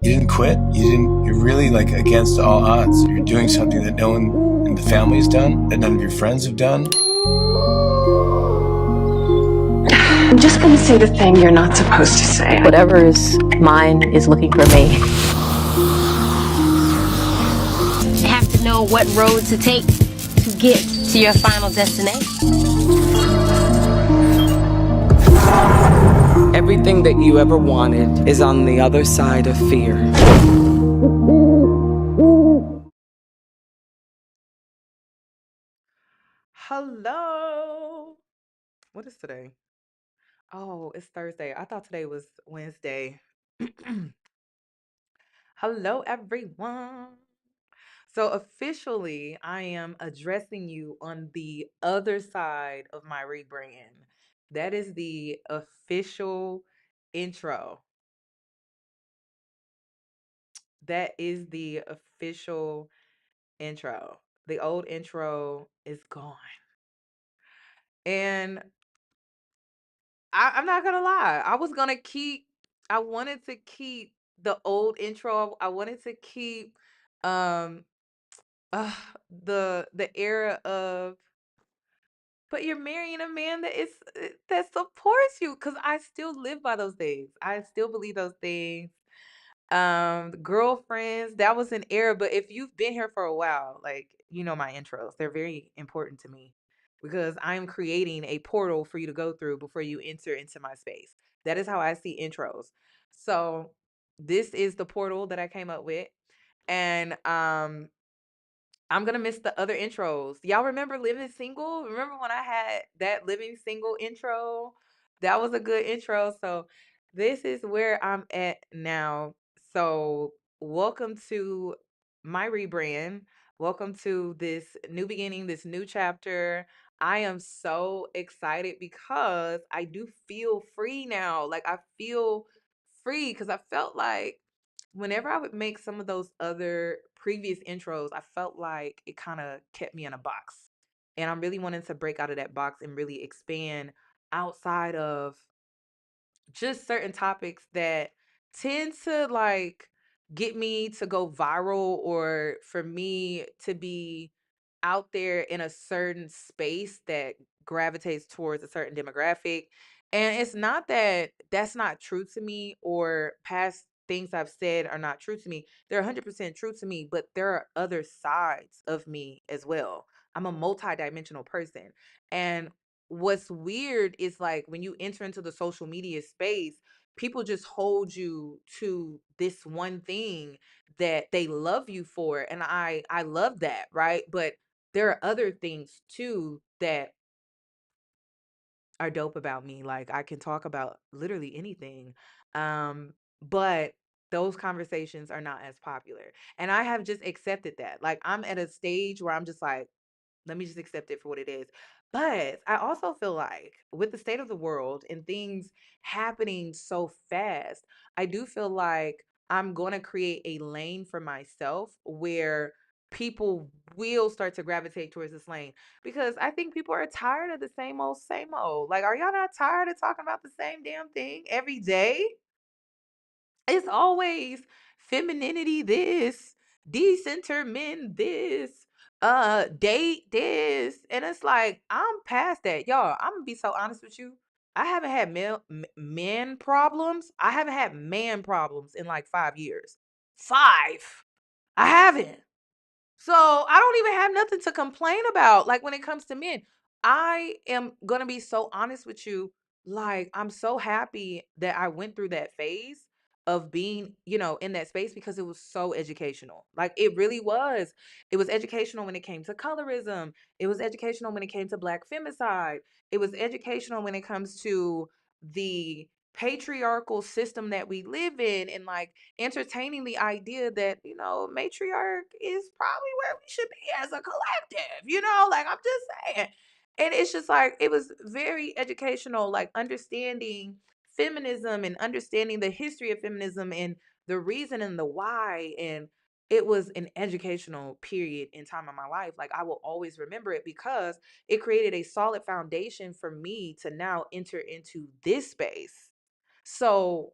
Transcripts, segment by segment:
You didn't quit. You're really like against all odds. You're doing something that no one in the family's done, that none of your friends have done. I'm just gonna say the thing you're not supposed to say. Whatever is mine is looking for me. You have to know what road to take to get to your final destination. Everything that you ever wanted is on the other side of fear. Hello. What is today? Oh, it's Thursday. I thought today was Wednesday. Hello, everyone. So, officially, I am addressing you on the other side of my rebrand. That is the official intro. That is the official intro. The old intro is gone. And I'm not gonna lie. I wanted to keep the old intro. I wanted to keep um uh, the era of, but you're marrying a man that supports you, because I still live by those things. I still believe those things. Girlfriends, that was an era, but if you've been here for a while, like, you know, my intros, they're very important to me because I'm creating a portal for you to go through before you enter into my space. That is how I see intros. So this is the portal that I came up with. And I'm gonna miss the other intros. Y'all remember Living Single? Remember when I had that Living Single intro? That was a good intro. So this is where I'm at now. So welcome to my rebrand. Welcome to this new beginning, this new chapter. I am so excited because I do feel free now. Like, I feel free because I felt like whenever I would make some of those other previous intros, I felt like it kind of kept me in a box. And I'm really wanting to break out of that box and really expand outside of just certain topics that tend to like get me to go viral, or for me to be out there in a certain space that gravitates towards a certain demographic. And it's not that that's not true to me, or past things I've said are not true to me. They're 100% true to me, but there are other sides of me as well. I'm a multidimensional person. And what's weird is, like, when you enter into the social media space, people just hold you to this one thing that they love you for, and I love that, right? But there are other things too that are dope about me. Like, I can talk about literally anything. But those conversations are not as popular. And I have just accepted that. Like, I'm at a stage where I'm just like, let me just accept it for what it is. But I also feel like with the state of the world and things happening so fast, I do feel like I'm going to create a lane for myself where people will start to gravitate towards this lane, because I think people are tired of the same old, same old. Like, are y'all not tired of talking about the same damn thing every day? It's always femininity this, decenter men this, date this. And it's like, I'm past that. Y'all, I'm gonna be so honest with you. I haven't had men problems. I haven't had man problems in like 5 years. Five. I haven't. So I don't even have nothing to complain about. Like, when it comes to men, I am gonna be so honest with you. Like, I'm so happy that I went through that phase of being, in that space, because it was so educational. Like, it really was. It was educational when it came to colorism. It was educational when it came to black femicide. It was educational when it comes to the patriarchal system that we live in, and like entertaining the idea that, matriarch is probably where we should be as a collective, like, I'm just saying. And it's just like, it was very educational, like understanding feminism and understanding the history of feminism and the reason and the why. And it was an educational period in time of my life. Like, I will always remember it because it created a solid foundation for me to now enter into this space. So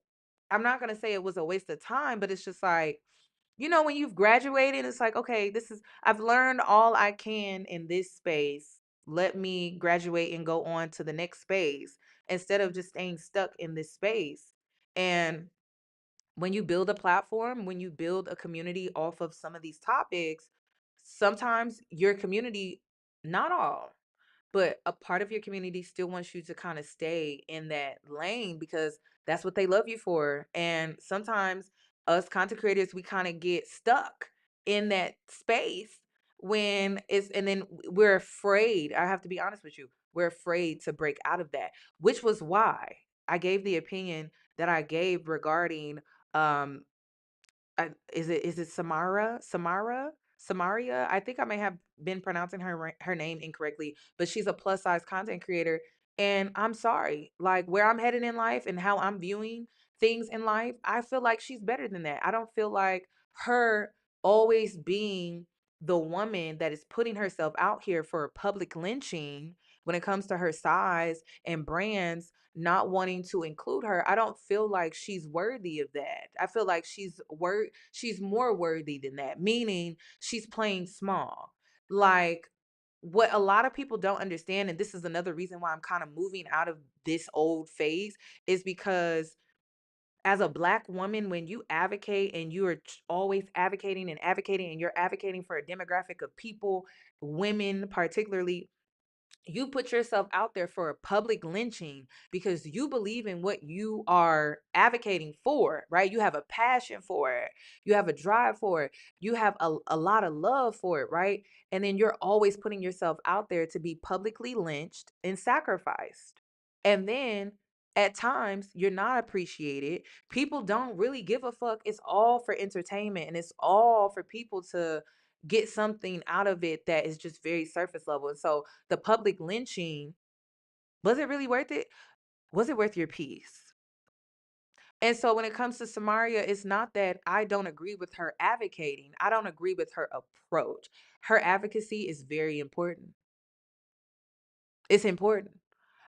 I'm not going to say it was a waste of time, but it's just like, when you've graduated, it's like, okay, I've learned all I can in this space. Let me graduate and go on to the next space instead of just staying stuck in this space. And when you build a platform, when you build a community off of some of these topics, sometimes your community, not all, but a part of your community still wants you to kind of stay in that lane because that's what they love you for. And sometimes us content creators, we kind of get stuck in that space and then we're afraid. I have to be honest with you. We're afraid to break out of that, which was why I gave the opinion that I gave regarding um is it Samaria? I think I may have been pronouncing her name incorrectly, but she's a plus size content creator. And I'm sorry, like where I'm headed in life and how I'm viewing things in life, I feel like she's better than that. I don't feel like her always being the woman that is putting herself out here for public lynching when it comes to her size and brands not wanting to include her. I don't feel like she's worthy of that. I feel like she's more worthy than that, meaning she's playing small. Like what a lot of people don't understand, and this is another reason why I'm kind of moving out of this old phase, is because as a Black woman, when you advocate and you are always advocating and you're advocating for a demographic of people, women particularly, you put yourself out there for a public lynching because you believe in what you are advocating for, right? You have a passion for it. You have a drive for it. You have a lot of love for it, right? And then you're always putting yourself out there to be publicly lynched and sacrificed. And then at times you're not appreciated. People don't really give a fuck. It's all for entertainment and it's all for people to get something out of it that is just very surface level. And so the public lynching, was it really worth it? Was it worth your peace? And so when it comes to Samaria, it's not that I don't agree with her advocating. I don't agree with her approach. Her advocacy is very important. It's important.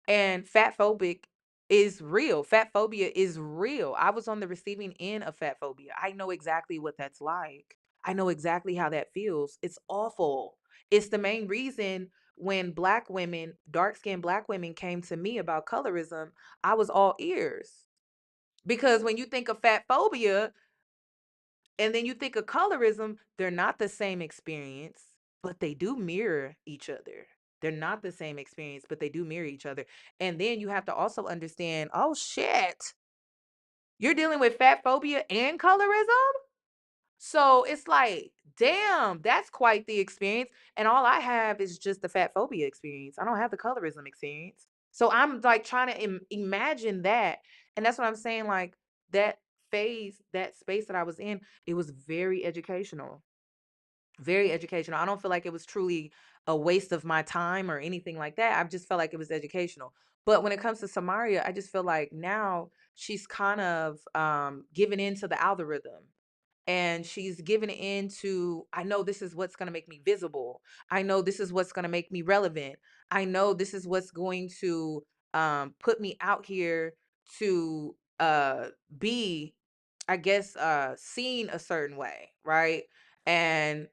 And fat phobic is real. Fat phobia is real. I was on the receiving end of fat phobia. I know exactly what that's like. I know exactly how that feels. It's awful. It's the main reason when Black women, dark skinned Black women came to me about colorism, I was all ears. Because when you think of fat phobia, and then you think of colorism, they're not the same experience, but they do mirror each other. They're not the same experience, but they do mirror each other. And then you have to also understand, oh shit, you're dealing with fat phobia and colorism? So it's like, damn, that's quite the experience. And all I have is just the fat phobia experience. I don't have the colorism experience. So I'm like trying to imagine that. And that's what I'm saying. Like that phase, that space that I was in, it was very educational. Very educational. I don't feel like it was truly a waste of my time or anything like that. I just felt like it was educational. But when it comes to Samaria, I just feel like now she's kind of giving into the algorithm and she's giving into, I know this is what's going to make me visible. I know this is what's going to make me relevant. I know this is what's going to put me out here to be, I guess, seen a certain way, right? And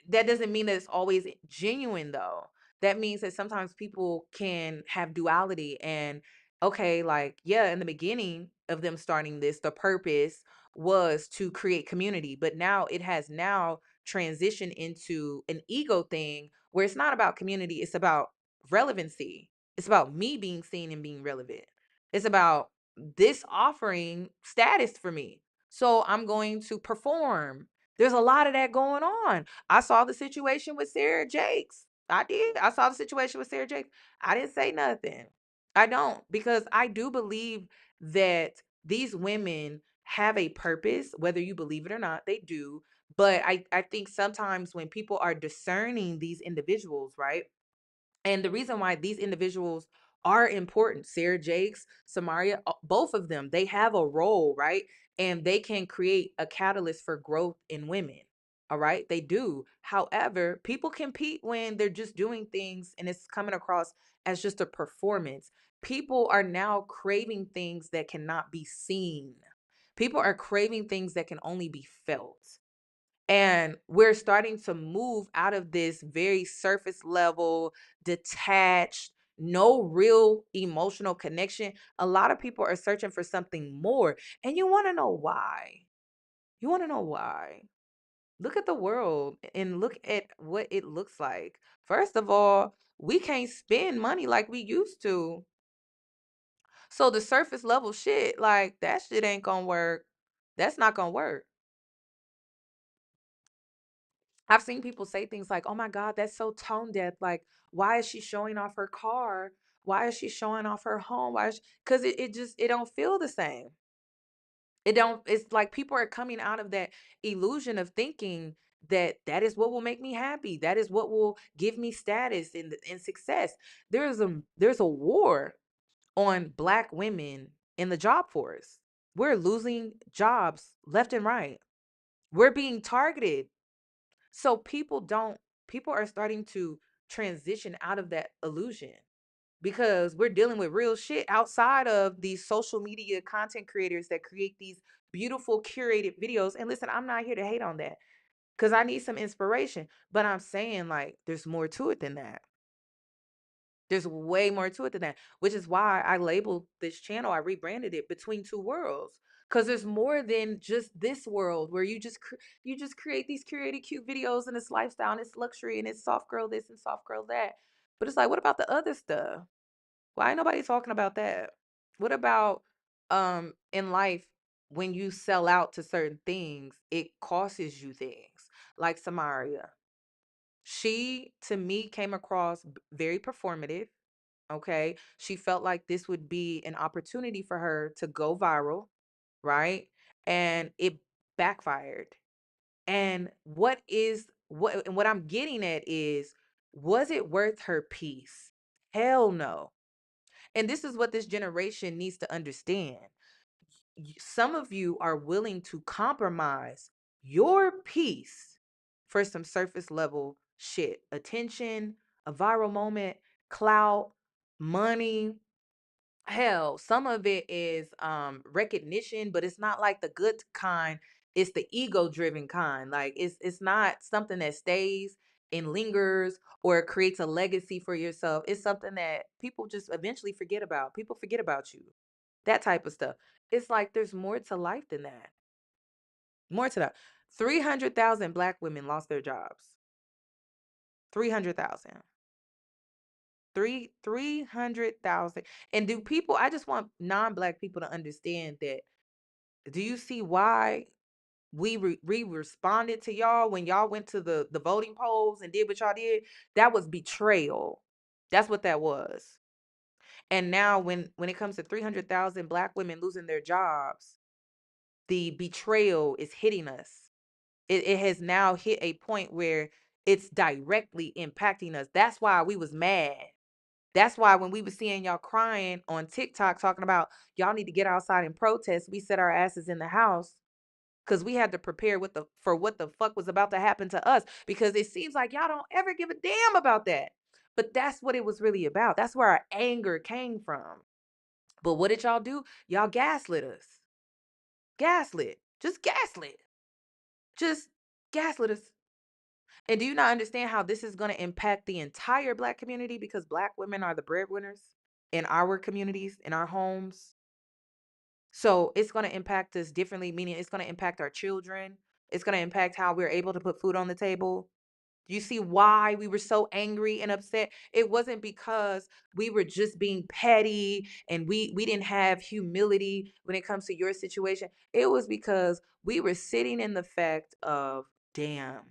that doesn't mean that it's always genuine though. That means that sometimes people can have duality and okay, like yeah, in the beginning of them starting this, the purpose was to create community, but now it has now transitioned into an ego thing where it's not about community, it's about relevancy. It's about me being seen and being relevant. It's about this offering status for me. So I'm going to perform. There's a lot of that going on. I saw the situation with Sarah Jakes. I did. I saw the situation with Sarah Jakes. I didn't say nothing. I don't, because I do believe that these women have a purpose, whether you believe it or not, they do. But I think sometimes when people are discerning these individuals, right? And the reason why these individuals are important, Sarah Jakes, Samaria, both of them, they have a role, right? And they can create a catalyst for growth in women. All right, they do. However, people compete when they're just doing things and it's coming across as just a performance. People are now craving things that cannot be seen. People are craving things that can only be felt. And we're starting to move out of this very surface level, detached, no real emotional connection. A lot of people are searching for something more. And you want to know why? You want to know why? Look at the world and look at what it looks like. First of all, we can't spend money like we used to. So the surface level shit, like that shit ain't gonna work. That's not gonna work. I've seen people say things like, "Oh my God, that's so tone deaf. Like, why is she showing off her car? Why is she showing off her home? Why is because it just it don't feel the same. It don't, it's like people are coming out of that illusion of thinking that that is what will make me happy. That is what will give me status and success. There's a war on black women in the job force. We're losing jobs left and right. We're being targeted. So people are starting to transition out of that illusion because we're dealing with real shit outside of these social media content creators that create these beautiful curated videos. And listen, I'm not here to hate on that because I need some inspiration, but I'm saying like there's more to it than that. There's way more to it than that, which is why I labeled this channel, I rebranded it Between Two Worlds. Because there's more than just this world where you just create these curated cute videos and it's lifestyle and it's luxury and it's soft girl this and soft girl that. But it's like, what about the other stuff? Why ain't nobody talking about that? What about in life when you sell out to certain things, it causes you things like Samaria. She to me came across very performative. Okay. She felt like this would be an opportunity for her to go viral, right? And it backfired. And what I'm getting at is, was it worth her peace? Hell no. And this is what this generation needs to understand. Some of you are willing to compromise your peace for some surface level shit, attention, a viral moment, clout, money. Hell, some of it is recognition, but it's not like the good kind. It's the ego driven kind. Like it's not something that stays and lingers or creates a legacy for yourself. It's something that people just eventually forget about. People forget about you. That type of stuff. It's like there's more to life than that. More to that. 300,000 black women lost their jobs. 300,000. 300,000. And do people, I just want non-black people to understand that. Do you see why we responded to y'all when y'all went to the voting polls and did what y'all did? That was betrayal. That's what that was. And now when it comes to 300,000 black women losing their jobs, the betrayal is hitting us. It has now hit a point where it's directly impacting us. That's why we was mad. That's why when we were seeing y'all crying on TikTok talking about y'all need to get outside and protest, we set our asses in the house because we had to prepare for what the fuck was about to happen to us, because it seems like y'all don't ever give a damn about that. But that's what it was really about. That's where our anger came from. But what did y'all do? Y'all gaslit us. Gaslit. Just gaslit. Just gaslit us. And do you not understand how this is going to impact the entire black community? Because black women are the breadwinners in our communities, in our homes. So it's going to impact us differently, meaning it's going to impact our children. It's going to impact how we're able to put food on the table. You see why we were so angry and upset? It wasn't because we were just being petty and we didn't have humility when it comes to your situation. It was because we were sitting in the fact of, damn,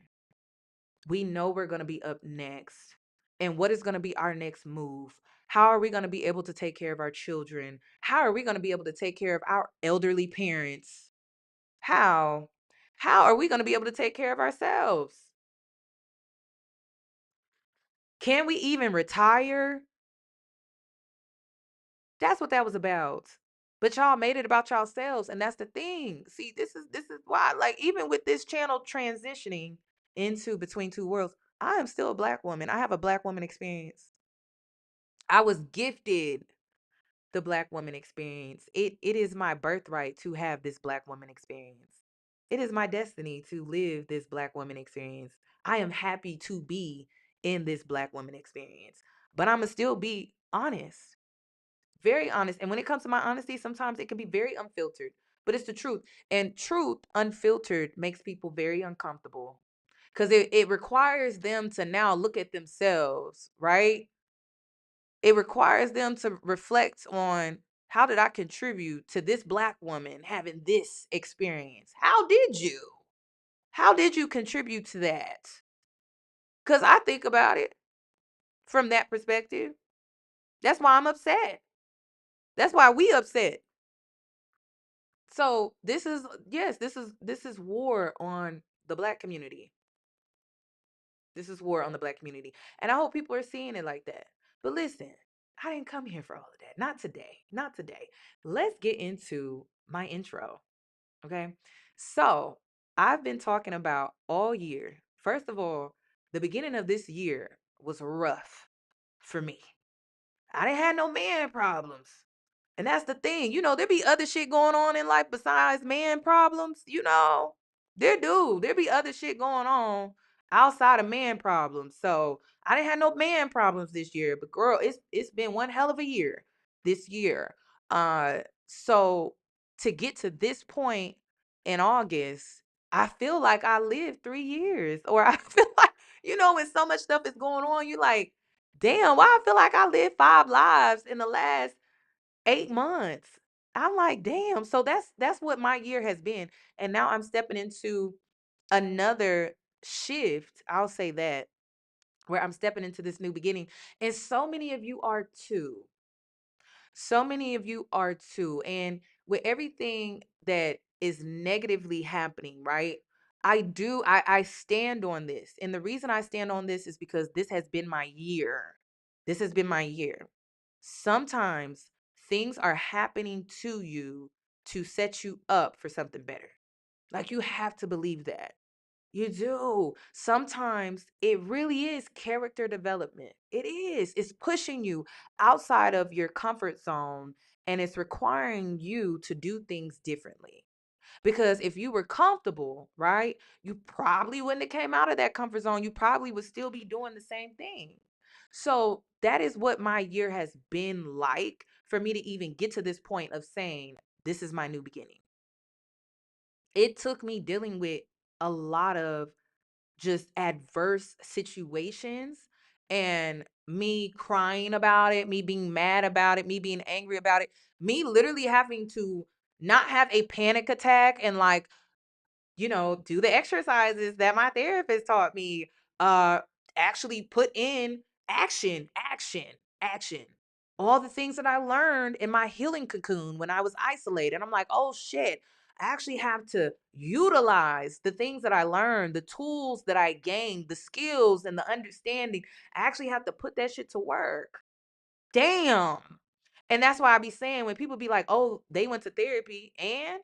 we know we're going to be up next. And what is going to be our next move? How are we going to be able to take care of our children? How are we going to be able to take care of our elderly parents? How? How are we going to be able to take care of ourselves? Can we even retire? That's what that was about. But y'all made it about yourselves, and that's the thing. See, this is why, like, even with this channel transitioning, into Between Two Worlds, I am still a Black woman. I have a Black woman experience. I was gifted the Black woman experience. It is my birthright to have this Black woman experience. It is my destiny to live this Black woman experience. I am happy to be in this Black woman experience. But I'ma still be honest. Very honest. And when it comes to my honesty, sometimes it can be very unfiltered. But it's the truth. And truth unfiltered makes people very uncomfortable. Because it requires them to now look at themselves, right? It requires them to reflect on, how did I contribute to this Black woman having this experience? How did you? How did you contribute to that? Because I think about it from that perspective. That's why I'm upset. That's why we upset. So this is, yes, this is war on the Black community. This is war on the Black community. And I hope people are seeing it like that. But listen, I didn't come here for all of that. Not today. Not today. Let's get into my intro. Okay. So I've been talking about all year. First of all, the beginning of this year was rough for me. I didn't have no man problems. And that's the thing. There be other shit going on in life besides man problems. There be other shit going on outside of man problems. So I didn't have no man problems this year. But girl, it's been one hell of a year this year. So to get to this point in August, I feel like I lived 3 years. Or I feel like, when so much stuff is going on, you like, damn, why I feel like I lived 5 lives in the last 8 months. I'm like, damn. So that's what my year has been. And now I'm stepping into another shift. I'll say that, where I'm stepping into this new beginning. And so many of you are too. So many of you are too. And with everything that is negatively happening, right? I stand on this. And the reason I stand on this is because this has been my year. This has been my year. Sometimes things are happening to you to set you up for something better. Like, you have to believe that. You do. Sometimes it really is character development. It is. It's pushing you outside of your comfort zone, and it's requiring you to do things differently. Because if you were comfortable, right, you probably wouldn't have came out of that comfort zone. You probably would still be doing the same thing. So that is what my year has been like, for me to even get to this point of saying, this is my new beginning. It took me dealing with a lot of just adverse situations, and me crying about it, me being mad about it, me being angry about it, me literally having to not have a panic attack and, like, do the exercises that my therapist taught me. Uh, Actually put in action, action, action. All the things that I learned in my healing cocoon when I was isolated. I'm like, oh shit, I actually have to utilize the things that I learned, the tools that I gained, the skills and the understanding. I actually have to put that shit to work. Damn. And that's why I be saying, when people be like, oh, they went to therapy, and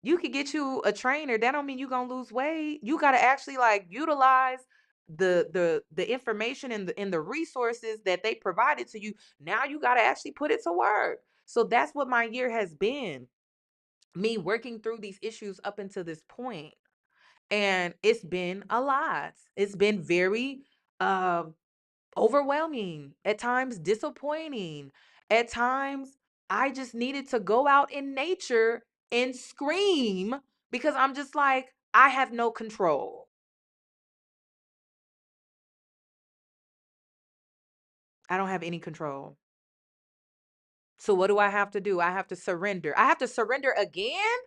you could get you a trainer. That don't mean you gonna lose weight. You gotta actually, like, utilize the information and the resources that they provided to you. Now you gotta actually put it to work. So that's what my year has been. Me working through these issues up until this point. And it's been a lot. It's been very uh overwhelming, at times disappointing. At times, I just needed to go out in nature and scream, because I'm just like, I have no control. I don't have any control. So what do I have to do? I have to surrender. I have to surrender again?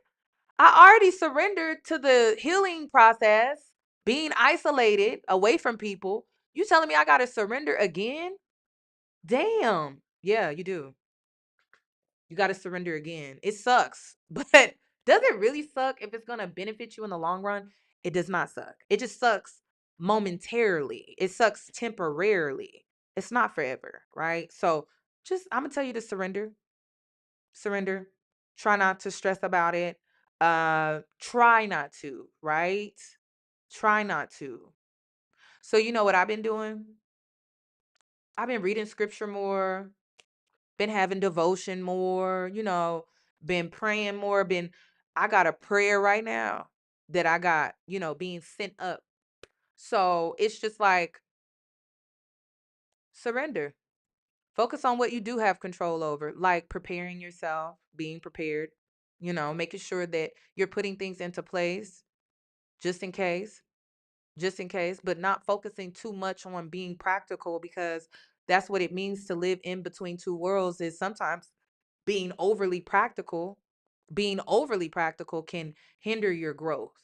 I already surrendered to the healing process, being isolated away from people. You telling me I got to surrender again? Damn. Yeah, you do. You got to surrender again. It sucks. But does it really suck if it's going to benefit you in the long run? It does not suck. It just sucks momentarily. It sucks temporarily. It's not forever, right? So just, I'm going to tell you to surrender. Surrender. Try not to stress about it. Try not to, right? Try not to. So you know what I've been doing? I've been reading scripture more, been having devotion more, been praying more, I got a prayer right now that I got, being sent up. So it's just like surrender. Focus on what you do have control over, like preparing yourself, being prepared, making sure that you're putting things into place just in case, but not focusing too much on being practical, because that's what it means to live in between two worlds. Is sometimes being overly practical, can hinder your growth.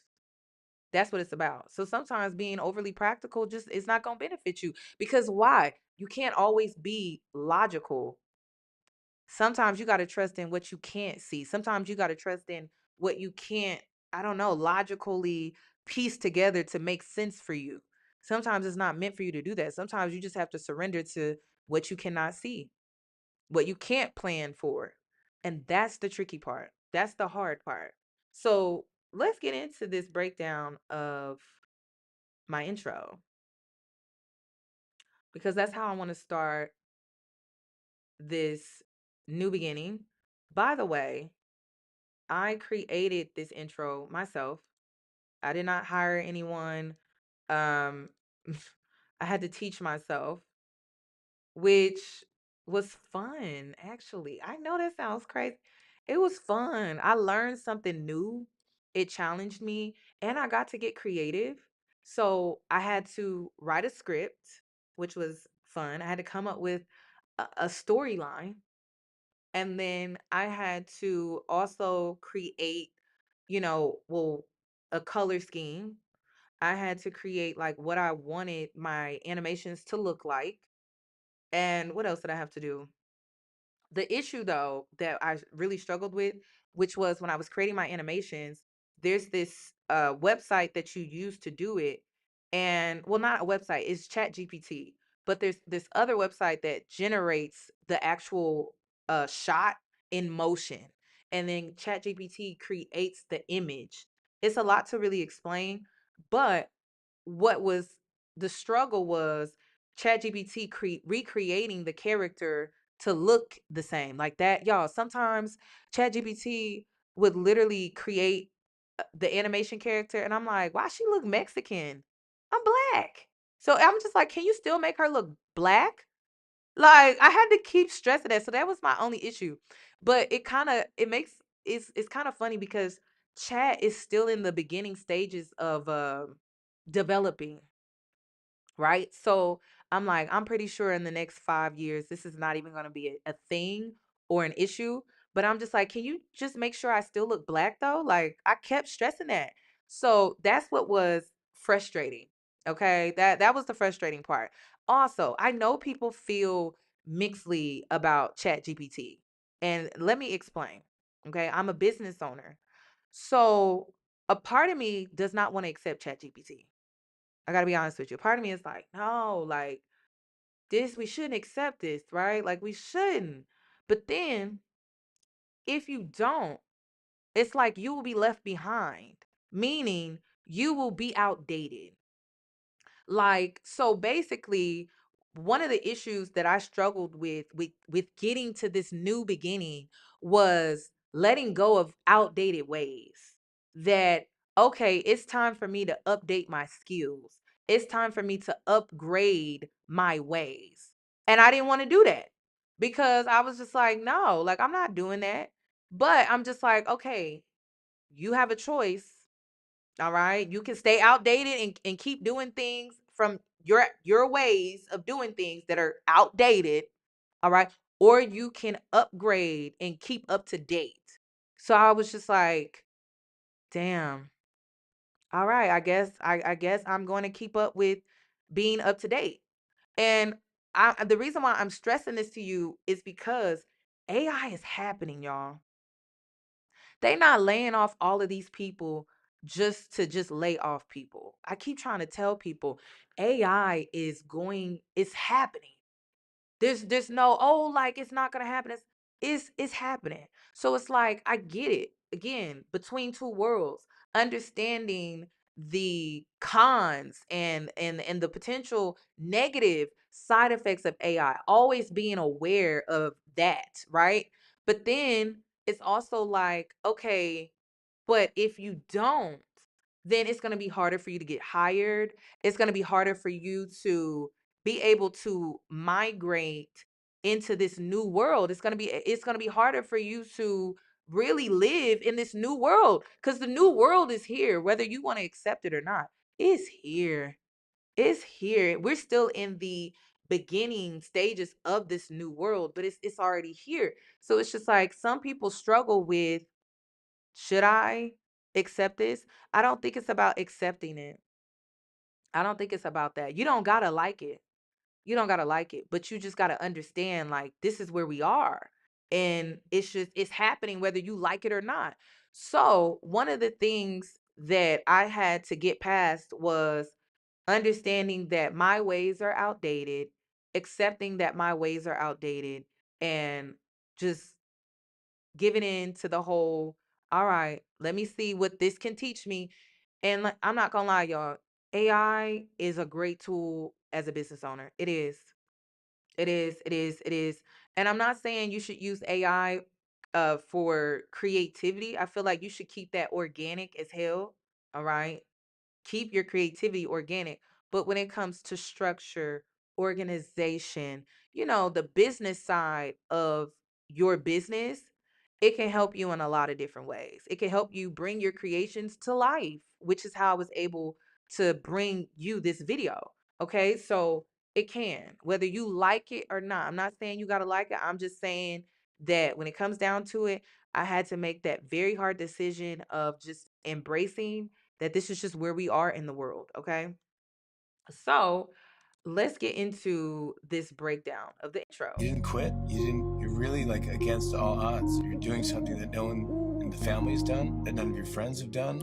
That's what it's about. So sometimes being overly practical just is not going to benefit you, because why? You can't always be logical. Sometimes you got to trust in what you can't see. Sometimes you got to trust in what you can't, I don't know, logically piece together to make sense for you. Sometimes it's not meant for you to do that. Sometimes you just have to surrender to what you cannot see, what you can't plan for. And that's the tricky part. That's the hard part. So let's get into this breakdown of my intro, because that's how I want to start this new beginning. By the way, I created this intro myself. I did not hire anyone. Um, I had to teach myself, which was fun, actually. I know that sounds crazy. It was fun. I learned something new. It challenged me, and I got to get creative. So I had to write a script, which was fun. I had to come up with a storyline, and then I had to also create, well, a color scheme. I had to create like what I wanted my animations to look like. And what else did I have to do? The issue though that I really struggled with, which was when I was creating my animations, there's this website that you use to do it. And well, not a website, it's Chat GPT. But there's this other website that generates the actual shot in motion. And then Chat GPT creates the image. It's a lot to really explain. But what was the struggle was ChatGPT recreating the character to look the same like that. Y'all, sometimes ChatGPT would literally create the animation character, and I'm like, why she look Mexican? I'm black. So I'm just like, can you still make her look black? Like I had to keep stressing that. So that was my only issue. But it makes it's kind of funny because chat is still in the beginning stages of developing, right? So I'm like, I'm pretty sure in the next 5 years, this is not even going to be a thing or an issue. But I'm just like, can you just make sure I still look black though? Like I kept stressing that. So that's what was frustrating. Okay. That was the frustrating part. Also, I know people feel mixedly about Chat GPT. And let me explain. Okay. I'm a business owner. So a part of me does not want to accept Chat GPT. I gotta be honest with you. Part of me is like, no, like this, we shouldn't accept this, right? Like we shouldn't. But then if you don't, it's like you will be left behind, meaning you will be outdated. Like, so basically, one of the issues that I struggled with getting to this new beginning was letting go of outdated ways. That okay, it's time for me to update my skills. It's time for me to upgrade my ways. And I didn't want to do that because I was just like, no, like I'm not doing that. But I'm just like, okay, you have a choice. All right. You can stay outdated and keep doing things from your ways of doing things that are outdated. All right. Or you can upgrade and keep up to date. So I was just like, damn. All right. I guess I'm going to keep up with being up to date. And the reason why I'm stressing this to you is because AI is happening, y'all. They not laying off all of these people just to just lay off people. I keep trying to tell people AI it's happening. There's no, oh, like it's not gonna happen. It's happening. So it's like I get it. Again, between two worlds, understanding the cons and the potential negative side effects of AI, always being aware of that, right? But then it's also like, okay, but if you don't, then it's going to be harder for you to get hired. It's going to be harder for you to be able to migrate into this new world. It's going to be harder for you to really live in this new world, cuz the new world is here whether you want to accept it or not. It's here. It's here. We're still in the beginning stages of this new world, but it's already here. So it's just like some people struggle with, should I accept this? I don't think it's about accepting it. I don't think it's about that. You don't gotta like it. You don't gotta like it, but you just gotta understand, like, this is where we are. And it's happening whether you like it or not. So one of the things that I had to get past was understanding that my ways are outdated, accepting that my ways are outdated, and just giving in to the whole, all right, let me see what this can teach me. And like, I'm not gonna lie, y'all, AI is a great tool as a business owner. It is. It is. It is. It is. And I'm not saying you should use AI for creativity. I feel like you should keep that organic as hell. All right. Keep your creativity organic. But when it comes to structure, organization, the business side of your business, it can help you in a lot of different ways. It can help you bring your creations to life, which is how I was able to bring you this video. Okay. So it can, whether you like it or not. I'm not saying you got to like it. I'm just saying that when it comes down to it, I had to make that very hard decision of just embracing that this is just where we are in the world. Okay. So let's get into this breakdown of the intro. You didn't quit. You're really like against all odds. You're doing something that no one in the family's done, that none of your friends have done.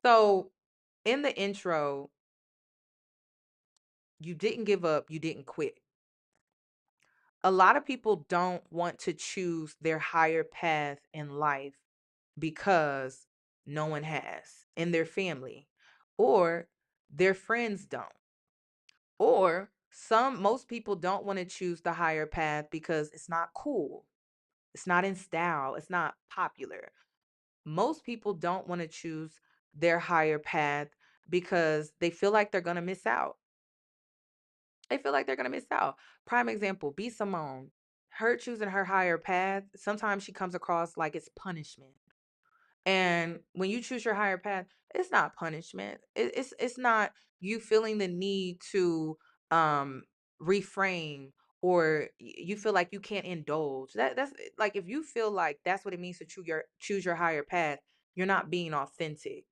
So in the intro, you didn't give up, you didn't quit. A lot of people don't want to choose their higher path in life because no one has in their family, or their friends don't. Or most people don't want to choose the higher path because it's not cool. It's not in style. It's not popular. Most people don't want to choose their higher path because they feel like they're going to miss out. They feel like they're going to miss out. Prime example, B. Simone. Her choosing her higher path, sometimes she comes across like it's punishment. And when you choose your higher path, it's not punishment. It's not you feeling the need to um reframe, or you feel like you can't indulge. That's like, if you feel like that's what it means to choose your higher path, you're not being authentic.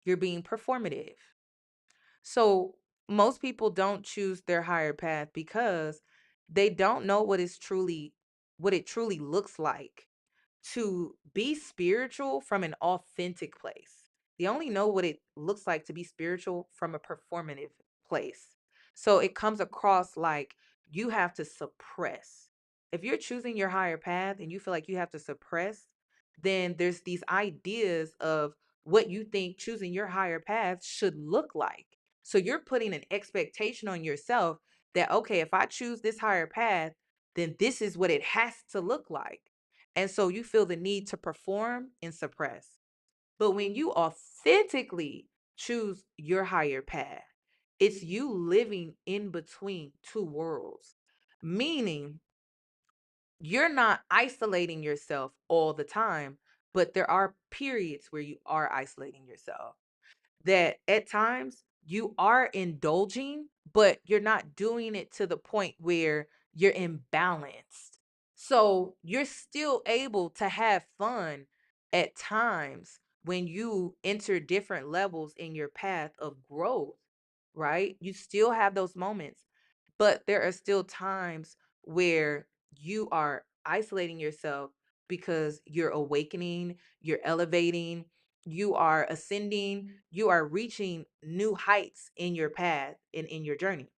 You're being performative. So most people don't choose their higher path because they don't know what it truly looks like to be spiritual from an authentic place. They only know what it looks like to be spiritual from a performative place. So it comes across like you have to suppress. If you're choosing your higher path and you feel like you have to suppress, then there's these ideas of what you think choosing your higher path should look like. So you're putting an expectation on yourself that, okay, if I choose this higher path, then this is what it has to look like. And so you feel the need to perform and suppress. But when you authentically choose your higher path, it's you living in between two worlds, meaning you're not isolating yourself all the time, but there are periods where you are isolating yourself, that at times you are indulging, but you're not doing it to the point where you're imbalanced. So you're still able to have fun at times when you enter different levels in your path of growth, right? You still have those moments, but there are still times where you are isolating yourself because you're awakening, you're elevating, you are ascending, you are reaching new heights in your path and in your journey.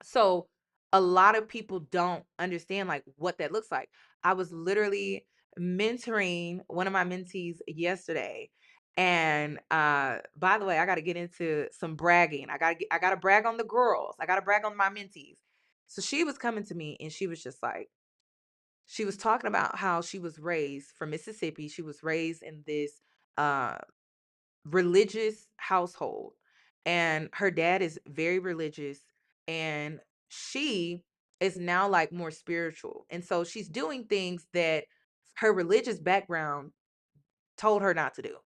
So a lot of people don't understand like what that looks like. I was literally mentoring one of my mentees yesterday, And by the way, I got to get into some bragging. I got to brag on the girls. I got to brag on my mentees. So she was coming to me and she was just like, she was talking about how she was raised from Mississippi. She was raised in this uh religious household, and her dad is very religious, and she is now like more spiritual, and so she's doing things that her religious background told her not to do,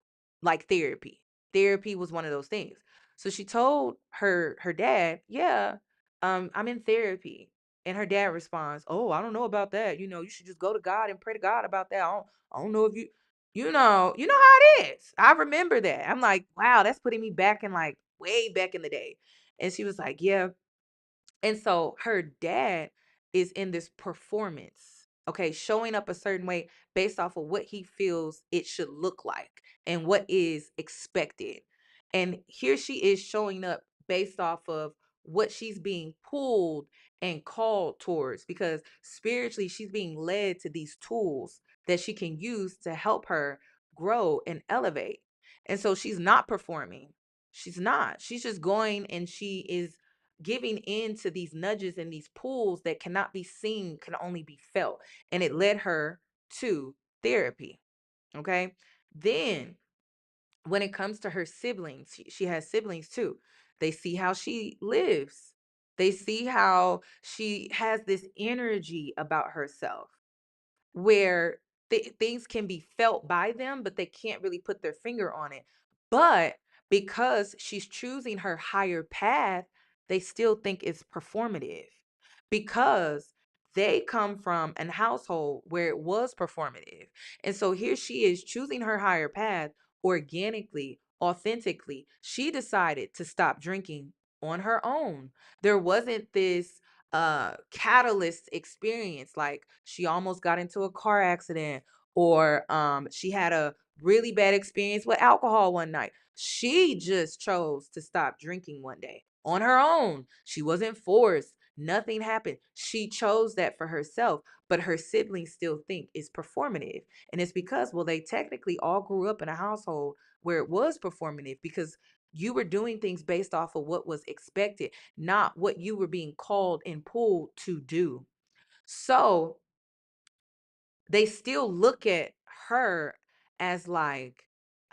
like therapy. Therapy was one of those things. So she told her dad, "Yeah, I'm in therapy." And her dad responds, "Oh, I don't know about that. You should just go to God and pray to God about that. I don't know if you know how it is." I remember that. I'm like, wow, that's putting me back in like way back in the day. And she was like, "Yeah." And so her dad is in this performance, okay, showing up a certain way based off of what he feels it should look like and what is expected. And here she is showing up based off of what she's being pulled and called towards, because spiritually she's being led to these tools that she can use to help her grow and elevate. And so she's not performing. She's not. She's just going and she is giving in to these nudges and these pulls that cannot be seen, can only be felt. And it led her to therapy. Okay. Then when it comes to her siblings, she has siblings too. They see how she lives, they see how she has this energy about herself where things can be felt by them, but they can't really put their finger on it. But because she's choosing her higher path, they still think it's performative because they come from an household where it was performative. And so here she is choosing her higher path organically, authentically. She decided to stop drinking on her own. There wasn't this catalyst experience, like she almost got into a car accident, or she had a really bad experience with alcohol one night. She just chose to stop drinking one day on her own. She wasn't forced, nothing happened. She chose that for herself, but her siblings still think it's performative. And it's because, well, they technically all grew up in a household where it was performative, because you were doing things based off of what was expected, not what you were being called and pulled to do. So they still look at her as like,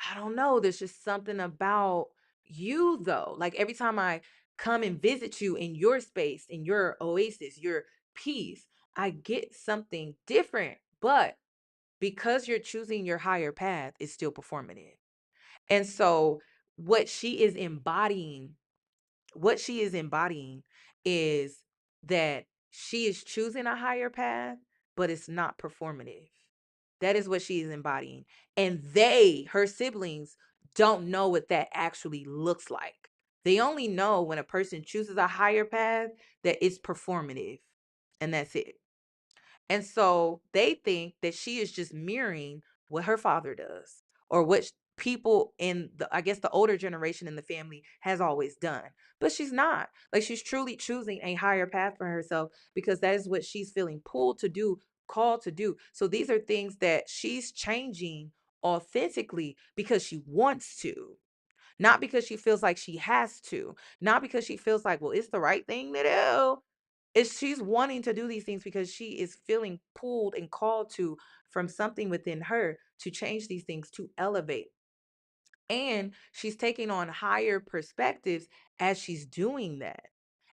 I don't know, there's just something about you though. Like every time I come and visit you in your space, in your oasis, your peace, I get something different. But because you're choosing your higher path, it's still performative. And so what she is embodying what she is embodying is that she is choosing a higher path, but it's not performative. That is what she is embodying. And her siblings, don't know what that actually looks like. They only know when a person chooses a higher path that it's performative. And that's it. And so they think that she is just mirroring what her father does, or what people in I guess the older generation in the family has always done. But she's not. Like she's truly choosing a higher path for herself because that is what she's feeling pulled to do, called to do. So these are things that she's changing authentically because she wants to, not because she feels like she has to, not because she feels like, well, it's the right thing to do. It's she's wanting to do these things because she is feeling pulled and called to from something within her to change these things, to elevate. And she's taking on higher perspectives as she's doing that.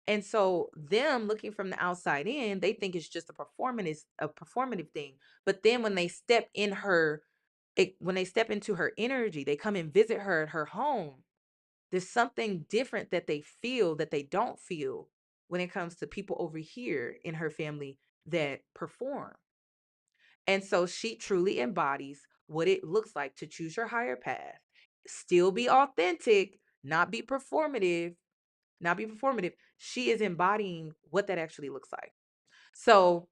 And so them looking from the outside in, they think it's just a performative thing. But then when they step in when they step into her energy, they come and visit her at her home, there's something different that they feel that they don't feel when it comes to people over here in her family that perform. And so she truly embodies what it looks like to choose your higher path, still be authentic, not be performative, not be performative. She is embodying what that actually looks like. So,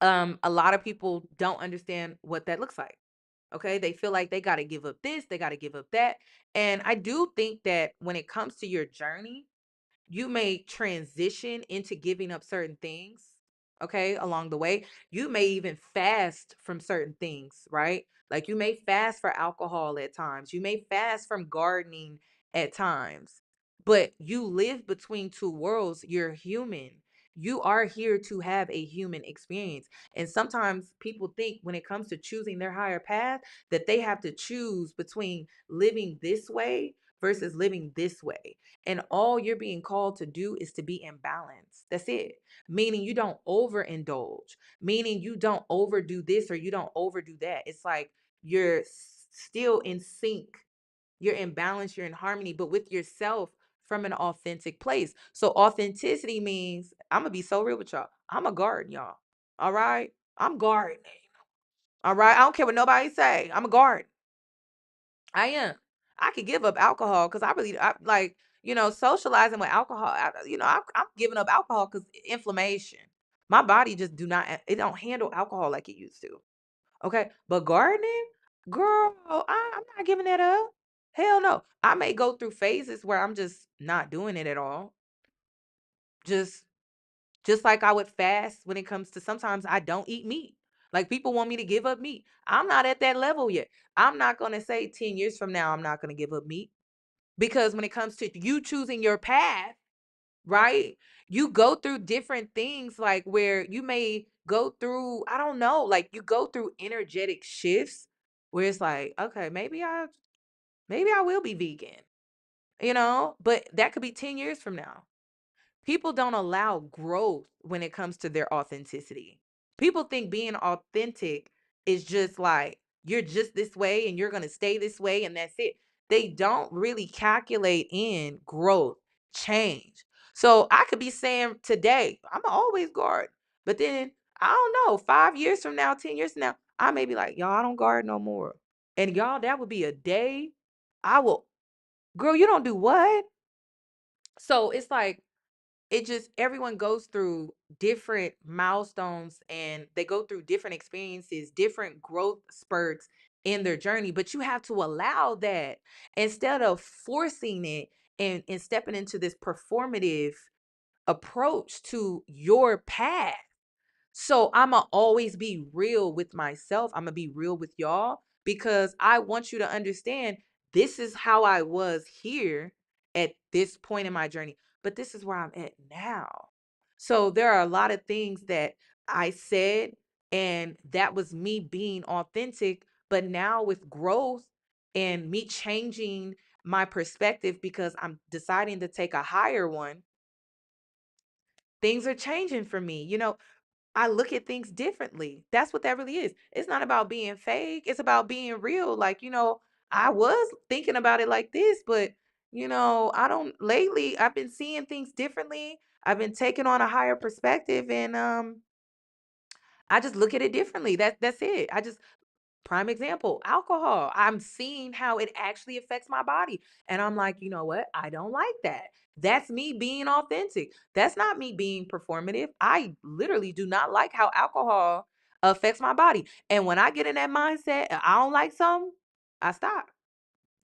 a lot of people don't understand what that looks like. Okay. They feel like they got to give up this, they got to give up that. And I do think that when it comes to your journey, you may transition into giving up certain things. okay, along the way. You may even fast from certain things, right? Like you may fast for alcohol at times. You may fast from gardening at times. But you live between two worlds. You're human. You are here to have a human experience. And sometimes people think when it comes to choosing their higher path that they have to choose between living this way versus living this way. And all you're being called to do is to be in balance. That's it. Meaning you don't overindulge, meaning you don't overdo this or you don't overdo that. It's like you're still in sync, you're in balance, you're in harmony, but with yourself from an authentic place. So authenticity means, I'm gonna be so real with y'all. I'm a garden, y'all. All right. I'm gardening. All right. I don't care what nobody say. I'm a garden. I am. I could give up alcohol because like, socializing with alcohol. I'm giving up alcohol because inflammation. My body just it don't handle alcohol like it used to. Okay. But gardening, girl, I'm not giving that up. Hell no. I may go through phases where I'm just not doing it at all. Just just like I would fast when it comes to sometimes I don't eat meat. Like people want me to give up meat. I'm not at that level yet. I'm not going to say 10 years from now I'm not going to give up meat because when it comes to you choosing your path, right? You go through different things like where you may go through, I don't know, like you go through energetic shifts where it's like, okay, maybe I will be vegan, but that could be 10 years from now. People don't allow growth when it comes to their authenticity. People think being authentic is just like you're just this way and you're going to stay this way and that's it. They don't really calculate in growth, change. So I could be saying today, I'm always guard, but then I don't know, 5 years from now, 10 years from now, I may be like, y'all, I don't guard no more. And y'all, that would be a day I will, girl, you don't do what? So it's like, it just everyone goes through different milestones and they go through different experiences, different growth spurts in their journey, but you have to allow that instead of forcing it and stepping into this performative approach to your path. So I'ma always be real with myself. I'm gonna be real with y'all because I want you to understand this is how I was here at this point in my journey, but this is where I'm at now. So there are a lot of things that I said, and that was me being authentic. But now with growth and me changing my perspective because I'm deciding to take a higher one, things are changing for me. I look at things differently. That's what that really is. It's not about being fake. It's about being real. Like, I was thinking about it like this, but I don't lately I've been seeing things differently. I've been taking on a higher perspective and I just look at it differently. That's it. Prime example, alcohol. I'm seeing how it actually affects my body. And I'm like, you know what? I don't like that. That's me being authentic. That's not me being performative. I literally do not like how alcohol affects my body. And when I get in that mindset, and I don't like something, I stop.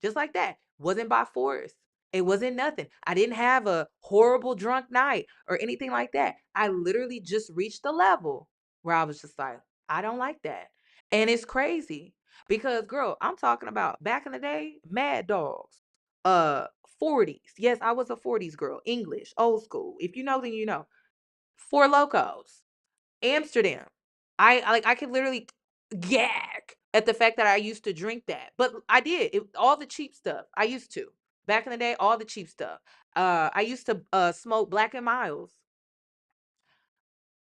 Just like that. Wasn't by force. It wasn't nothing. I didn't have a horrible drunk night or anything like that. I literally just reached a level where I was just like, I don't like that. And it's crazy because girl, I'm talking about back in the day, Mad Dogs, uh 40s. Yes, I was a 40s girl, English, old school. If you know, then you know. Four Locos. Amsterdam. I could literally gag at the fact that I used to drink that. But I did. All the cheap stuff. I used to. Back in the day, all the cheap stuff. I used to smoke Black and Miles.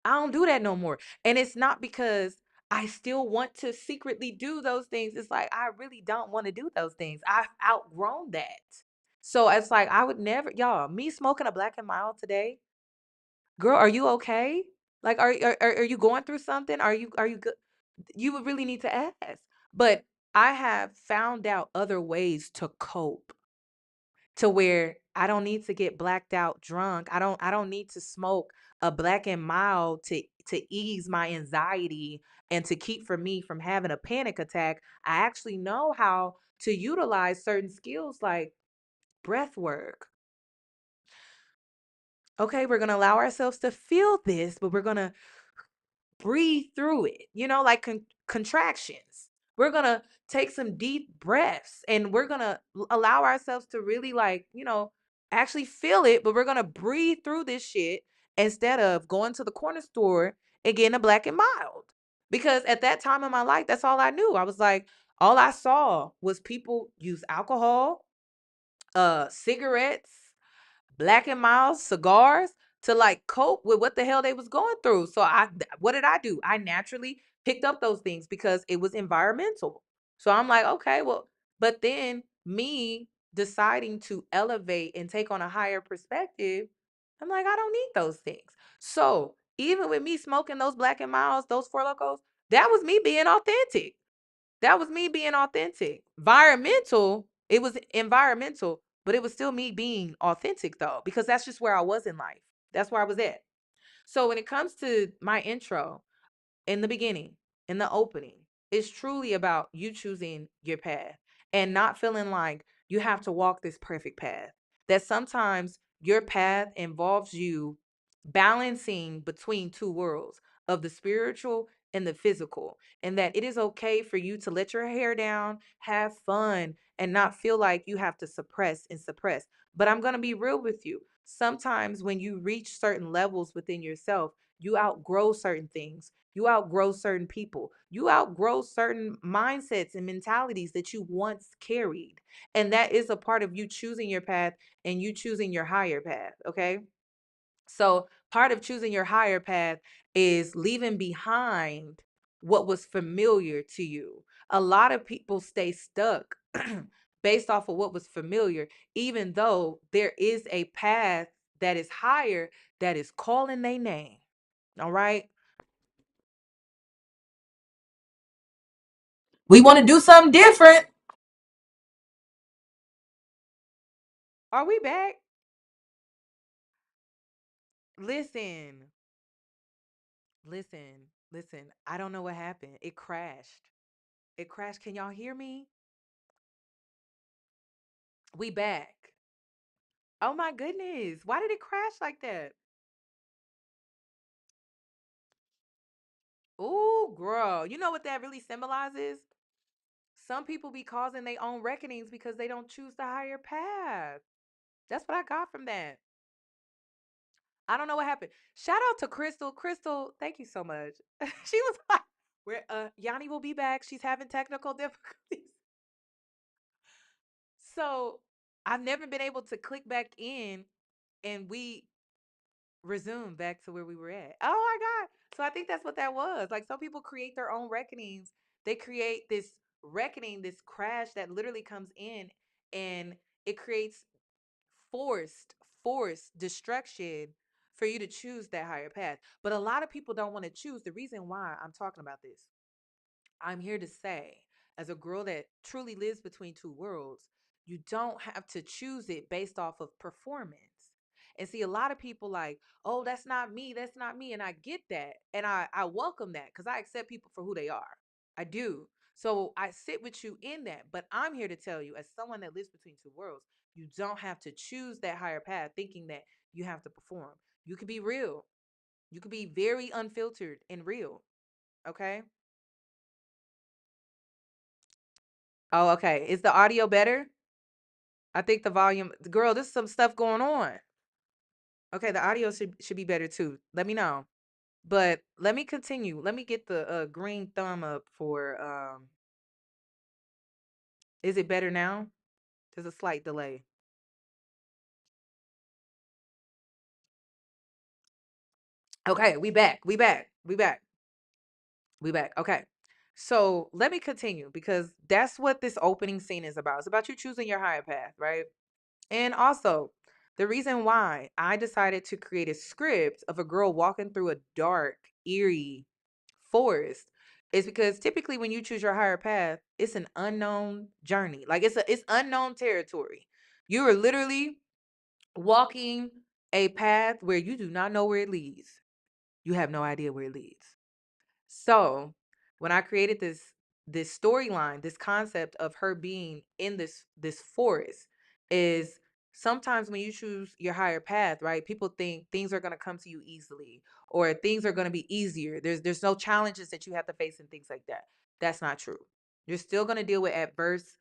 I don't do that no more. And it's not because I still want to secretly do those things. It's like I really don't want to do those things. I've outgrown that. So it's like I would never, y'all, me smoking a Black and Mild today. Girl, are you okay? Like, are you going through something? Are you good? You would really need to ask. But I have found out other ways to cope to where I don't need to get blacked out drunk. I don't need to smoke a Black and Mild to ease my anxiety and to keep for me from having a panic attack. I actually know how to utilize certain skills like breath work. Okay, we're going to allow ourselves to feel this, but we're going to breathe through it, like contractions. We're going to take some deep breaths and we're going to allow ourselves to really, like, actually feel it, but we're going to breathe through this shit instead of going to the corner store and getting a Black and Mild. Because at that time in my life, that's all I knew. I was like, all I saw was people use alcohol, cigarettes, Black and Mild, cigars to like cope with what the hell they was going through. So what did I do? I naturally picked up those things because it was environmental. So I'm like, okay, well, but then me deciding to elevate and take on a higher perspective, I'm like, I don't need those things. So even with me smoking those Black and Milds, those Four Locos, that was me being authentic. That was me being authentic. It was environmental, but it was still me being authentic though, because that's just where I was in life. That's where I was at. So when it comes to my intro, in the beginning, in the opening, it's truly about you choosing your path and not feeling like you have to walk this perfect path. That sometimes your path involves you balancing between two worlds of the spiritual and the physical, and that it is okay for you to let your hair down, have fun, and not feel like you have to suppress and suppress. But I'm going to be real with you. Sometimes when you reach certain levels within yourself, you outgrow certain things. You outgrow certain people. You outgrow certain mindsets and mentalities that you once carried. And that is a part of you choosing your path and you choosing your higher path. Okay. So part of choosing your higher path is leaving behind what was familiar to you. A lot of people stay stuck based off of what was familiar, even though there is a path that is higher that is calling their name. All right. We want to do something different. Are we back? Listen, listen. I don't know what happened. It crashed. It crashed. Can y'all hear me? We back. Oh my goodness. Why did it crash like that? Ooh, girl. You know what that really symbolizes? Some people be causing their own reckonings because they don't choose the higher path. That's what I got from that. I don't know what happened. Shout out to Crystal. Crystal, thank you so much. She was like, "Where Yanni will be back. She's having technical difficulties." So I've never been able to click back in and we resume back to where we were at. Oh my God. So I think that's what that was. Like some people create their own reckonings. They create this reckoning, this crash that literally comes in and it creates forced, forced destruction for you to choose that higher path. But a lot of people don't want to choose. The reason why I'm talking about this, I'm here to say, as a girl that truly lives between two worlds, you don't have to choose it based off of performance. And see, a lot of people like, oh, that's not me, that's not me. And I get that. And I welcome that because I accept people for who they are. I do. So I sit with you in that. But I'm here to tell you, as someone that lives between two worlds, you don't have to choose that higher path thinking that you have to perform. You can be real. You can be very unfiltered and real. Okay. Oh, okay. Is the audio better? I think the volume, girl, there's some stuff going on. Okay, the audio should be better too. Let me know. But let me continue. Let me get the green thumb up for is it better now? There's a slight delay. Okay, we back. We back. We back. We back. Okay. So let me continue because that's what this opening scene is about. It's about you choosing your higher path, right? And also, the reason why I decided to create a script of a girl walking through a dark, eerie forest is because typically when you choose your higher path, it's an unknown journey. Like it's unknown territory. You are literally walking a path where you do not know where it leads. You have no idea where it leads. So when I created this storyline, this concept of her being in this forest is sometimes when you choose your higher path, right, people think things are going to come to you easily, or things are going to be easier. There's no challenges that you have to face and things like that. That's not true. You're still going to deal with adversity.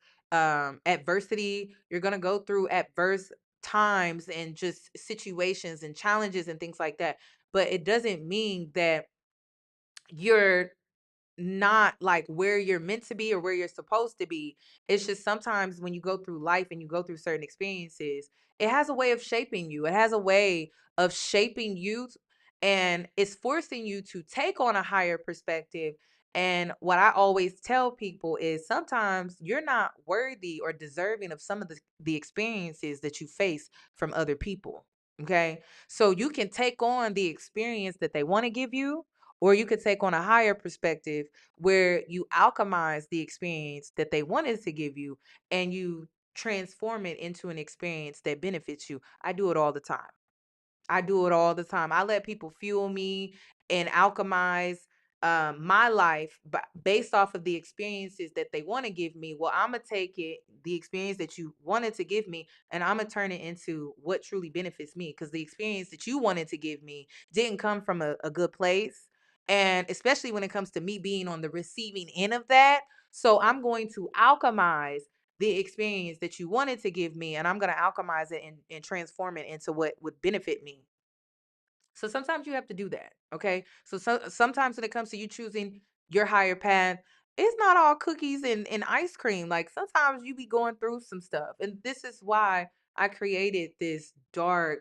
You're going to go through adverse times and just situations and challenges and things like that. But it doesn't mean that you're not like where you're meant to be or where you're supposed to be. It's just sometimes when you go through life and you go through certain experiences, it has a way of shaping you. It has a way of shaping you, and it's forcing you to take on a higher perspective. And what I always tell people is sometimes you're not worthy or deserving of some of the experiences that you face from other people. Okay. So you can take on the experience that they want to give you, or you could take on a higher perspective where you alchemize the experience that they wanted to give you and you transform it into an experience that benefits you. I do it all the time. I do it all the time. I let people fuel me and alchemize my life based off of the experiences that they want to give me. Well, I'm going to take it, the experience that you wanted to give me, and I'm going to turn it into what truly benefits me. Because the experience that you wanted to give me didn't come from a good place. And especially when it comes to me being on the receiving end of that. So I'm going to alchemize the experience that you wanted to give me, and I'm going to alchemize it and transform it into what would benefit me. So sometimes you have to do that. Okay. So sometimes when it comes to you choosing your higher path, it's not all cookies and ice cream. Like sometimes you be going through some stuff. And this is why I created this dark,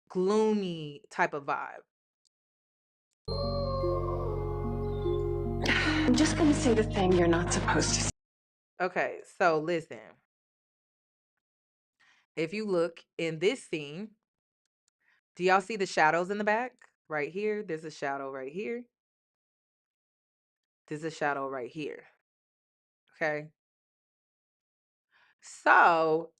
gloomy type of vibe. I'm just gonna say the thing you're not supposed to say. Okay. So listen, if you look in this scene, do y'all see the shadows in the back? Right here. There's a shadow right here. There's a shadow right here. Okay. So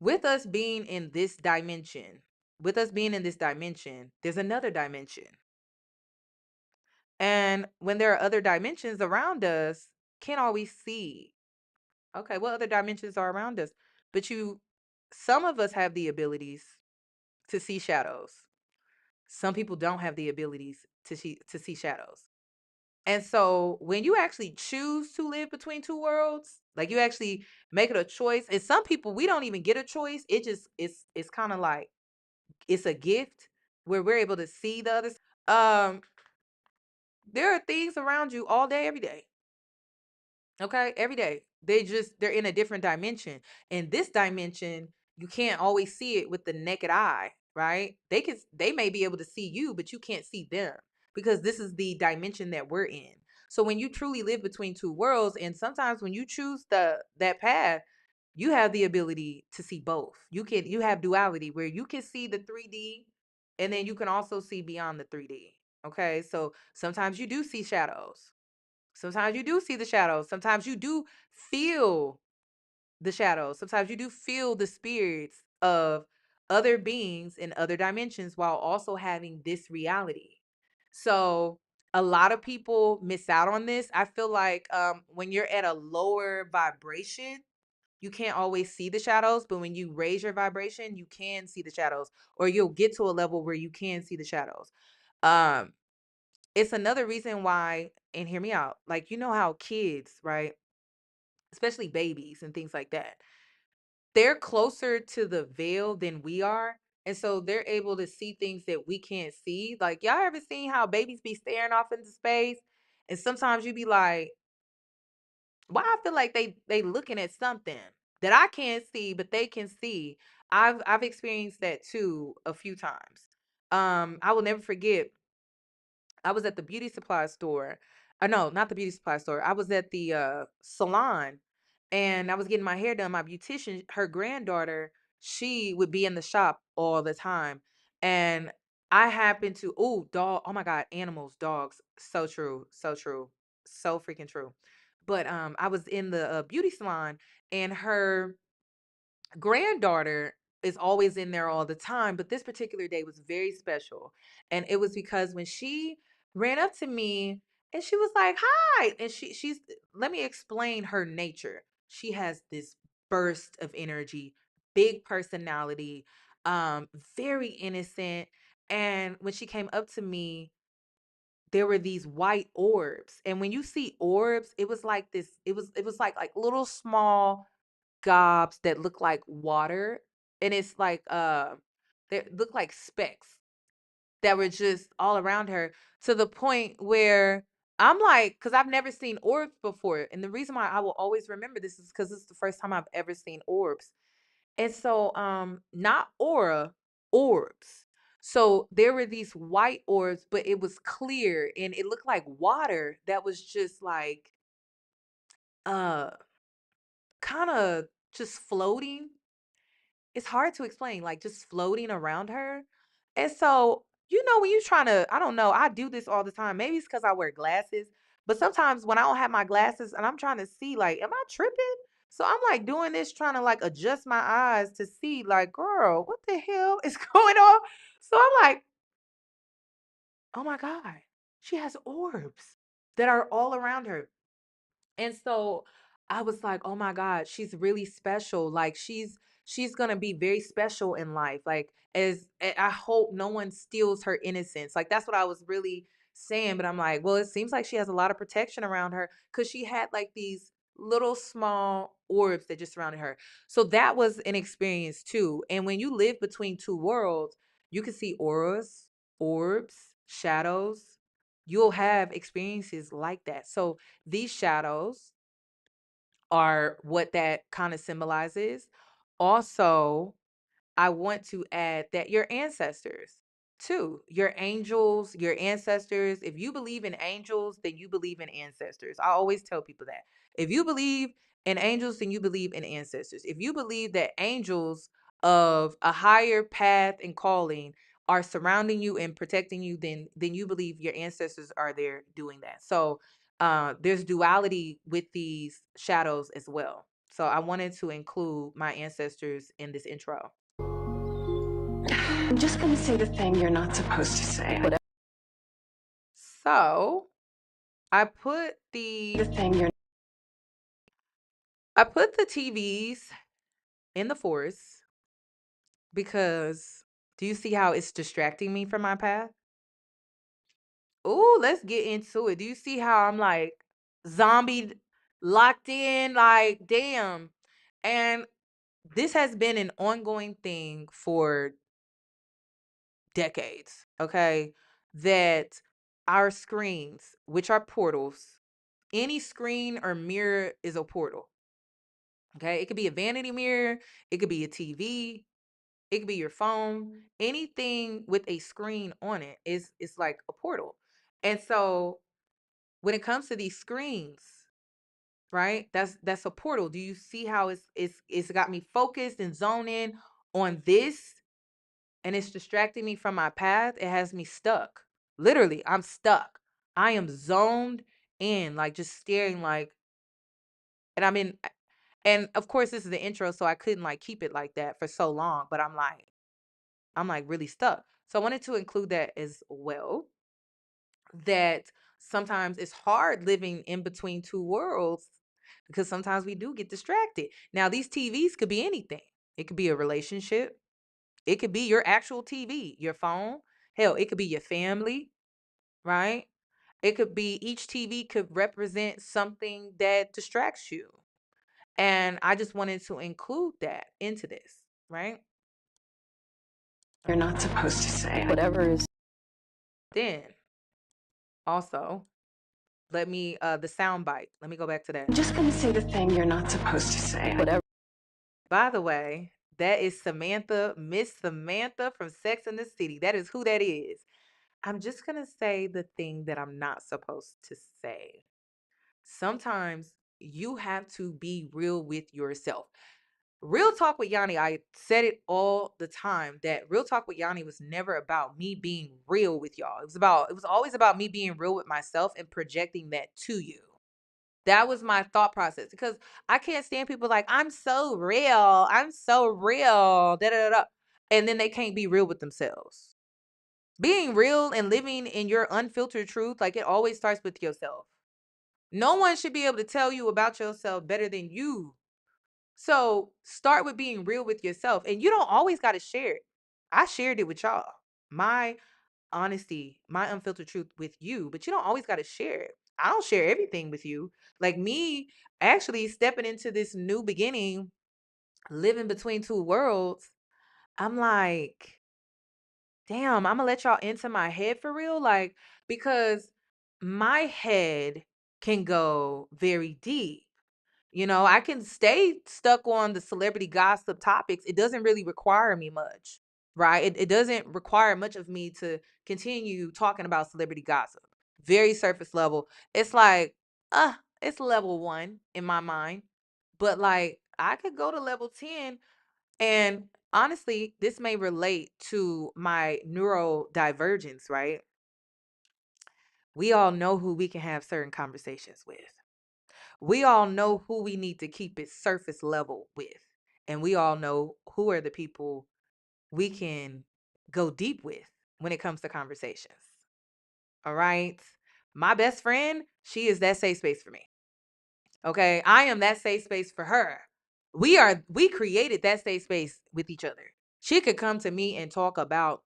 with us being in this dimension, there's another dimension. And when there are other dimensions around us, can't always see. Okay, what other dimensions are around us? But some of us have the abilities to see shadows. Some people don't have the abilities to see shadows. And so when you actually choose to live between two worlds, like you actually make it a choice, and some people we don't even get a choice. It's kind of like it's a gift where we're able to see the others. There are things around you all day, every day. Okay, every day. They're in a different dimension. In this dimension, you can't always see it with the naked eye, right? They may be able to see you, but you can't see them because this is the dimension that we're in. So when you truly live between two worlds, and sometimes when you choose that path, you have the ability to see both. You have duality where you can see the 3D and then you can also see beyond the 3D. Okay? So sometimes you do see shadows. Sometimes you do see the shadows. Sometimes you do feel the shadows. Sometimes you do feel the spirits of other beings in other dimensions while also having this reality. So a lot of people miss out on this. I feel like when you're at a lower vibration, you can't always see the shadows, but when you raise your vibration, you can see the shadows, or you'll get to a level where you can see the shadows. Um, it's another reason why, and hear me out, like, you know how kids, right? Especially babies and things like that, they're closer to the veil than we are. And so they're able to see things that we can't see. Like, y'all ever seen how babies be staring off into space? And sometimes you be like, why I feel like they looking at something that I can't see, but they can see. I've experienced that too a few times. I will never forget. I was at the beauty supply store. No, not the beauty supply store. I was at the salon and I was getting my hair done. My beautician, her granddaughter, she would be in the shop all the time. And I happened to, oh, dog, oh my God, animals, dogs. So true, so true, so freaking true. But I was in the beauty salon and her granddaughter is always in there all the time, but this particular day was very special. And it was because when she ran up to me and she was like, "Hi." And let me explain her nature. She has this burst of energy, big personality, very innocent. And when she came up to me, there were these white orbs. And when you see orbs, it was like this, it was like little small gobs that look like water. And it's like they look like specks that were just all around her, to the point where I'm like, because I've never seen orbs before. And the reason why I will always remember this is because it's the first time I've ever seen orbs. And so, not aura, orbs. So there were these white orbs, but it was clear and it looked like water that was just like, uh, kind of just floating. It's hard to explain, like just floating around her. And so, when you're trying to, I don't know, I do this all the time. Maybe it's because I wear glasses, but sometimes when I don't have my glasses and I'm trying to see, like, am I tripping? So I'm like doing this, trying to like adjust my eyes to see, like, girl, what the hell is going on? So I'm like, oh my God, she has orbs that are all around her. And so I was like, "Oh my God, she's really special. Like she's gonna be very special in life. Like I hope no one steals her innocence." Like that's what I was really saying. But I'm like, well, it seems like she has a lot of protection around her because she had like these little small orbs that just surrounded her. So that was an experience too. And when you live between two worlds, you can see auras, orbs, shadows. You'll have experiences like that. So these shadows are what that kind of symbolizes. Also, I want to add that your ancestors, too, your angels, your ancestors, if you believe in angels, then you believe in ancestors. I always tell people that. If you believe in angels, then you believe in ancestors. If you believe that angels of a higher path and calling are surrounding you and protecting you, then you believe your ancestors are there doing that. So there's duality with these shadows as well. So I wanted to include my ancestors in this intro. I'm just gonna say the thing you're not supposed to say. So I put The thing you're the TVs in the forest because do you see how it's distracting me from my path? Oh, let's get into it. Do you see how I'm like zombie locked in? Like, damn. And this has been an ongoing thing for decades, okay? That our screens, which are portals, any screen or mirror is a portal. Okay. It could be a vanity mirror, it could be a TV, it could be your phone. Anything with a screen on it is it's like a portal. And so when it comes to these screens, right? That's a portal. Do you see how it's got me focused and zoned in on this and it's distracting me from my path? It has me stuck. Literally, I'm stuck. I am zoned in, like just staring like, and I'm in. And of course, this is the intro, so I couldn't like keep it like that for so long. But I'm like really stuck. So I wanted to include that as well. That sometimes it's hard living in between two worlds because sometimes we do get distracted. Now, these TVs could be anything. It could be a relationship. It could be your actual TV, your phone. Hell, it could be your family, right? It could be each TV could represent something that distracts you. And I just wanted to include that into this, right? you're not supposed to say. Whatever is Then also, let me the sound bite. Let me go back to that. I'm just gonna say the thing you're not supposed to say. whatever By the way, that is Samantha, Miss Samantha from Sex and the City. That is who that is. I'm just gonna say the thing that I'm not supposed to say. Sometimes you have to be real with yourself. Real Talk with Yanni, I said it all the time that Real Talk with Yanni was never about me being real with y'all. It was always about me being real with myself and projecting that to you. That was my thought process because I can't stand people like, I'm so real. I'm so real. Da, da, da, da. And then they can't be real with themselves. Being real and living in your unfiltered truth, like it always starts with yourself. No one should be able to tell you about yourself better than you So start with being real with yourself. And you don't always got to share it. I shared it with y'all. My honesty, my unfiltered truth with you, but you don't always got to share it. I don't share everything with you. Like me actually stepping into this new beginning, living between two worlds, I'm like, damn, I'm gonna let y'all into my head for real. Like, because my head can go very deep. I can stay stuck on the celebrity gossip topics. It doesn't really require me much, right? It doesn't require much of me to continue talking about celebrity gossip. Very surface level. It's like, it's level 1 in my mind. But like, I could go to level 10. And honestly, this may relate to my neurodivergence, right? We all know who we can have certain conversations with. We all know who we need to keep it surface level with. And we all know who are the people we can go deep with when it comes to conversations. All right. My best friend, she is that safe space for me. Okay. I am that safe space for her. We created that safe space with each other. She could come to me and talk about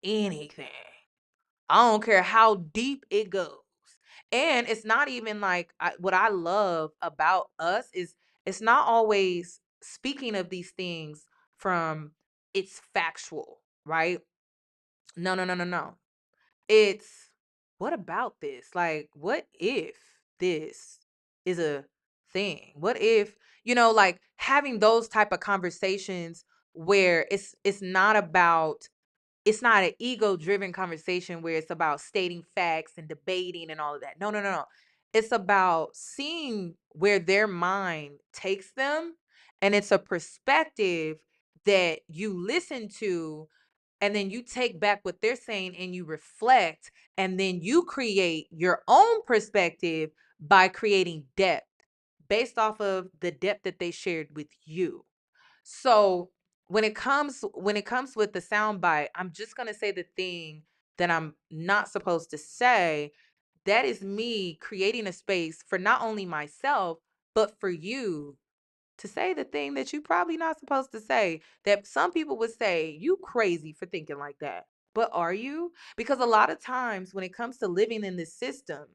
anything. I don't care how deep it goes. And it's not even like what I love about us is it's not always speaking of these things from it's factual, right? No, no, no, no, no. It's what about this? Like, what if this is a thing? What if, like having those type of conversations where it's not an ego driven conversation where it's about stating facts and debating and all of that. No, no, no, no. It's about seeing where their mind takes them. And it's a perspective that you listen to, and then you take back what they're saying and you reflect, and then you create your own perspective by creating depth based off of the depth that they shared with you. So when it comes with the soundbite, I'm just gonna say the thing that I'm not supposed to say. That is me creating a space for not only myself, but for you to say the thing that you probably not supposed to say. That some people would say, you crazy for thinking like that. But are you? Because a lot of times when it comes to living in this system,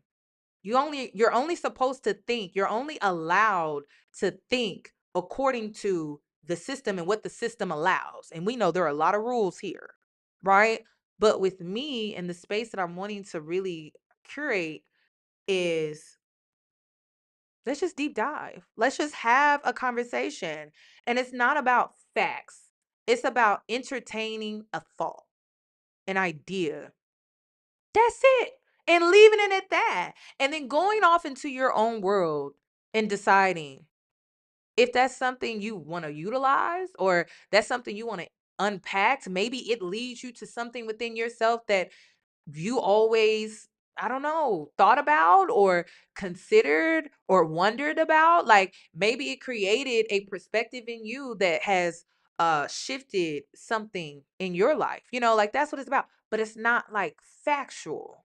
you're only supposed to think, you're only allowed to think according to the system and what the system allows. And we know there are a lot of rules here, right? But with me and the space that I'm wanting to really curate is, let's just deep dive. Let's just have a conversation. And it's not about facts. It's about entertaining a thought, an idea. That's it. And leaving it at that. And then going off into your own world and deciding if that's something you want to utilize or that's something you want to unpack. Maybe it leads you to something within yourself that you always, I don't know, thought about or considered or wondered about. Like maybe it created a perspective in you that has shifted something in your life. Like that's what it's about. But it's not like factual.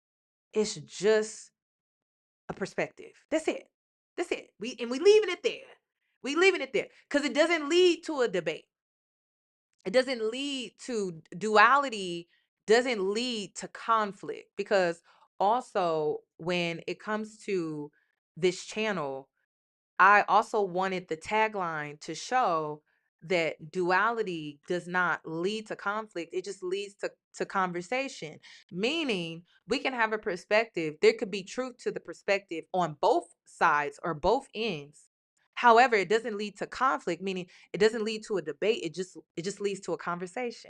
It's just a perspective. That's it. That's it. We leaving it there. We leaving it there because it doesn't lead to a debate. It doesn't lead to duality, doesn't lead to conflict, because also when it comes to this channel, I also wanted the tagline to show that duality does not lead to conflict. It just leads to conversation, meaning we can have a perspective. There could be truth to the perspective on both sides or both ends. However, it doesn't lead to conflict, meaning it doesn't lead to a debate. It just leads to a conversation.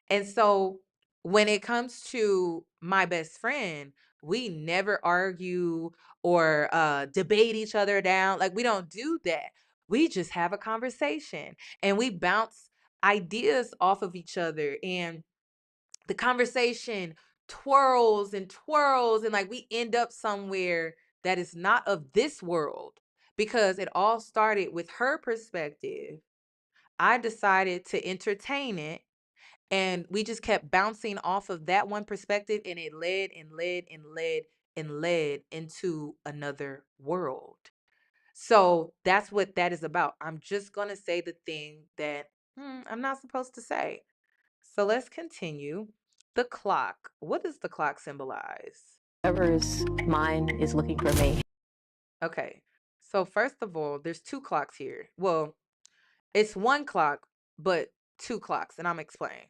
And so when it comes to my best friend, we never argue or debate each other down. Like we don't do that. We just have a conversation and we bounce ideas off of each other. And the conversation twirls and twirls. And like we end up somewhere that is not of this world because it all started with her perspective. I decided to entertain it, and we just kept bouncing off of that one perspective, and it led and led and led and led into another world. So that's what that is about. I'm just going to say the thing that I'm not supposed to say. So let's continue. The clock. What does the clock symbolize? Whatever is mine is looking for me. Okay. So first of all, there's two clocks here. Well, it's one clock, but two clocks, and I'm explaining.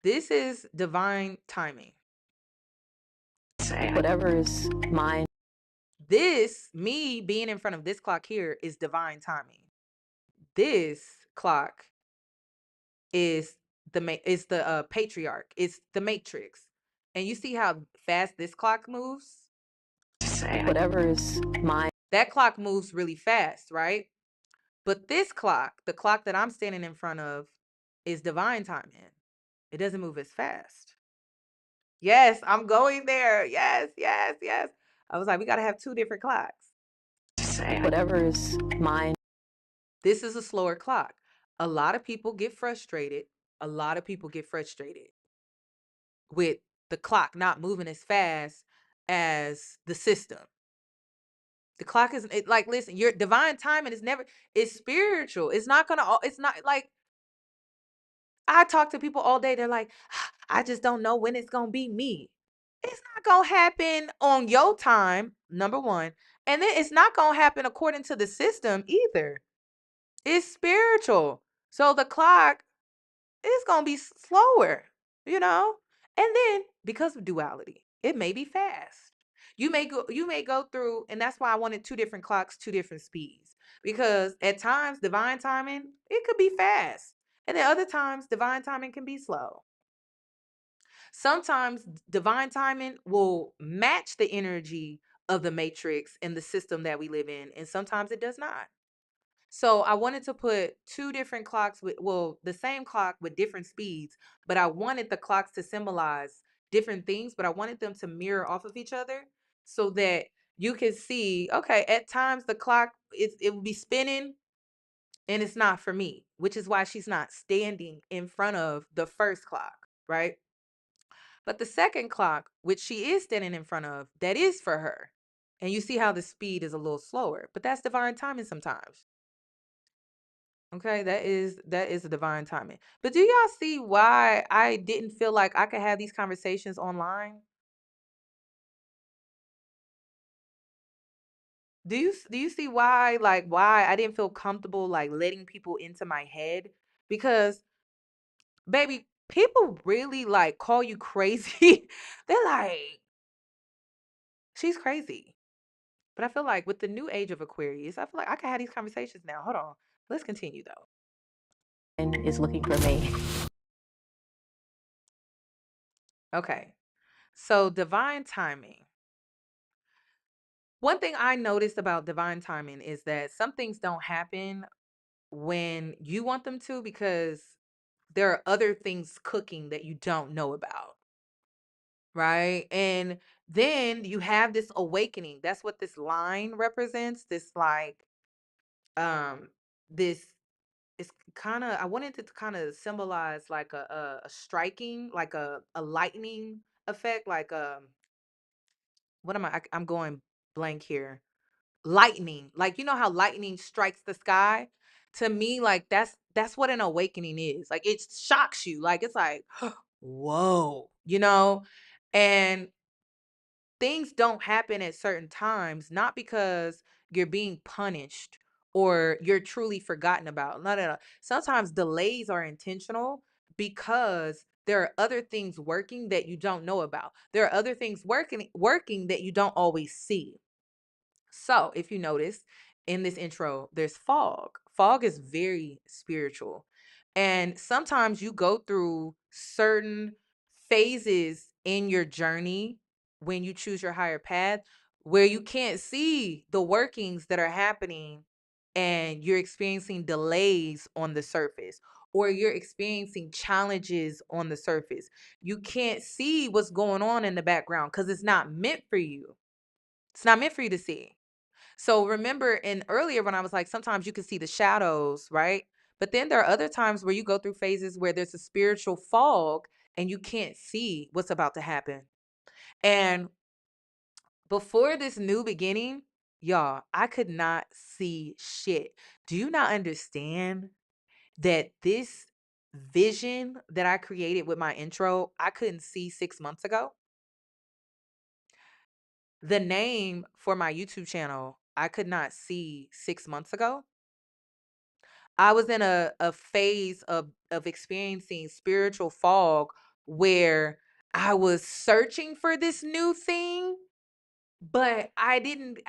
This is divine timing. Whatever is mine. This, me being in front of this clock here, is divine timing. This clock is the patriarch. It's the matrix. And you see how fast this clock moves? Whatever is mine. That clock moves really fast, right? But this clock, the clock that I'm standing in front of, is divine timing. It doesn't move as fast. Yes, I'm going there. Yes, yes, yes. I was like, we got to have two different clocks. Whatever is mine. This is a slower clock. A lot of people get frustrated. A lot of people get frustrated with the clock not moving as fast as the system. The clock is like, listen, your divine timing is never, it's spiritual. It's not gonna, it's not like, I talk to people all day. They're like, I just don't know when it's gonna be me. It's not gonna happen on your time, number one. And then it's not gonna happen according to the system either. It's spiritual. So the clock is gonna be slower, you know? And then because of duality, it may be fast. You may go through, and that's why I wanted two different clocks, two different speeds. Because at times divine timing, it could be fast. And then other times divine timing can be slow. Sometimes divine timing will match the energy of the matrix and the system that we live in, and sometimes it does not. So I wanted to put two different clocks with, well, the same clock with different speeds, but I wanted the clocks to symbolize different things, but I wanted them to mirror off of each other so that you can see, okay, at times the clock it will be spinning and it's not for me, which is why she's not standing in front of the first clock, right? But the second clock, which she is standing in front of, that is for her. And you see how the speed is a little slower, but that's divine timing sometimes. Okay, that is a divine timing. But do y'all see why I didn't feel like I could have these conversations online? Do you see why, like, why I didn't feel comfortable like letting people into my head? Because baby, people really like call you crazy. They're like, she's crazy. But I feel like with the new age of Aquarius, I feel like I can have these conversations now. Hold on. Let's continue though. Is looking for me. Okay. So divine timing. One thing I noticed about divine timing is that some things don't happen when you want them to because there are other things cooking that you don't know about, right? And then you have this awakening. That's what this line represents. This like this it's kind of, I wanted to kind of symbolize like a striking, like a lightning effect, like what am I'm going blank here. Lightning, like you know how lightning strikes the sky. To me, like that's what an awakening is. Like it shocks you. Like it's like, whoa, and things don't happen at certain times, not because you're being punished or you're truly forgotten about. Not at all. Sometimes delays are intentional because there are other things working that you don't know about. There are other things working that you don't always see. So, if you notice in this intro, there's fog. Fog is very spiritual. And sometimes you go through certain phases in your journey when you choose your higher path where you can't see the workings that are happening and you're experiencing delays on the surface or you're experiencing challenges on the surface. You can't see what's going on in the background because it's not meant for you. It's not meant for you to see. So remember in earlier when I was like, sometimes you can see the shadows, right? But then there are other times where you go through phases where there's a spiritual fog and you can't see what's about to happen. And before this new beginning, Y'all, I could not see shit. Do you not understand that this vision that I created with my intro, I couldn't see 6 months ago? The name for my YouTube channel, I could not see 6 months ago. I was in a phase of experiencing spiritual fog where I was searching for this new thing, but I didn't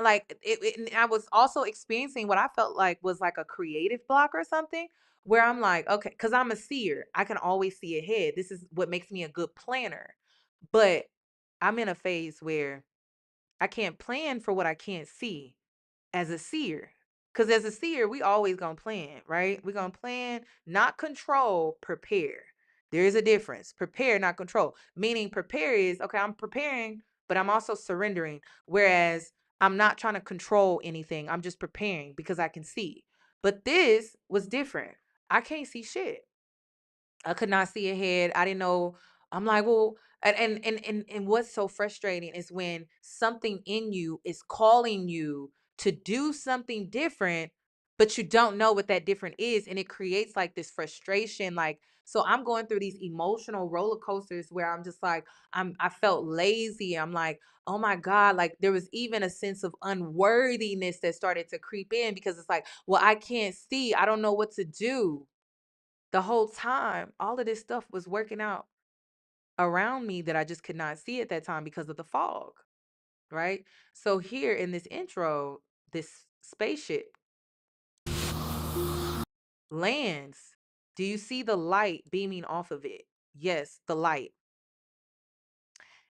like it, and I was also experiencing what I felt like was like a creative block or something, where I'm like, okay, because I'm a seer. I can always see ahead. This is what makes me a good planner. But I'm in a phase where I can't plan for what I can't see as a seer. Because as a seer, we always gonna plan, right? We're gonna plan, not control, prepare. There is a difference. Prepare, not control. Meaning prepare is, okay, I'm preparing, but I'm also surrendering. Whereas I'm not trying to control anything. I'm just preparing because I can see. But this was different. I can't see shit. I could not see ahead. I didn't know. I'm like, well, and what's so frustrating is when something in you is calling you to do something different, but you don't know what that different is, and it creates like this frustration. Like, so I'm going through these emotional roller coasters where I'm just like, I felt lazy. I'm like, oh my God, like there was even a sense of unworthiness that started to creep in because it's like, well, I can't see. I don't know what to do. The whole time, all of this stuff was working out around me that I just could not see at that time because of the fog, right? So here in this intro, this spaceship lands. Do you see the light beaming off of it? Yes, the light.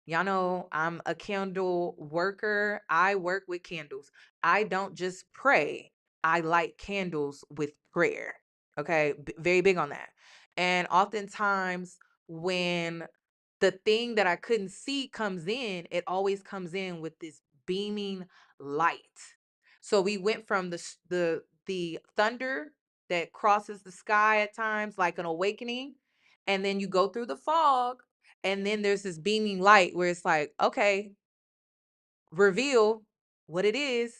Y'all know I'm a candle worker. I work with candles. I don't just pray, I light candles with prayer. Okay, very big on that. And oftentimes, when the thing that I couldn't see comes in, it always comes in with this beaming light. So we went from the thunder that crosses the sky at times, like an awakening, and then you go through the fog, and then there's this beaming light where it's like, okay, reveal what it is.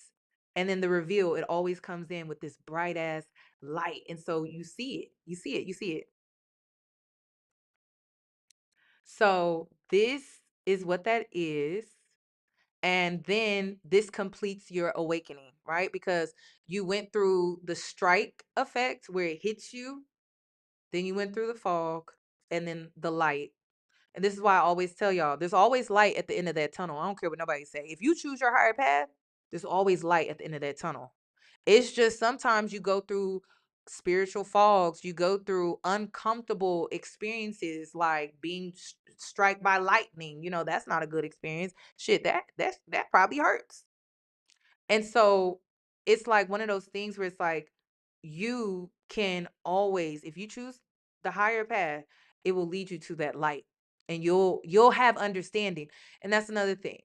And then the reveal, it always comes in with this bright ass light. And so you see it, you see it, you see it. So this is what that is. And then this completes your awakening, right? Because you went through the strike effect where it hits you, then you went through the fog, and then the light. And this is why I always tell y'all, there's always light at the end of that tunnel. I don't care what nobody say. If you choose your higher path, there's always light at the end of that tunnel. It's just sometimes you go through spiritual fogs, you go through uncomfortable experiences like being struck by lightning. You know, that's not a good experience. Shit, that probably hurts. And so it's like one of those things where it's like you can always, if you choose the higher path, it will lead you to that light and you'll have understanding. And that's another thing.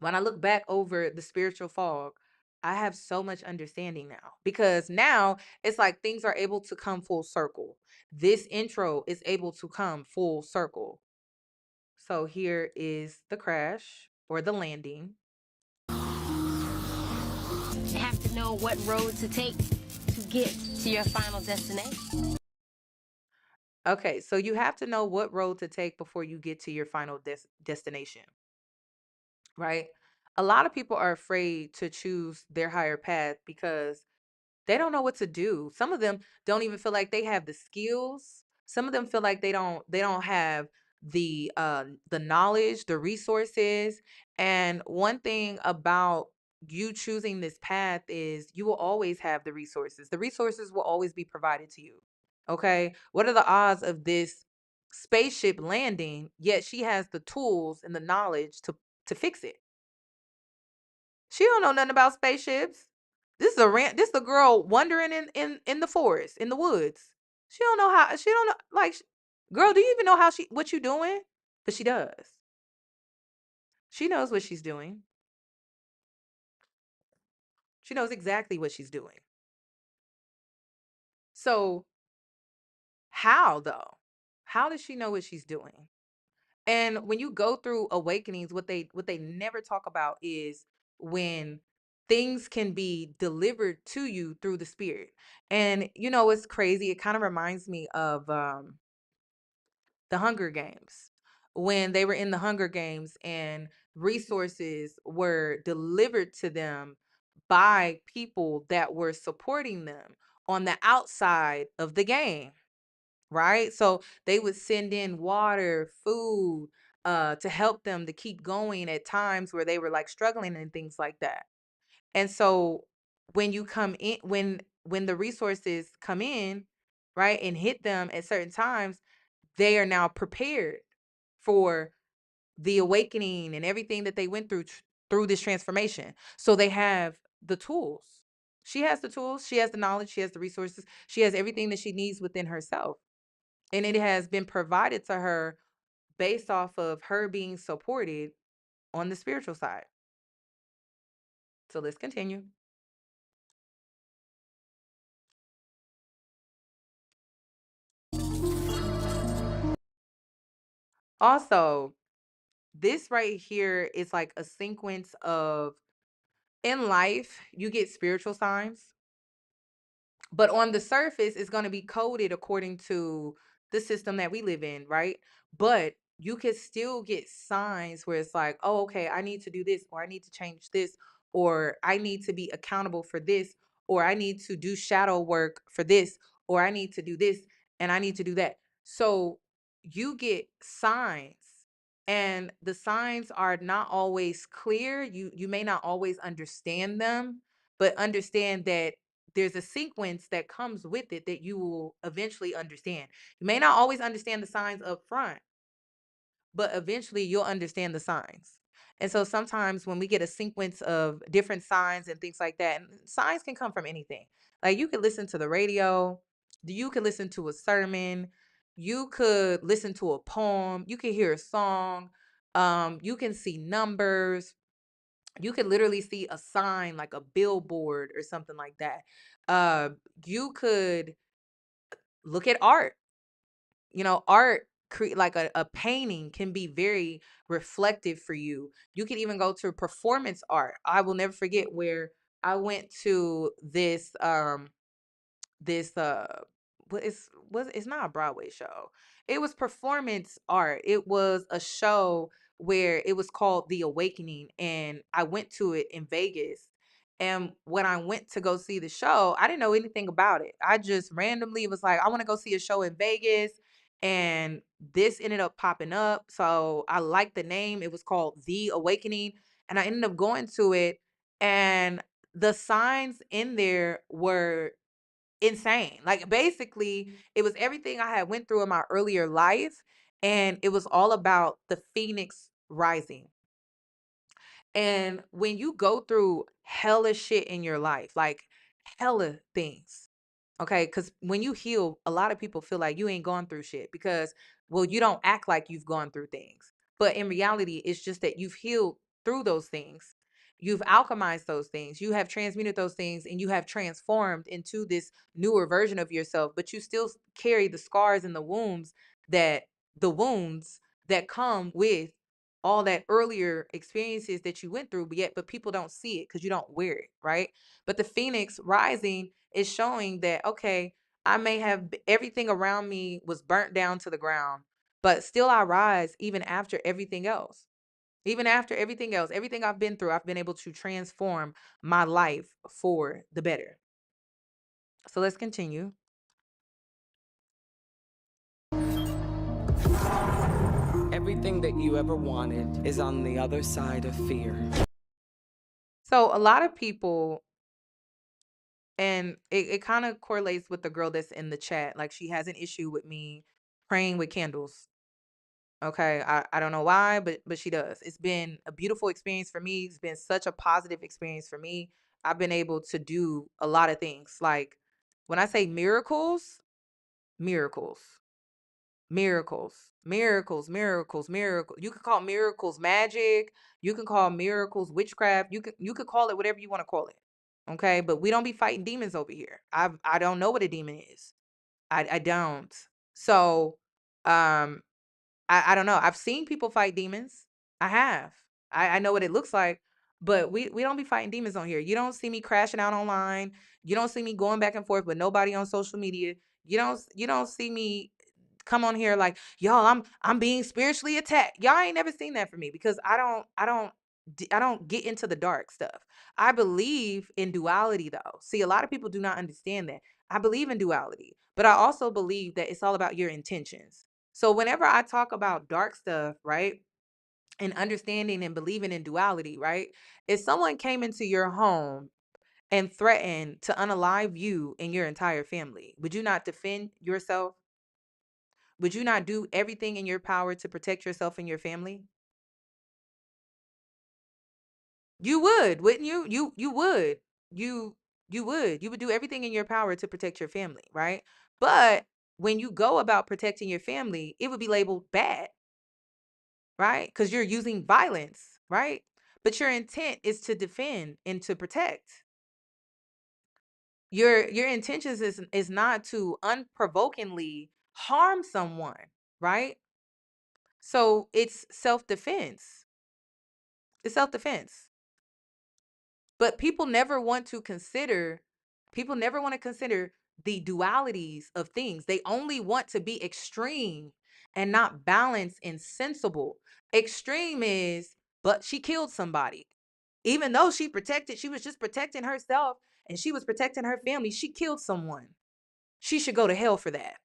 When I look back over the spiritual fog, I have so much understanding now because now it's like things are able to come full circle. This intro is able to come full circle. So here is the crash or the landing. You have to know what road to take to get to your final destination. Okay, so you have to know what road to take before you get to your final destination, right? A lot of people are afraid to choose their higher path because they don't know what to do. Some of them don't even feel like they have the skills. Some of them feel like they don't have the knowledge, the resources. And one thing about you choosing this path is you will always have the resources. The resources will always be provided to you. Okay? What are the odds of this spaceship landing, yet she has the tools and the knowledge to fix it? She don't know nothing about spaceships. This is a girl wandering in the forest, in the woods. She don't know how she don't know like girl, do you even know how she what you doing? But she does. She knows what she's doing. She knows exactly what she's doing. So, how though? How does she know what she's doing? And when you go through awakenings, what they never talk about is when things can be delivered to you through the spirit. And you know, it's crazy. It kind of reminds me of the Hunger Games, when they were in the Hunger Games and resources were delivered to them by people that were supporting them on the outside of the game, right? So they would send in water, food, to help them to keep going at times where they were like struggling and things like that. And so when you come in, when the resources come in, right, and hit them at certain times, they are now prepared for the awakening and everything that they went through through this transformation. So they have the tools. She has the tools, she has the knowledge, she has the resources, she has everything that she needs within herself. And it has been provided to her based off of her being supported on the spiritual side. So let's continue. Also, this right here is like a sequence of, in life, you get spiritual signs, but on the surface it's going to be coded according to the system that we live in, right? But you can still get signs where it's like, oh, okay, I need to do this, or I need to change this, or I need to be accountable for this, or I need to do shadow work for this, or I need to do this and I need to do that. So you get signs, and the signs are not always clear. You may not always understand them, but understand that there's a sequence that comes with it that you will eventually understand. You may not always understand the signs up front, but eventually you'll understand the signs. And so sometimes when we get a sequence of different signs and things like that, and signs can come from anything. Like you could listen to the radio, you could listen to a sermon, you could listen to a poem, you could hear a song, you can see numbers, you could literally see a sign like a billboard or something like that. Uh, you could look at art. You know, art like a painting can be very reflective for you. You could even go to performance art. I will never forget where I went to this what is was it's not a Broadway show. It was performance art. It was a show where it was called The Awakening, and I went to it in Vegas. And when I went to go see the show, I didn't know anything about it. I just randomly was like, I want to go see a show in Vegas, and this ended up popping up. So I liked the name. It was called The Awakening, and I ended up going to it, and the signs in there were insane. Like basically, it was everything I had went through in my earlier life, and it was all about the phoenix rising. And when you go through hella shit in your life, like hella things, okay? Because when you heal, a lot of people feel like you ain't gone through shit because, well, you don't act like you've gone through things. But in reality, it's just that you've healed through those things. You've alchemized those things. You have transmuted those things, and you have transformed into this newer version of yourself. But you still carry the scars and that the wounds that come with all that earlier experiences that you went through, but people don't see it because you don't wear it, right? But the phoenix rising is showing that, okay, I may have everything around me was burnt down to the ground, but still I rise even after everything else. Even after everything else, everything I've been through, I've been able to transform my life for the better. So let's continue. Everything that you ever wanted is on the other side of fear. So a lot of people, and it kind of correlates with the girl that's in the chat. Like she has an issue with me praying with candles. Okay. I don't know why, but she does. It's been a beautiful experience for me. It's been such a positive experience for me. I've been able to do a lot of things. Like when I say miracles, miracles. Miracles, miracles. You can call miracles magic. You can call miracles witchcraft. You could call it whatever you want to call it. Okay, but we don't be fighting demons over here. I don't know what a demon is. I don't. So um I don't know. I've seen people fight demons. I have. I know what it looks like. But we don't be fighting demons on here. You don't see me crashing out online. You don't see me going back and forth with nobody on social media. You don't see me come on here like, y'all, I'm being spiritually attacked. Y'all ain't never seen that from me because I don't get into the dark stuff. I believe in duality though. See, a lot of people do not understand that. I believe in duality, but I also believe that it's all about your intentions. So whenever I talk about dark stuff, right? And understanding and believing in duality, right? If someone came into your home and threatened to unalive you and your entire family, would you not defend yourself? Would you not do everything in your power to protect yourself and your family? You would, wouldn't you? You would. You would. You would do everything in your power to protect your family, right? But when you go about protecting your family, it would be labeled bad, right? Because you're using violence, right? But your intent is to defend and to protect. Your intentions is not to unprovokingly harm someone, right? So it's self-defense. It's self-defense. But people never want to consider the dualities of things. They only want to be extreme and not balanced and sensible. Extreme is, but she killed somebody. Even though she was just protecting herself and she was protecting her family, she killed someone. She should go to hell for that.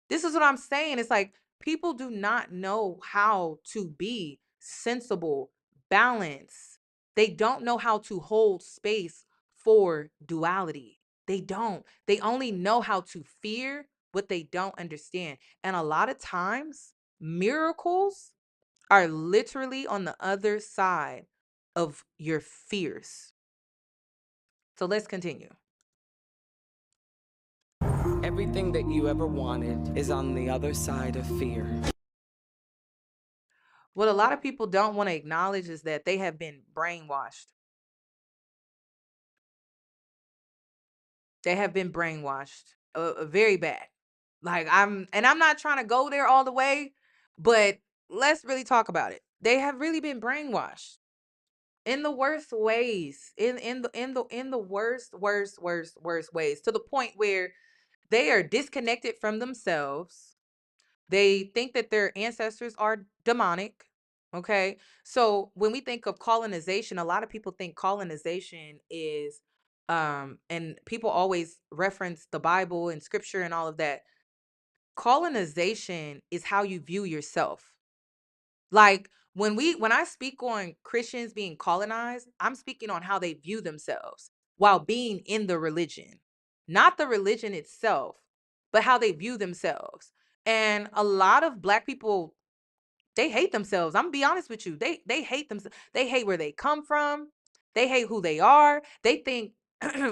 This is what I'm saying. It's like people do not know how to be sensible, balanced. They don't know how to hold space for duality. They don't. They only know how to fear what they don't understand. And a lot of times, miracles are literally on the other side of your fears. So let's continue. Everything that you ever wanted is on the other side of fear. What a lot of people don't want to acknowledge is that they have been brainwashed. They have been brainwashed very bad. Like I'm not trying to go there all the way, but let's really talk about it. They have really been brainwashed in the worst ways, in the worst ways, to the point where they are disconnected from themselves. They think that their ancestors are demonic. Okay. So when we think of colonization, a lot of people think colonization is and people always reference the Bible and scripture and all of that. Colonization is how you view yourself. Like when I speak on Christians being colonized, I'm speaking on how they view themselves while being in the religion. Not the religion itself, but how they view themselves. And a lot of black people, they hate themselves. I'm gonna be honest with you. They hate themselves. They hate where they come from. They hate who they are. They think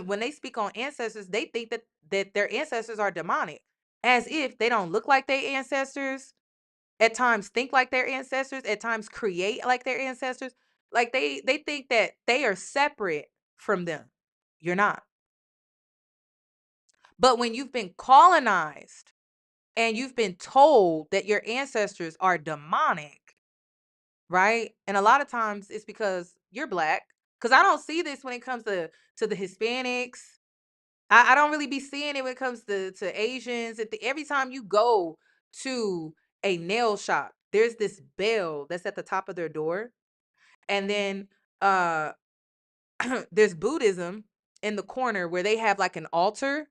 when they speak on ancestors, they think that their ancestors are demonic, as if they don't look like their ancestors, at times think like their ancestors, at times create like their ancestors. Like they think that they are separate from them. You're not. But when you've been colonized and you've been told that your ancestors are demonic, right? And a lot of times it's because you're black. Because I don't see this when it comes to the Hispanics. I don't really be seeing it when it comes to Asians. Every time you go to a nail shop, there's this bell that's at the top of their door. And then uh there's Buddhism in the corner where they have like an altar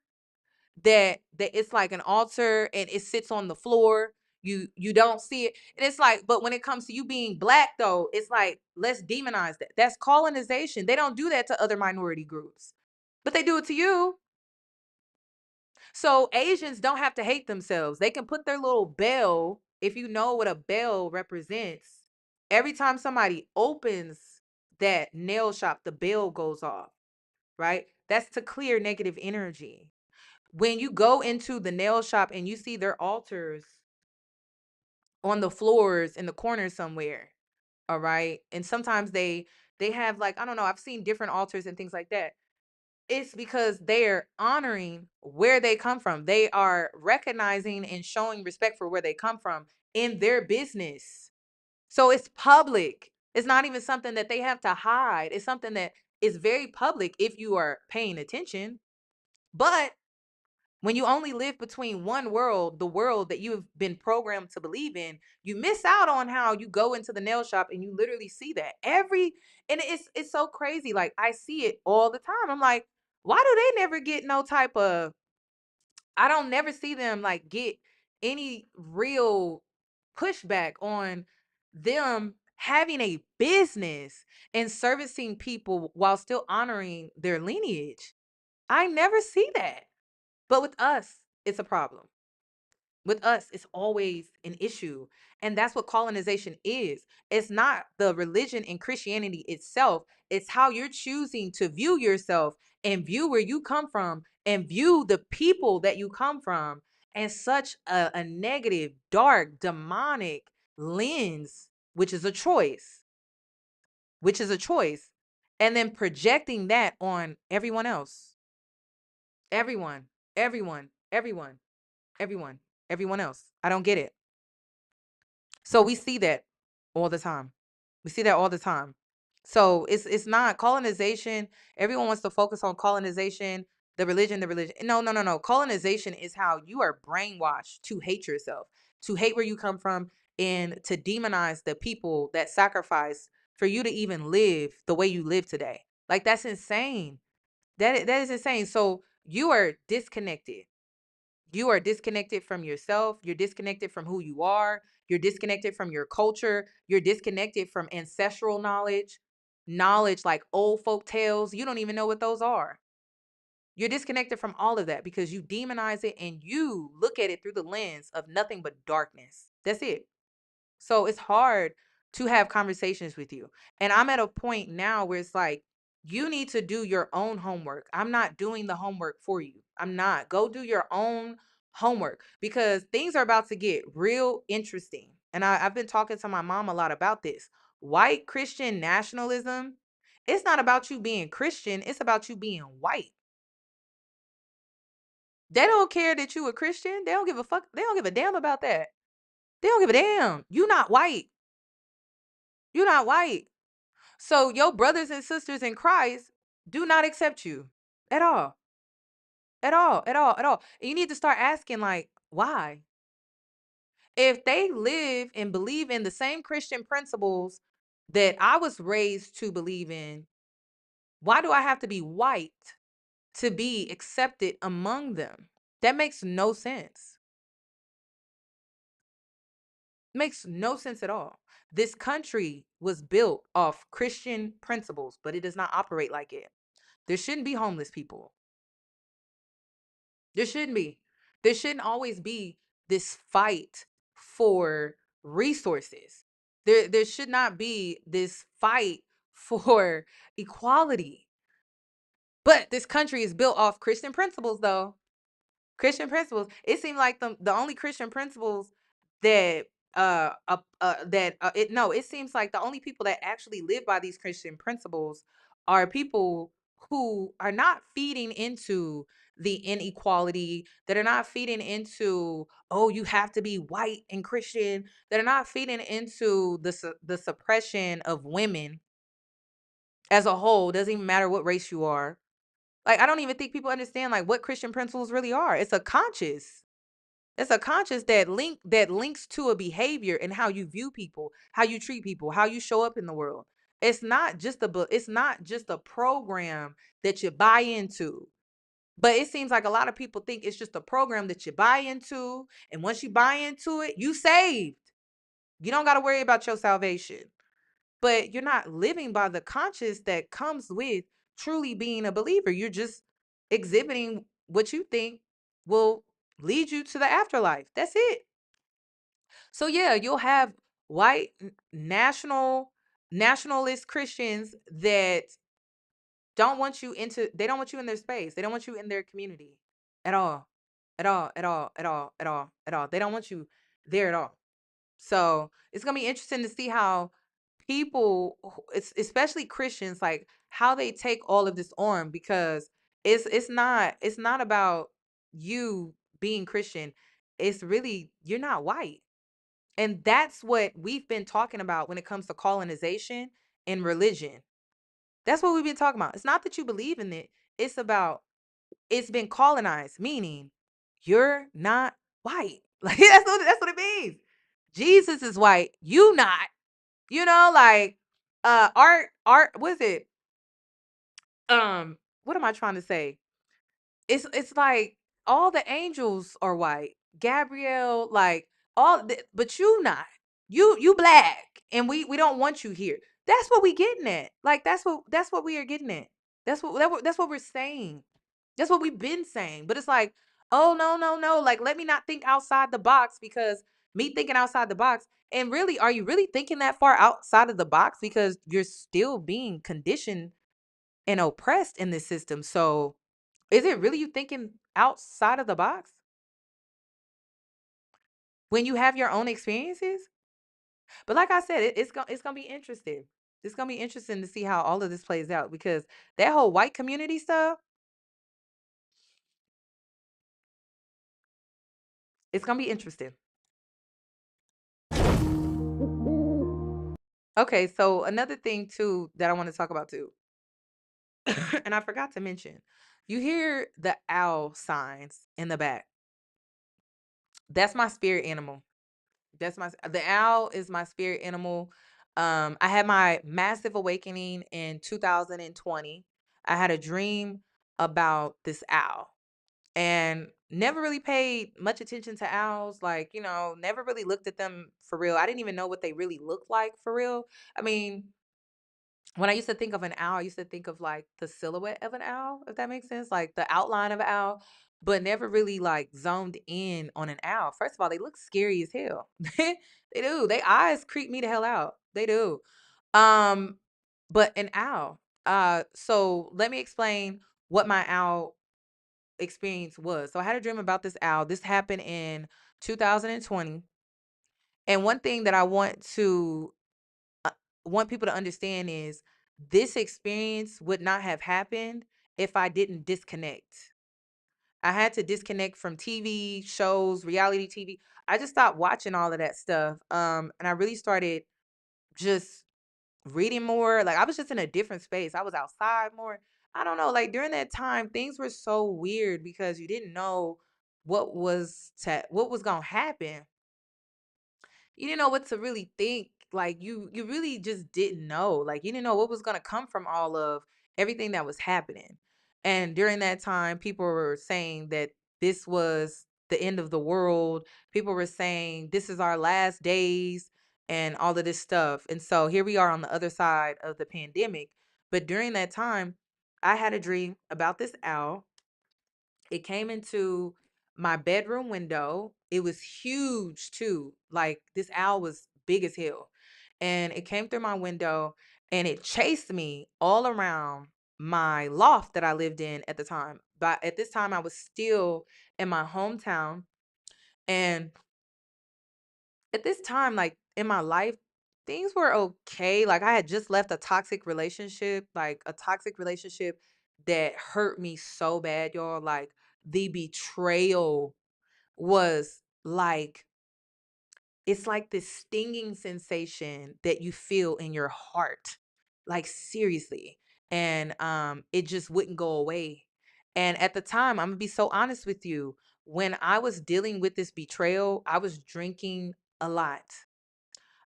that it's like an altar and it sits on the floor. You don't see it. And it's like, but when it comes to you being black though, it's like, let's demonize that. That's colonization. They don't do that to other minority groups, but they do it to you. So Asians don't have to hate themselves. They can put their little bell, if you know what a bell represents. Every time somebody opens that nail shop, the bell goes off, right? That's to clear negative energy. When you go into the nail shop and you see their altars on the floors in the corner somewhere, all right? And sometimes they have like, I don't know, I've seen different altars and things like that. It's because they're honoring where they come from. They are recognizing and showing respect for where they come from in their business. So it's public. It's not even something that they have to hide. It's something that is very public if you are paying attention. But when you only live between one world, the world that you have been programmed to believe in, you miss out on how you go into the nail shop and you literally see that and it's so crazy. Like, I see it all the time. I'm like, why do they never get no type of, I don't never see them like get any real pushback on them having a business and servicing people while still honoring their lineage. I never see that. But with us, it's a problem. With us, it's always an issue. And that's what colonization is. It's not the religion and Christianity itself, it's how you're choosing to view yourself and view where you come from and view the people that you come from and such a negative, dark, demonic lens, which is a choice, which is a choice. And then projecting that on everyone else. Everyone, everyone, everyone, everyone, everyone else. I don't get it. So we see that all the time. We see that all the time. So it's not colonization. Everyone wants to focus on colonization, the religion, the religion. No, no, no, no. Colonization is how you are brainwashed to hate yourself, to hate where you come from, and to demonize the people that sacrifice for you to even live the way you live today. Like, that's insane. That is insane. So you are disconnected. You are disconnected from yourself. You're disconnected from who you are. You're disconnected from your culture. You're disconnected from ancestral knowledge like old folk tales. You don't even know what those are. You're disconnected from all of that because you demonize it and you look at it through the lens of nothing but darkness. That's it. So it's hard to have conversations with you. And I'm at a point now where it's like, you need to do your own homework. I'm not doing the homework for you. I'm not. Go do your own homework because things are about to get real interesting. And I've been talking to my mom a lot about this. White Christian nationalism, it's not about you being Christian, it's about you being white. They don't care that you a Christian. They don't give a fuck. They don't give a damn about that. They don't give a damn. You not white. You're not white. So your brothers and sisters in Christ do not accept you at all. At all. At all. At all. And you need to start asking, like, why? If they live and believe in the same Christian principles that I was raised to believe in, why do I have to be white to be accepted among them? That makes no sense. Makes no sense at all. This country was built off Christian principles, but it does not operate like it. There shouldn't be homeless people. There shouldn't be. There shouldn't always be this fight for resources. There should not be this fight for equality. But this country is built off Christian principles, though. Christian principles. It seemed like the only Christian principles that it seems like the only people that actually live by these Christian principles are people who are not feeding into the inequality, that are not feeding into, oh, you have to be white and Christian, that are not feeding into the suppression of women as a whole. Doesn't even matter what race you are. Like, I don't even think people understand like what Christian principles really are. It's a conscious. It's a conscious that links to a behavior and how you view people, how you treat people, how you show up in the world. It's not just a program that you buy into. But it seems like a lot of people think it's just a program that you buy into, and once you buy into it, you saved. You don't got to worry about your salvation. But you're not living by the conscience that comes with truly being a believer. You're just exhibiting what you think will lead you to the afterlife. That's it. So yeah, you'll have white nationalist Christians that they don't want you in their space. They don't want you in their community at all. At all, at all, at all, at all, at all. They don't want you there at all. So it's gonna be interesting to see how people, especially Christians, like how they take all of this on, because it's not about you being Christian. It's really, you're not white. And that's what we've been talking about when it comes to colonization and religion. That's what we've been talking about. It's not that you believe in it. It's about it's been colonized, meaning you're not white. Like that's what it means. Jesus is white. You not. Like art, what is it? What am I trying to say? It's like all the angels are white. Gabrielle, like but you not. You black, and we don't want you here. That's what we getting at. Like that's what we are getting at. That's what we're saying. That's what we've been saying. But it's like, oh no, no, no. Like, let me not think outside the box, because me thinking outside the box. And really, are you really thinking that far outside of the box? Because you're still being conditioned and oppressed in this system. So is it really you thinking outside of the box when you have your own experiences? But like I said, it's gonna be interesting. It's gonna be interesting to see how all of this plays out, because that whole white community stuff, it's gonna be interesting. Okay, so another thing too that I want to talk about too, and I forgot to mention, you hear the owl signs in the back. That's my spirit animal. The owl is my spirit animal. I had my massive awakening in 2020. I had a dream about this owl, and never really paid much attention to owls. Like, never really looked at them for real. I didn't even know what they really looked like for real. I mean, when I used to think of an owl, I used to think of like the silhouette of an owl, if that makes sense, like the outline of an owl, but never really like zoned in on an owl. First of all, they look scary as hell. They do. They eyes creep me the hell out. They do. Um, but an owl. So let me explain what my owl experience was. So I had a dream about this owl. This happened in 2020. And one thing that I uh, want people to understand is this experience would not have happened if I didn't disconnect. I had to disconnect from TV shows, reality TV. I just stopped watching all of that stuff. And I really started just reading more. Like, I was just in a different space. I was outside more. I don't know. Like, during that time, things were so weird because you didn't know what was gonna happen. You didn't know what to really think. Like, you really just didn't know. Like, you didn't know what was gonna come from all of everything that was happening. And during that time, people were saying that this was the end of the world. People were saying this is our last days and all of this stuff. And so here we are on the other side of the pandemic. But during that time, I had a dream about this owl. It came into my bedroom window. It was huge too. Like, this owl was big as hell. And it came through my window, and it chased me all around my loft that I lived in at the time. But at this time I was still in my hometown. And at this time, like, in my life, things were okay. Like, I had just left a toxic relationship, like a toxic relationship that hurt me so bad, y'all. Like, the betrayal was like, it's like this stinging sensation that you feel in your heart. Like, seriously. And it just wouldn't go away. And at the time, I'm gonna be so honest with you, when I was dealing with this betrayal, I was drinking a lot.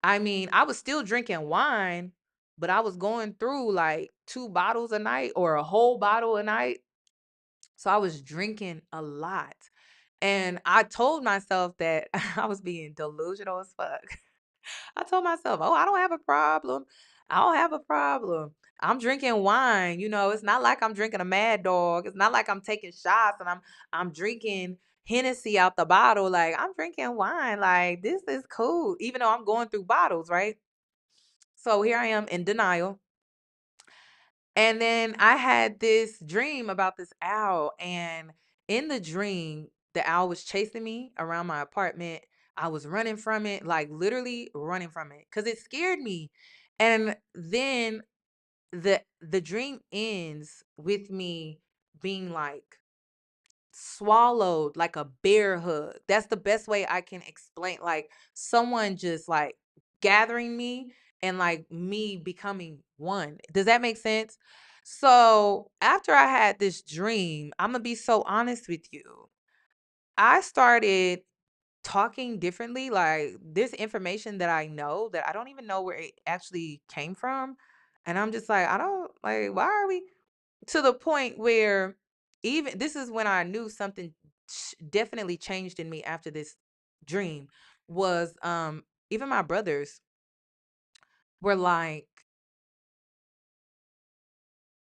I mean, I was still drinking wine, but I was going through like 2 bottles a night or a whole bottle a night. So I was drinking a lot. And I told myself that I was being delusional as fuck. I told myself, oh, I don't have a problem. I don't have a problem. I'm drinking wine. It's not like I'm drinking a mad dog. It's not like I'm taking shots and I'm drinking Hennessy out the bottle. Like, I'm drinking wine. Like, this is cool. Even though I'm going through bottles, right? So here I am in denial. And then I had this dream about this owl. And in the dream, the owl was chasing me around my apartment. I was running from it, like literally running from it, because it scared me. And then the dream ends with me being like swallowed like a bear hug. That's the best way I can explain. Like someone just like gathering me and like me becoming one. Does that make sense? So after I had this dream, I'm gonna be so honest with you. I started talking differently. Like there's information that I know that I don't even know where it actually came from. And I'm just like, I don't like, why are we to the point where even this is when I knew something definitely changed in me after this dream was even my brothers were like,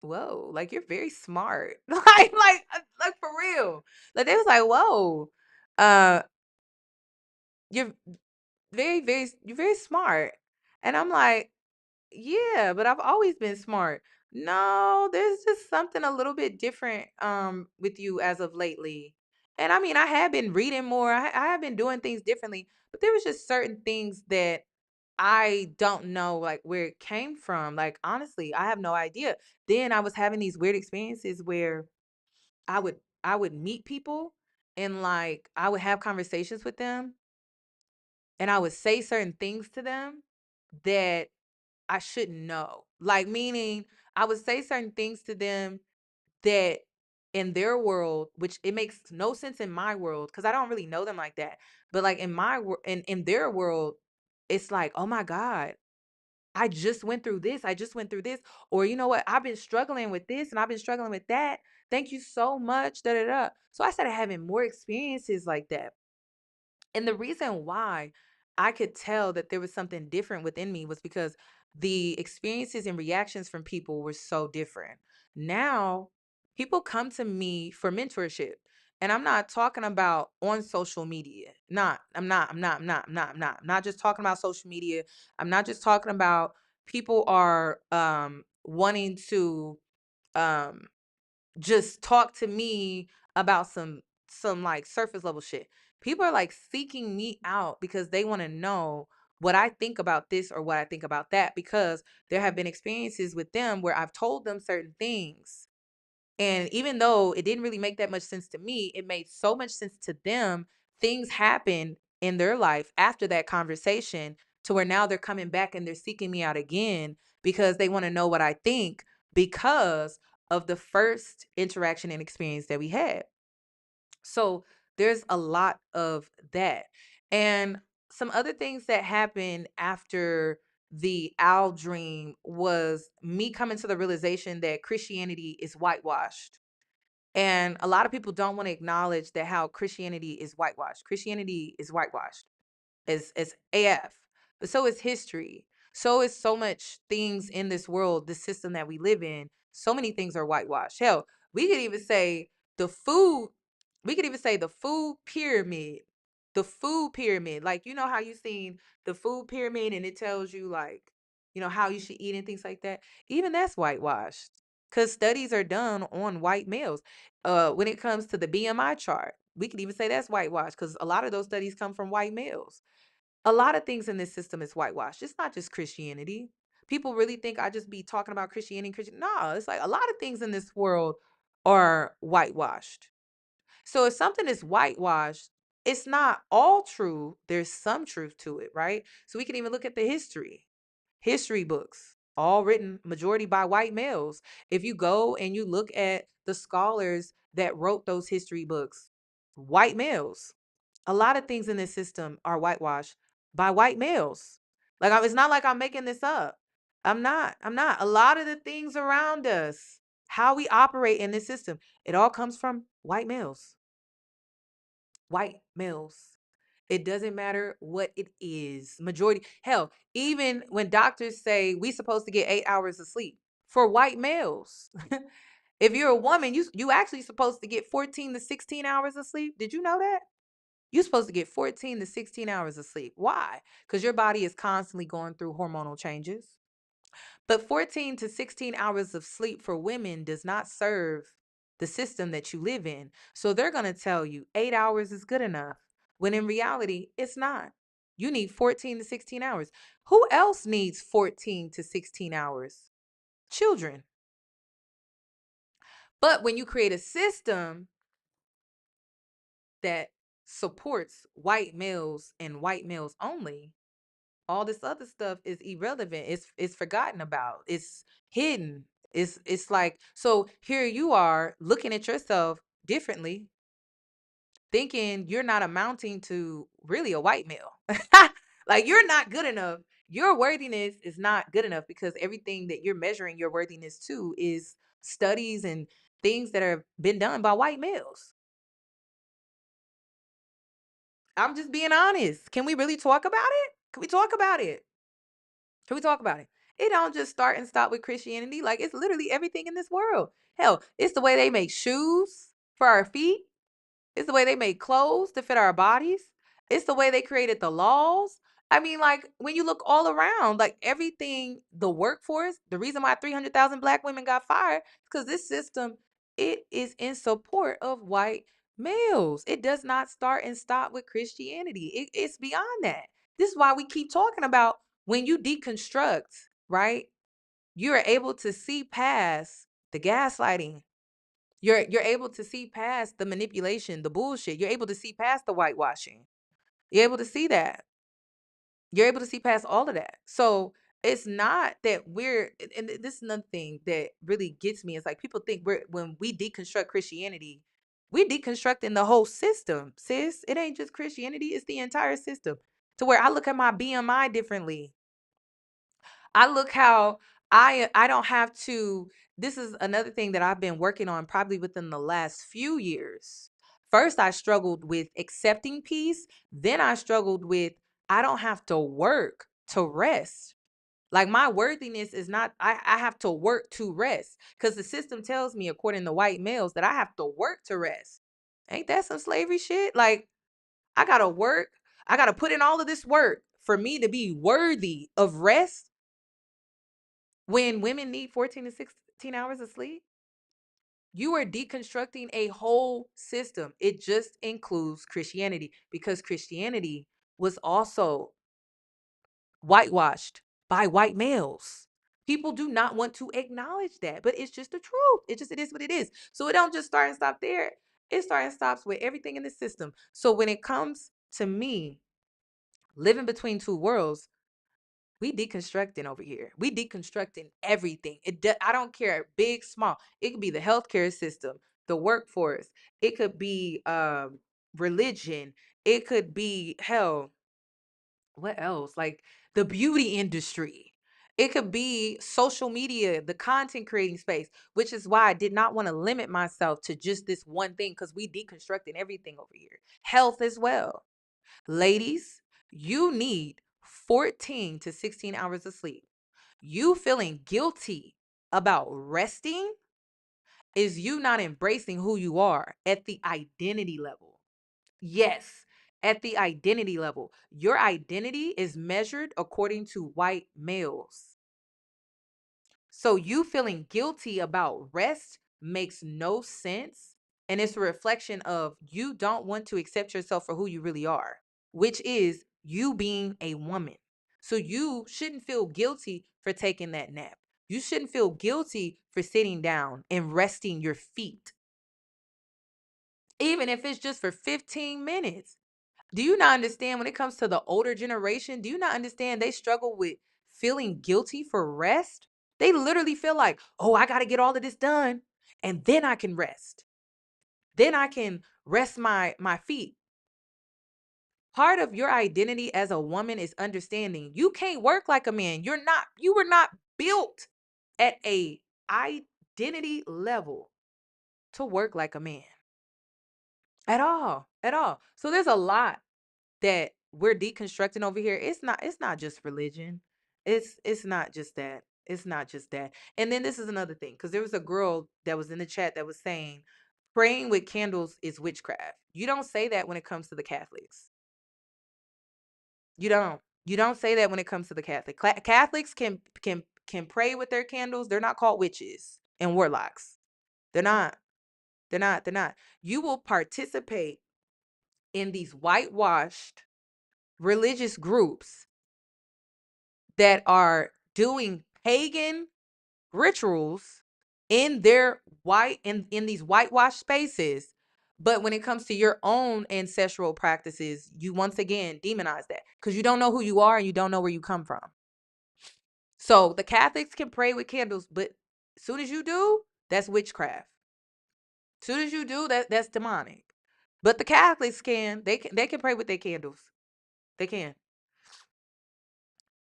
whoa, like you're very smart. Like for real. Like they was like, whoa, uh you're you're very smart. And I'm like, yeah, but I've always been smart. No, there's just something a little bit different with you as of lately. And I mean, I have been reading more. I have been doing things differently, but there was just certain things that I don't know like where it came from. Like honestly, I have no idea. Then I was having these weird experiences where I would meet people and like I would have conversations with them and I would say certain things to them that I shouldn't know. Like, meaning I would say certain things to them that in their world, which it makes no sense in my world because I don't really know them like that. But like in my world, in their world, it's like, oh my God, I just went through this. I just went through this. Or you know what? I've been struggling with this and I've been struggling with that. Thank you so much. Da da da. So I started having more experiences like that. And the reason why I could tell that there was something different within me was because the experiences and reactions from people were so different. Now, people come to me for mentorship. And I'm not talking about on social media. I'm not just talking about social media. I'm not just talking about people are wanting to um just talk to me about some like surface level shit. People are like seeking me out because they want to know what I think about this or what I think about that because there have been experiences with them where I've told them certain things. And even though it didn't really make that much sense to me, it made so much sense to them. Things happen in their life after that conversation to where now they're coming back and they're seeking me out again because they want to know what I think because of the first interaction and experience that we had. So there's a lot of that. And some other things that happened after the owl dream was me coming to the realization that Christianity is whitewashed. And a lot of people don't want to acknowledge that how Christianity is whitewashed. Christianity is whitewashed as AF. But so is history. So is so much things in this world, the system that we live in. So many things are whitewashed. Hell, we could even say the food, we could even say the food pyramid. The food pyramid. Like, you know how you seen the food pyramid and it tells you like, you know, how you should eat and things like that. Even that's whitewashed. Because studies are done on white males. When it comes to the BMI chart, we could even say that's whitewashed because a lot of those studies come from white males. A lot of things in this system is whitewashed. It's not just Christianity. People really think I just be talking about Christianity and Christian. No, it's like a lot of things in this world are whitewashed. So if something is whitewashed, it's not all true. There's some truth to it, right? So we can even look at the history books, all written majority by white males. If you go and you look at the scholars that wrote those history books, white males. A lot of things in this system are whitewashed by white males. It's not like I'm making this up. I'm not. I'm not. A lot of the things around us, how we operate in this system, it all comes from white males. White males. It doesn't matter what it is. Majority. Hell, even when doctors say we supposed to get 8 hours of sleep for white males. If you're a woman, you actually supposed to get 14 to 16 hours of sleep. Did you know that? You're supposed to get 14 to 16 hours of sleep. Why? Because your body is constantly going through hormonal changes. But 14 to 16 hours of sleep for women does not serve the system that you live in. So they're going to tell you 8 hours is good enough, when in reality, it's not. You need 14 to 16 hours. Who else needs 14 to 16 hours? Children. But when you create a system that supports white males and white males only, all this other stuff is irrelevant. It's forgotten about. It's hidden. It's like, so here you are looking at yourself differently, thinking you're not amounting to really a white male. Like, you're not good enough. Your worthiness is not good enough because everything that you're measuring your worthiness to is studies and things that have been done by white males. I'm just being honest. Can we really talk about it? Can we talk about it? Can we talk about it? It don't just start and stop with Christianity. Like, it's literally everything in this world. Hell, it's the way they make shoes for our feet. It's the way they make clothes to fit our bodies. It's the way they created the laws. I mean, like, when you look all around, like, everything, the workforce, the reason why 300,000 Black women got fired is because this system, it is in support of white males. It does not start and stop with Christianity. It's beyond that. This is why we keep talking about when you deconstruct, right? You're able to see past the gaslighting. You're able to see past the manipulation, the bullshit. You're able to see past the whitewashing. You're able to see that. You're able to see past all of that. So it's not that and this is another thing that really gets me. It's like, people think when we deconstruct Christianity, we deconstructing the whole system, sis. It ain't just Christianity, it's the entire system. To where I look at my BMI differently. I look how I don't have to. This is another thing that I've been working on probably within the last few years. First, I struggled with accepting peace. Then I struggled with, I don't have to work to rest. Like, my worthiness is not, I have to work to rest. Because the system tells me, according to white males, that I have to work to rest. Ain't that some slavery shit? Like, I gotta work. I gotta put in all of this work for me to be worthy of rest, when women need 14 to 16 hours of sleep. You are deconstructing a whole system. It just includes Christianity, because Christianity was also whitewashed by white males. People do not want to acknowledge that, but it's just the truth. It is what it is. So it don't just start and stop there. It starts and stops with everything in the system. So when it comes to me living between two worlds, we deconstructing over here. We deconstructing everything. I don't care, big, small. It could be the healthcare system, the workforce. It could be religion. It could be, hell, what else? Like, the beauty industry. It could be social media, the content creating space, which is why I did not want to limit myself to just this one thing, because we deconstructing everything over here. Health as well. Ladies, you need 14 to 16 hours of sleep. You feeling guilty about resting is you not embracing who you are at the identity level. Yes, at the identity level. Your identity is measured according to white males. So you feeling guilty about rest makes no sense. And it's a reflection of you don't want to accept yourself for who you really are, which is you being a woman. So you shouldn't feel guilty for taking that nap. You shouldn't feel guilty for sitting down and resting your feet, even if it's just for 15 minutes. Do you not understand, when it comes to the older generation, do you not understand they struggle with feeling guilty for rest? They literally feel like, oh, I got to get all of this done and then I can rest. Then I can rest my feet. Part of your identity as a woman is understanding you can't work like a man. You were not built at a identity level to work like a man. At all. At all. So there's a lot that we're deconstructing over here. It's not just religion. It's not just that. It's not just that. And then this is another thing, because there was a girl that was in the chat that was saying praying with candles is witchcraft. You don't say that when it comes to the Catholics. You don't. You don't say that when it comes to the Catholic. Catholics can pray with their candles. They're not called witches and warlocks. They're not. They're not. You will participate in these whitewashed religious groups that are doing pagan rituals in their in these whitewashed spaces, But when it comes to your own ancestral practices, you once again demonize that because you don't know who you are and you don't know where you come from. So the Catholics can pray with candles, but as soon as you do, that's witchcraft. As soon as you do, that's demonic. But the Catholics they can pray with their candles. They can.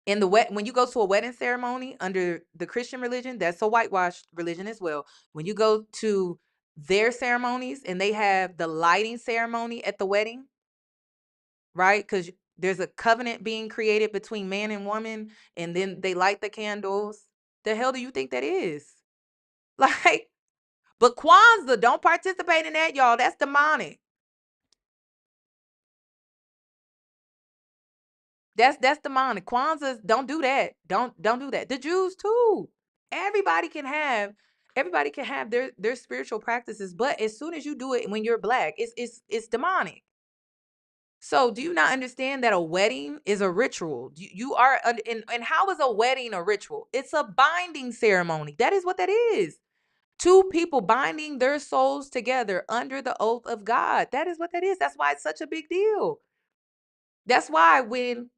In the when you go to a wedding ceremony under the Christian religion, that's a whitewashed religion as well. When you go to their ceremonies and they have the lighting ceremony at the wedding, right? Because there's a covenant being created between man and woman, and then they light the candles. The hell do you think that is? Like, but Kwanzaa, don't participate in that, y'all. That's demonic. That's demonic. Kwanzaa, don't do that. Don't do that. The Jews too. Everybody can have their spiritual practices, but as soon as you do it when you're black, it's demonic. So do you not understand that a wedding is a ritual? You are and how is a wedding a ritual? It's a binding ceremony. That is what that is. Two people binding their souls together under the oath of God. That is what that is. That's why it's such a big deal. That's why when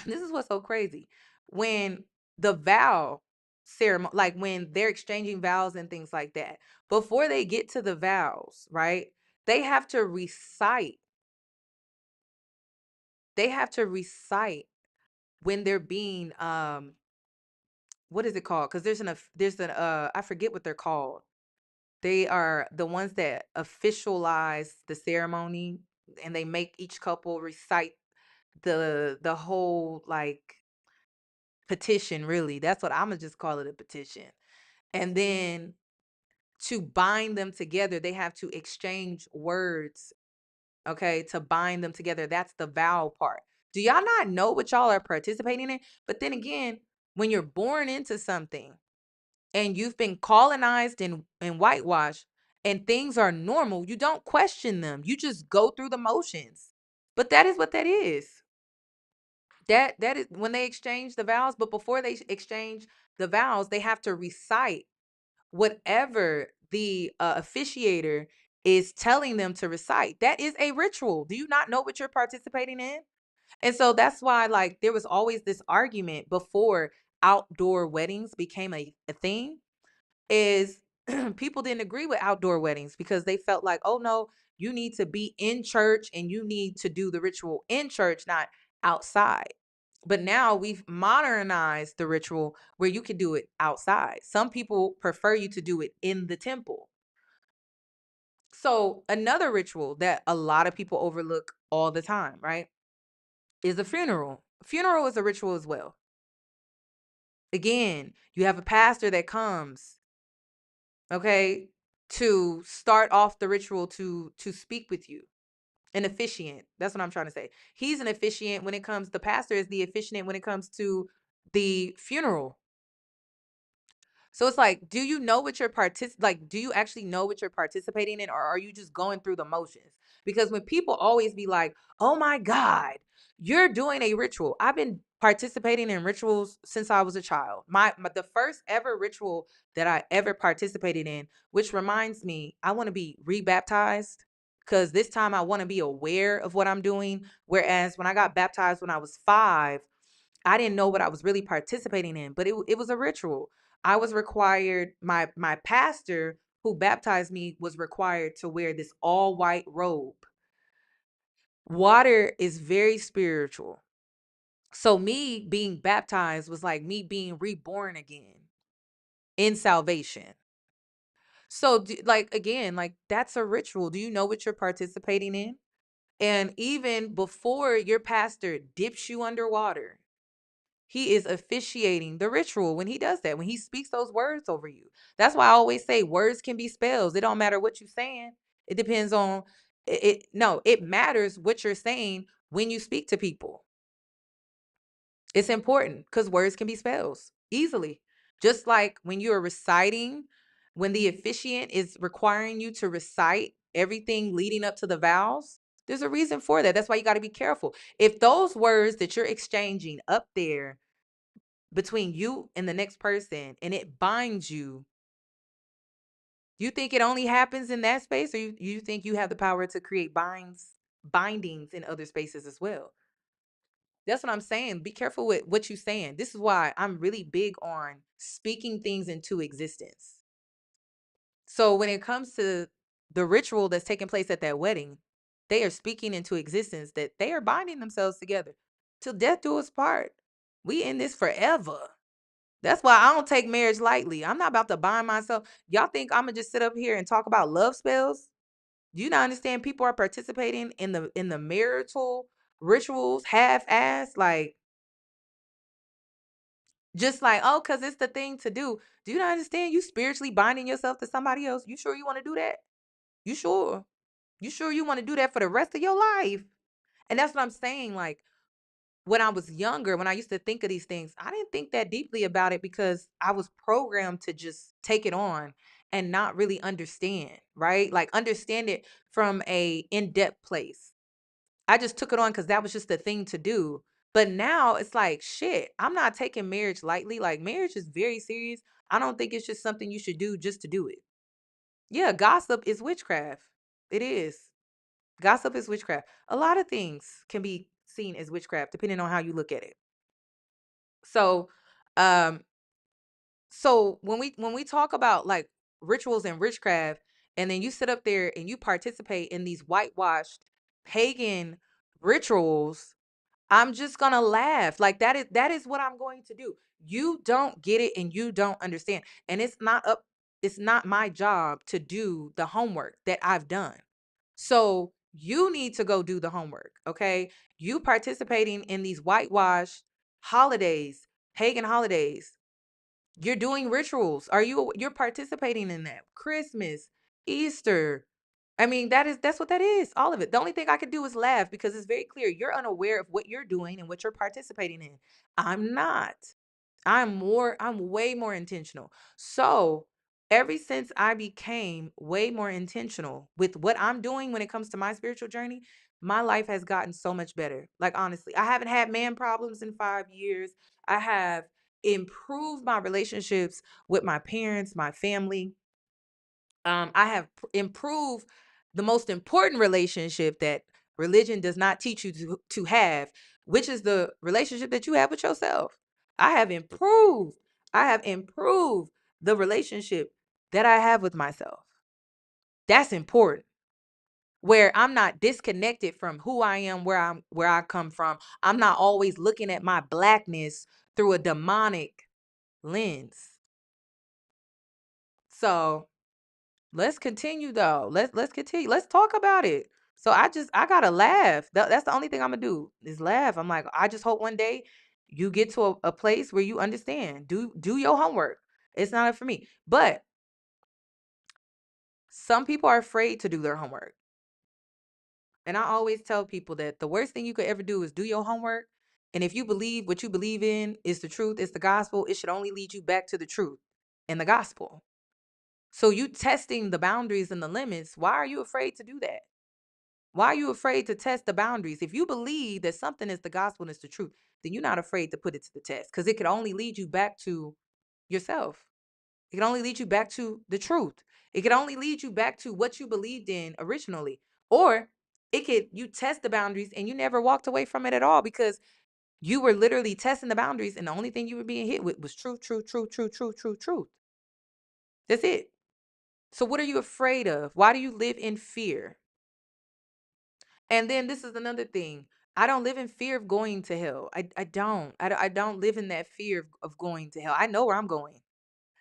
this is what's so crazy. When the vow ceremony, like when they're exchanging vows and things like that, before they get to the vows, right? They have to recite. They have to recite when they're being what is it called? Because there's an I forget what they're called. They are the ones that officialize the ceremony and they make each couple recite the whole like petition, really. That's what I'm gonna just call it, a petition. And then to bind them together, they have to exchange words, okay, to bind them together. That's the vow part. Do y'all not know what y'all are participating in? But then again, when you're born into something and you've been colonized and whitewashed and things are normal, you don't question them. You just go through the motions. But that is what that is. That is when they exchange the vows, but before they exchange the vows, they have to recite whatever the officiator is telling them to recite. That is a ritual. Do you not know what you're participating in? And so that's why, like, there was always this argument before outdoor weddings became a thing, is people didn't agree with outdoor weddings because they felt like, oh no, you need to be in church and you need to do the ritual in church, not outside. But now we've modernized the ritual where you can do it outside. Some people prefer you to do it in the temple. So another ritual that a lot of people overlook all the time, right, is a funeral. Funeral is a ritual as well. Again, you have a pastor that comes, okay, to start off the ritual to speak with you. An officiant. That's what I'm trying to say. He's an officiant when it comes, the pastor is the officiant when it comes to the funeral. So it's like, do you know what you're do you actually know what you're participating in, or are you just going through the motions? Because when people always be like, "Oh my God, you're doing a ritual." I've been participating in rituals since I was a child. My the first ever ritual that I ever participated in, which reminds me, I want to be rebaptized because this time I want to be aware of what I'm doing. Whereas when I got baptized when I was 5, I didn't know what I was really participating in, but it was a ritual. I was required, my pastor who baptized me was required to wear this all white robe. Water is very spiritual. So me being baptized was like me being reborn again in salvation. So like again, like that's a ritual. Do you know what you're participating in? And even before your pastor dips you underwater, he is officiating the ritual when he does that, when he speaks those words over you. That's why I always say words can be spells. It don't matter what you're saying. It depends on it. No, it matters what you're saying when you speak to people. It's important because words can be spells easily. Just like when you're reciting, when the officiant is requiring you to recite everything leading up to the vows, there's a reason for that. That's why you got to be careful. If those words that you're exchanging up there between you and the next person and it binds you, You think it only happens in that space, or you think you have the power to create bindings in other spaces as well? That's what I'm saying. Be careful with what you're saying. This is why I'm really big on speaking things into existence. So when it comes to the ritual that's taking place at that wedding, they are speaking into existence that they are binding themselves together till death do us part. We in this forever. That's why I don't take marriage lightly. I'm not about to bind myself. Y'all think I'm gonna just sit up here and talk about love spells? Do you not understand? People are participating in the marital rituals half-ass, like just like, oh, because it's the thing to do. Do you not understand? You spiritually binding yourself to somebody else. You sure you want to do that? You sure? You sure you want to do that for the rest of your life? And that's what I'm saying. Like when I was younger, when I used to think of these things, I didn't think that deeply about it because I was programmed to just take it on and not really understand, right? Like understand it from a in-depth place. I just took it on because that was just the thing to do. But now it's like, shit, I'm not taking marriage lightly. Like marriage is very serious. I don't think it's just something you should do just to do it. Yeah, gossip is witchcraft. It is. Gossip is witchcraft. A lot of things can be seen as witchcraft depending on how you look at it. So, um, so when we talk about like rituals and witchcraft, and then you sit up there and you participate in these whitewashed pagan rituals, I'm just gonna laugh. Like that is what I'm going to do. You don't get it and you don't understand. And it's not my job to do the homework that I've done. So you need to go do the homework, okay? You participating in these whitewashed holidays, pagan holidays. You're doing rituals. You're participating in that? Christmas, Easter. I mean, that's what that is. All of it. The only thing I can do is laugh because it's very clear you're unaware of what you're doing and what you're participating in. I'm not. I'm way more intentional. So, ever since I became way more intentional with what I'm doing when it comes to my spiritual journey, my life has gotten so much better. Like honestly, I haven't had man problems in 5 years. I have improved my relationships with my parents, my family. I have improved the most important relationship that religion does not teach you to have, which is the relationship that you have with yourself. I have improved. I have improved the relationship that I have with myself. That's important. Where I'm not disconnected from who I am, where I come from. I'm not always looking at my blackness through a demonic lens. So let's continue though. Let's continue. Let's talk about it. So I gotta laugh. That's the only thing I'm gonna do is laugh. I'm like, I just hope one day you get to a place where you understand. Do your homework. It's not for me. But some people are afraid to do their homework. And I always tell people that the worst thing you could ever do is do your homework. And if you believe what you believe in is the truth, it's the gospel, it should only lead you back to the truth and the gospel. So you testing the boundaries and the limits. Why are you afraid to do that? Why are you afraid to test the boundaries? If you believe that something is the gospel and it's the truth, then you're not afraid to put it to the test because it could only lead you back to yourself. It can only lead you back to the truth. It can only lead you back to what you believed in originally. Or you test the boundaries and you never walked away from it at all because you were literally testing the boundaries and the only thing you were being hit with was truth, truth, truth, truth, truth, truth, truth. That's it. So what are you afraid of? Why do you live in fear? And then this is another thing. I don't live in fear of going to hell. I don't. I don't live in that fear of going to hell. I know where I'm going.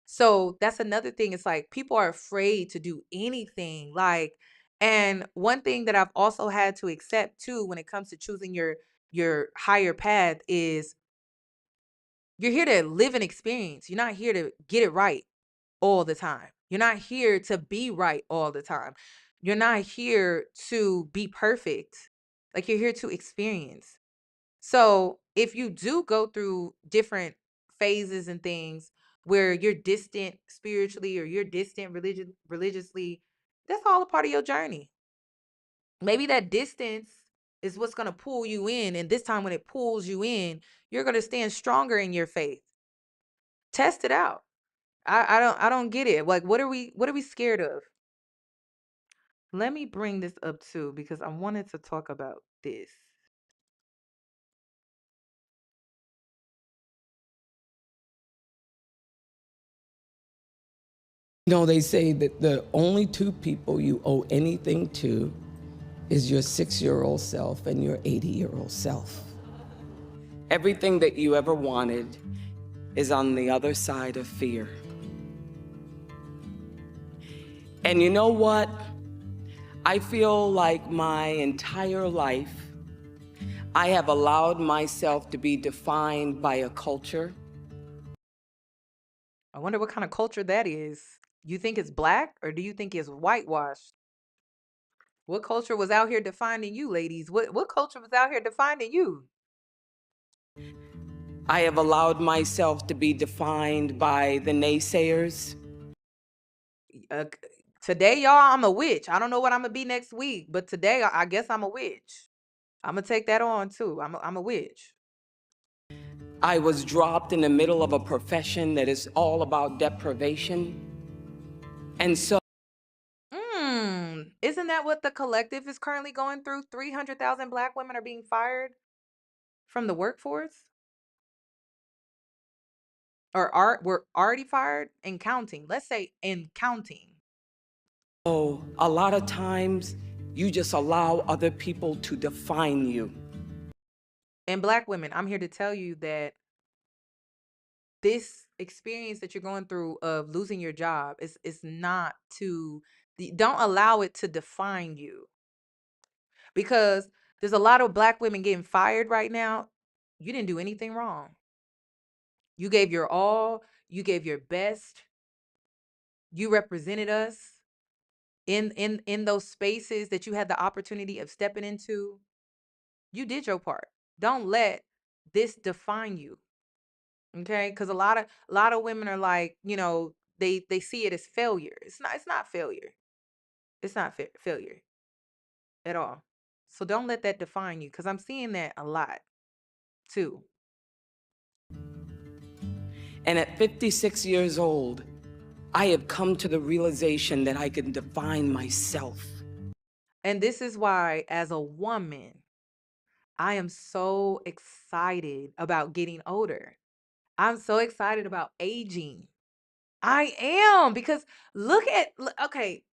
So that's another thing. It's like people are afraid to do anything. Like, and one thing that I've also had to accept too when it comes to choosing your higher path is you're here to live an experience. You're not here to get it right all the time. You're not here to be right all the time. You're not here to be perfect. Like you're here to experience. So if you do go through different phases and things where you're distant spiritually or you're distant religiously, that's all a part of your journey. Maybe that distance is what's going to pull you in. And this time when it pulls you in, you're going to stand stronger in your faith. Test it out. I don't get it. Like, what are we scared of? Let me bring this up too because I wanted to talk about this. No, they say that the only two people you owe anything to is your 6-year-old self and your 80-year-old self. Everything that you ever wanted is on the other side of fear. And you know what? I feel like my entire life, I have allowed myself to be defined by a culture. I wonder what kind of culture that is. You think it's black or do you think it's whitewashed? What culture was out here defining you, ladies? What culture was out here defining you? I have allowed myself to be defined by the naysayers. Uh, c- Today, y'all, I'm a witch. I don't know what I'm gonna be next week, but today I guess I'm a witch. I'm gonna take that on too. I'm a witch. I was dropped in the middle of a profession that is all about deprivation. And so Isn't that what the collective is currently going through? 300,000 black women are being fired from the workforce, or were already fired and counting. Let's say and counting. a lot of times you just allow other people to define you. And black women, I'm here to tell you that this experience that you're going through of losing your job is not to don't allow it to define you, because there's a lot of black women getting fired right now. You didn't do anything wrong. You gave your all, you gave your best, you represented us in those spaces that you had the opportunity of stepping into. You did your part. Don't let this define you. Okay? Because a lot of women are like, they see it as failure. It's not failure. It's not failure at all. So don't let that define you, because I'm seeing that a lot too. And at 56 years old, I have come to the realization that I can define myself. And this is why, as a woman, I am so excited about getting older. I'm so excited about aging. I am, because okay,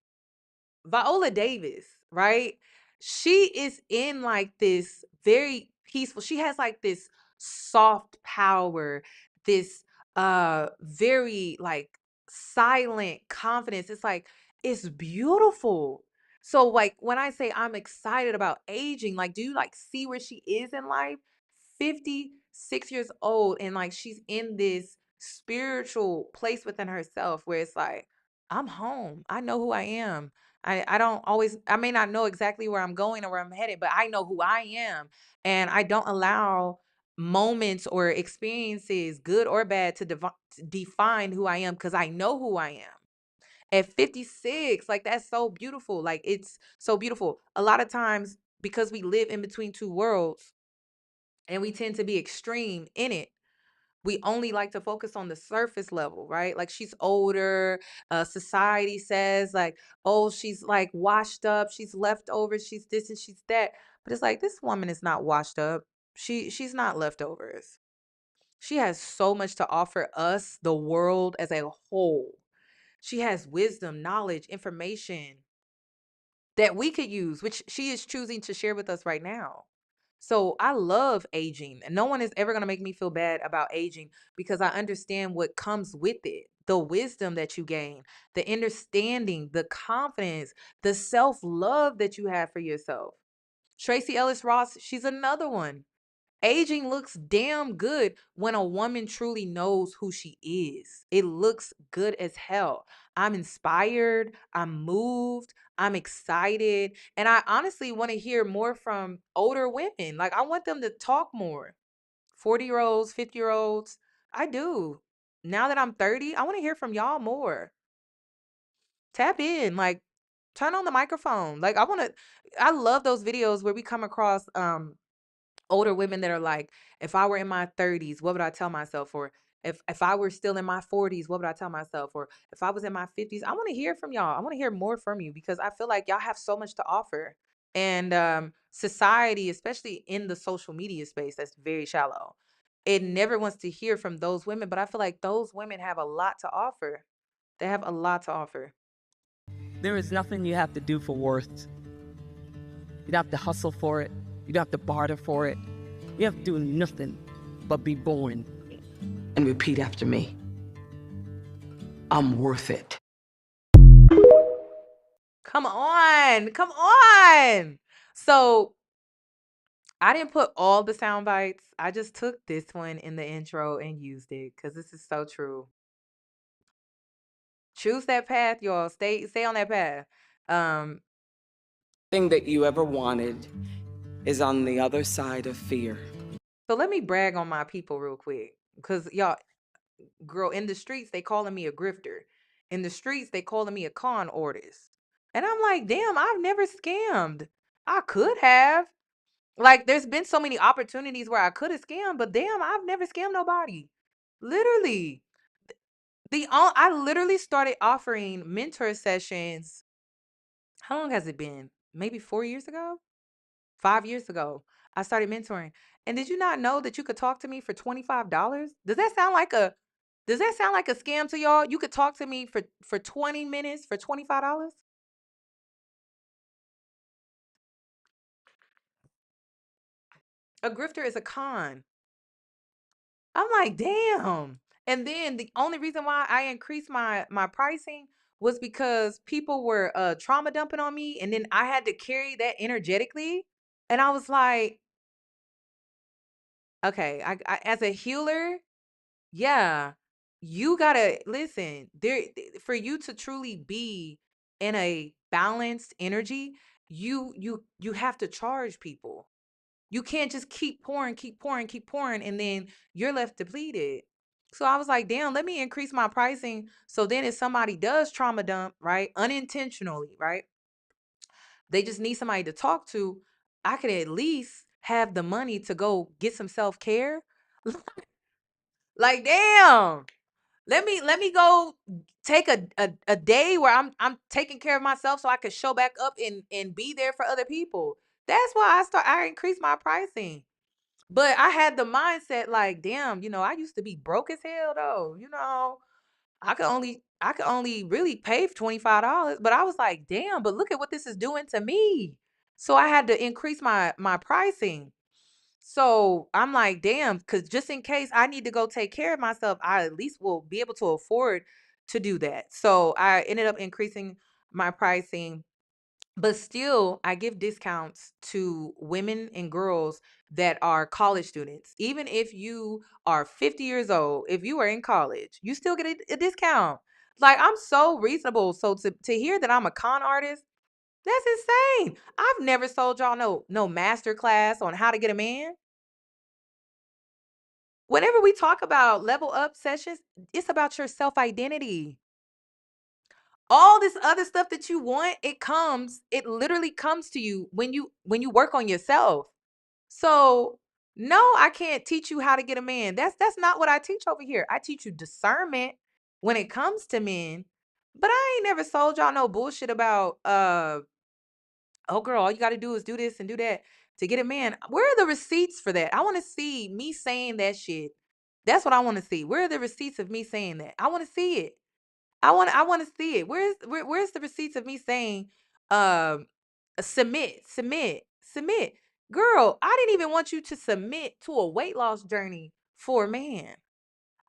Viola Davis, right? She is in like this very peaceful. She has like this soft power, this very like silent confidence. It's like it's beautiful. So like when I say I'm excited about aging, like do you like see where she is in life? 56 years old, and like she's in this spiritual place within herself where it's like I'm home. I know who I am. I don't always, I may not know exactly where I'm going or where I'm headed, but I know who I am. And I don't allow moments or experiences, good or bad, to define who I am, because I know who I am. At 56, like that's so beautiful. Like it's so beautiful. A lot of times, because we live in between two worlds and we tend to be extreme in it, we only like to focus on the surface level, right? Like she's older. Society says like, oh, she's like washed up, she's left over, she's this and she's that. But it's like this woman is not washed up. She's not leftovers. She has so much to offer us, the world as a whole. She has wisdom, knowledge, information that we could use, which she is choosing to share with us right now. So I love aging, and no one is ever going to make me feel bad about aging, because I understand what comes with it. The wisdom that you gain, the understanding, the confidence, the self love that you have for yourself. Tracy Ellis Ross, she's another one. Aging looks damn good when a woman truly knows who she is. It looks good as hell. I'm inspired, I'm moved, I'm excited, and I honestly want to hear more from older women. Like I want them to talk more. 40-year-olds, 50-year-olds. I do. Now that I'm 30, I want to hear from y'all more. Tap in, like turn on the microphone. Like I love those videos where we come across older women that are like, if I were in my 30s, what would I tell myself? Or If I were still in my 40s, what would I tell myself? Or if I was in my 50s, I want to hear from y'all. I want to hear more from you because I feel like y'all have so much to offer. And society, especially in the social media space, that's very shallow. It never wants to hear from those women, but I feel like those women have a lot to offer. They have a lot to offer. There is nothing you have to do for worth. You don't have to hustle for it. You don't have to barter for it. You have to do nothing but be born. And repeat after me. I'm worth it. Come on. Come on. So I didn't put all the sound bites. I just took this one in the intro and used it because this is so true. Choose that path, y'all. Stay on that path. Thing that you ever wanted is on the other side of fear. So let me brag on my people real quick. Because y'all, girl, in the streets, they calling me a grifter. In the streets, they calling me a con artist. And I'm like, damn, I've never scammed. I could have. Like, there's been so many opportunities where I could have scammed, but damn, I've never scammed nobody. Literally. I literally started offering mentor sessions. How long has it been? Maybe 4 years ago? 5 years ago. I started mentoring. And did you not know that you could talk to me for $25? Does that sound like a scam to y'all? You could talk to me for 20 minutes for $25? A grifter is a con. I'm like, damn. And then the only reason why I increased my pricing was because people were trauma dumping on me, and then I had to carry that energetically. And I was like, okay, I as a healer, yeah, you gotta listen. For you to truly be in a balanced energy, you have to charge people. You can't just keep pouring, keep pouring, keep pouring, and then you're left depleted. So I was like, damn, let me increase my pricing. So then if somebody does trauma dump, right, unintentionally, right, they just need somebody to talk to, I could at least have the money to go get some self-care. Like, damn. Let me go take a day where I'm taking care of myself so I can show back up and be there for other people. That's why I increased my pricing. But I had the mindset like, damn, I used to be broke as hell though. I could only really pay for $25. But I was like, damn, but look at what this is doing to me. So I had to increase my pricing. So I'm like, damn, because just in case I need to go take care of myself, I at least will be able to afford to do that. So I ended up increasing my pricing, but still I give discounts to women and girls that are college students. Even if you are 50 years old, if you are in college, you still get a discount. Like, I'm so reasonable. So to hear that I'm a con artist, that's insane. I've never sold y'all no master class on how to get a man. Whenever we talk about level up sessions, it's about your self identity. All this other stuff that you want, it literally comes to you when you work on yourself. So, no, I can't teach you how to get a man. That's not what I teach over here. I teach you discernment when it comes to men. But I ain't never sold y'all no bullshit about oh girl, all you got to do is do this and do that to get a man. Where are the receipts for that? I want to see me saying that shit. That's what I want to see. Where are the receipts of me saying that? I want to see it. I want to see it. Where's the receipts of me saying um submit. Girl, I didn't even want you to submit to a weight loss journey for a man.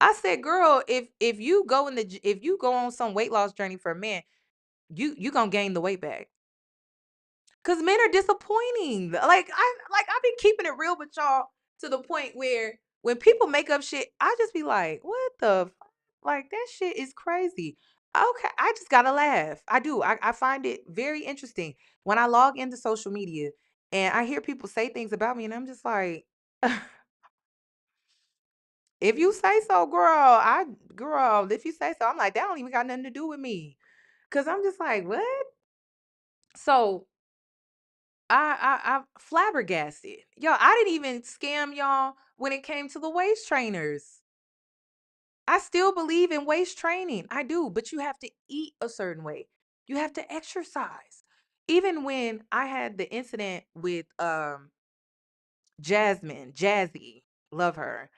I said, girl, if you go if you go on some weight loss journey for a man, you going to gain the weight back. Cause men are disappointing. I've been keeping it real with y'all to the point where when people make up shit, I just be like, what the like that shit is crazy. Okay, I just gotta laugh. I do. I find it very interesting when I log into social media and I hear people say things about me, and I'm just like, if you say so, girl, if you say so, I'm like, that don't even got nothing to do with me. Cause I'm just like, what? So I'm flabbergasted. Y'all, I didn't even scam y'all when it came to the waist trainers. I still believe in waist training. I do, but you have to eat a certain way. You have to exercise. Even when I had the incident with Jasmine, Jazzy, love her.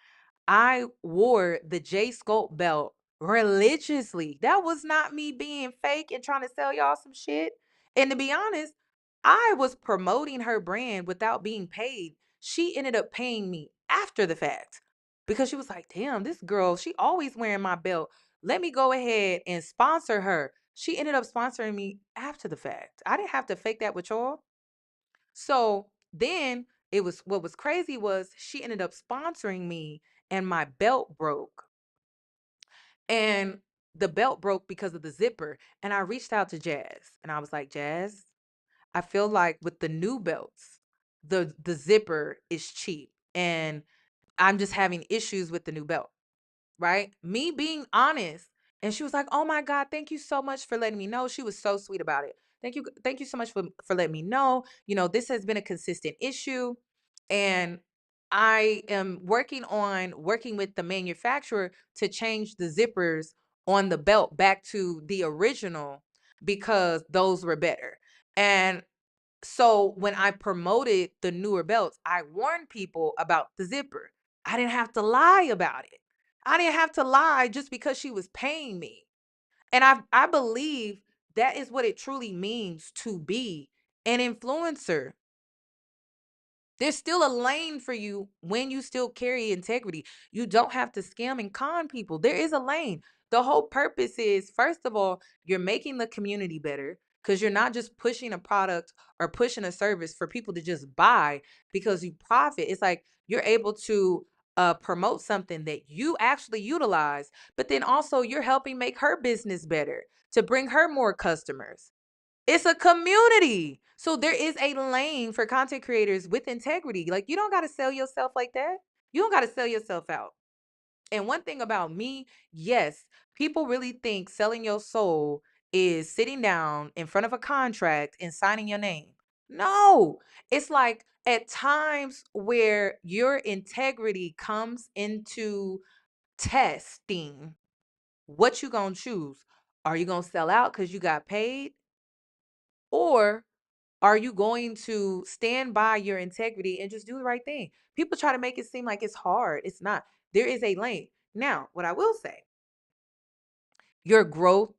I wore the J Sculpt belt religiously. That was not me being fake and trying to sell y'all some shit. And to be honest, I was promoting her brand without being paid. She ended up paying me after the fact because she was like, damn, this girl, she always wearing my belt. Let me go ahead and sponsor her. She ended up sponsoring me after the fact. I didn't have to fake that with y'all. So then it was what was crazy was she ended up sponsoring me and my belt broke. And the belt broke because of the zipper. And I reached out to Jazz and I was like, Jazz, I feel like with the new belts, the zipper is cheap and I'm just having issues with the new belt, right? Me being honest. And she was like, "Oh my God, thank you so much for letting me know." She was so sweet about it. Thank you so much for letting me know. You know, this has been a consistent issue. And I am working with the manufacturer to change the zippers on the belt back to the original because those were better. And so when I promoted the newer belts, I warned people about the zipper. I didn't have to lie about it. I didn't have to lie just because she was paying me. And I believe that is what it truly means to be an influencer. There's still a lane for you when you still carry integrity. You don't have to scam and con people. There is a lane. The whole purpose is, first of all, you're making the community better because you're not just pushing a product or pushing a service for people to just buy because you profit. It's like you're able to promote something that you actually utilize, but then also you're helping make her business better to bring her more customers. It's a community. So there is a lane for content creators with integrity. Like you don't got to sell yourself like that. You don't got to sell yourself out. And one thing about me, yes, people really think selling your soul is sitting down in front of a contract and signing your name. No, it's like at times where your integrity comes into testing, what you going to choose? Are you going to sell out because you got paid? Or are you going to stand by your integrity and just do the right thing? People try to make it seem like it's hard. It's not. There is a lane. Now, what I will say, your growth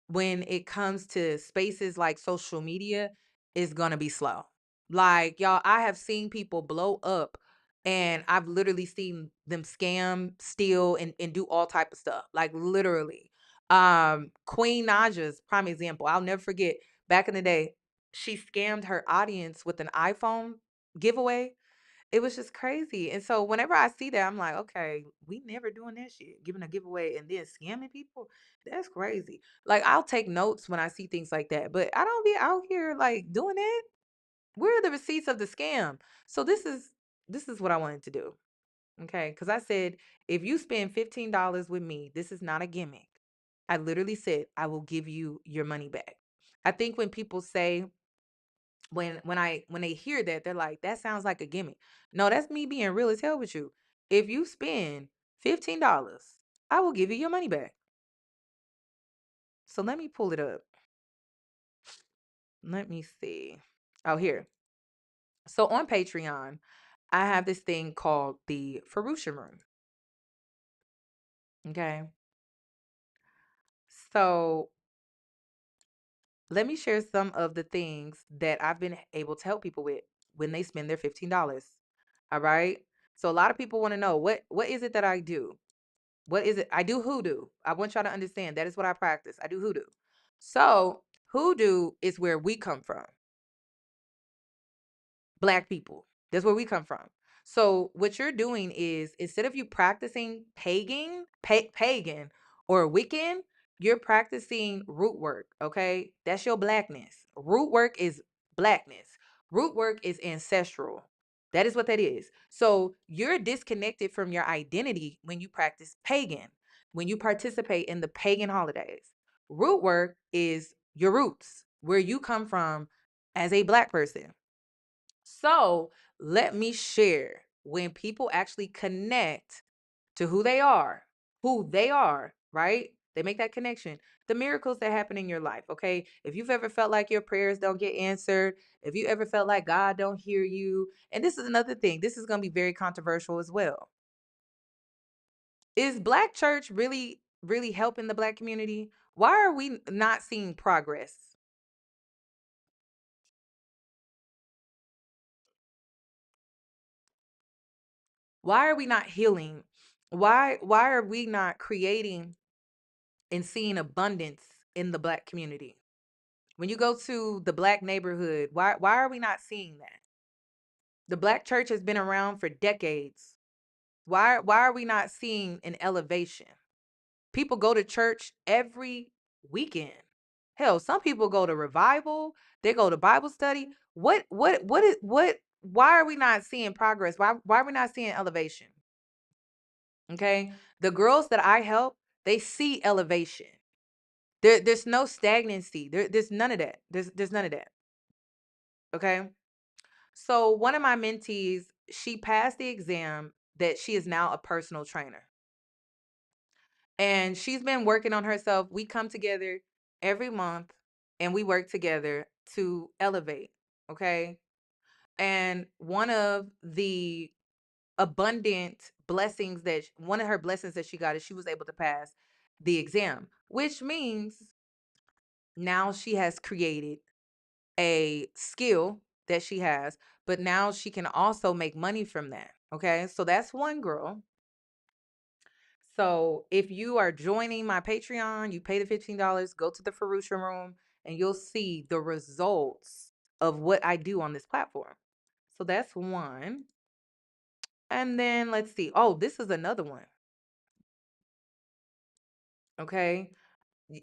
when it comes to spaces like social media is going to be slow. Like, y'all, I have seen people blow up and I've literally seen them scam, steal, and do all type of stuff. Like literally. Queen Naja's prime example. I'll never forget back in the day, she scammed her audience with an iPhone giveaway. It was just crazy. And so whenever I see that, I'm like, okay, we never doing that shit. Giving a giveaway and then scamming people. That's crazy. Like I'll take notes when I see things like that, but I don't be out here like doing it. Where are the receipts of the scam? So this is what I wanted to do. Okay. Because I said, if you spend $15 with me, this is not a gimmick. I literally said, I will give you your money back. I think when people say, when they hear that, they're like, that sounds like a gimmick. No, that's me being real as hell with you. If you spend $15, I will give you your money back. So let me pull it up. Let me see. Oh, here. So on Patreon, I have this thing called the Ferusha Room. Okay. So let me share some of the things that I've been able to help people with when they spend their $15. All right. So a lot of people want to know what is it that I do? What is it? I do hoodoo. I want y'all to understand that is what I practice. I do hoodoo. So hoodoo is where we come from. Black people. That's where we come from. So what you're doing is instead of you practicing pagan or Wiccan, you're practicing root work. Okay, that's your blackness. Root work is blackness. Root work is ancestral. That is what that is. So you're disconnected from your identity when you practice pagan, when you participate in the pagan holidays. Root work is your roots, where you come from as a black person. So let me share when people actually connect to who they are. who they are, right? They make that connection. The miracles that happen in your life, okay? If you've ever felt like your prayers don't get answered, if you ever felt like God don't hear you, and this is another thing, this is going to be very controversial as well. Is Black church really helping the Black community? Why are we not seeing progress? Why are we not healing? Why are we not creating and seeing abundance in the Black community? When you go to the Black neighborhood, why are we not seeing that? The Black church has been around for decades. Why are we not seeing an elevation? People go to church every weekend. Hell, some people go to revival, they go to Bible study. What why are we not seeing progress? Why are we not seeing elevation? Okay? The girls that I help, they see elevation. There's no stagnancy. There's none of that. There's none of that. Okay? So one of my mentees, she passed the exam that she is now a personal trainer. And she's been working on herself. We come together every month and we work together to elevate. Okay. And one of the abundant blessings that one of her blessings that she got is she was able to pass the exam, which means now she has created a skill that she has, but now she can also make money from that. Okay. So that's one girl. So if you are joining my Patreon, you pay the $15, go to the Farusha room, and you'll see the results of what I do on this platform. So that's one. And then let's see. Oh, this is another one. Okay.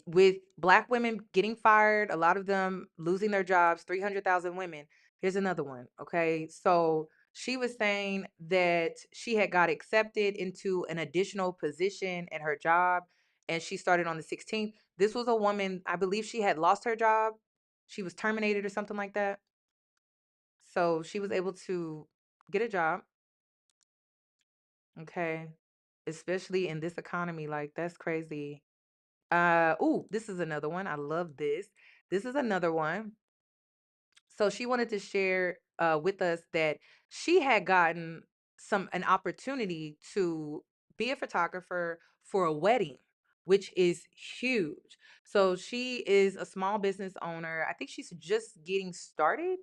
With Black women getting fired, a lot of them losing their jobs, 300,000 women. Here's another one. Okay. So she was saying that she had got accepted into an additional position at her job and she started on the 16th. This was a woman, I believe she had lost her job. She was terminated or something like that. So she was able to get a job. Okay. Especially in this economy, like that's crazy. This is another one. I love this. This is another one. So she wanted to share with us that she had gotten an opportunity to be a photographer for a wedding, which is huge. So she is a small business owner. I think she's just getting started.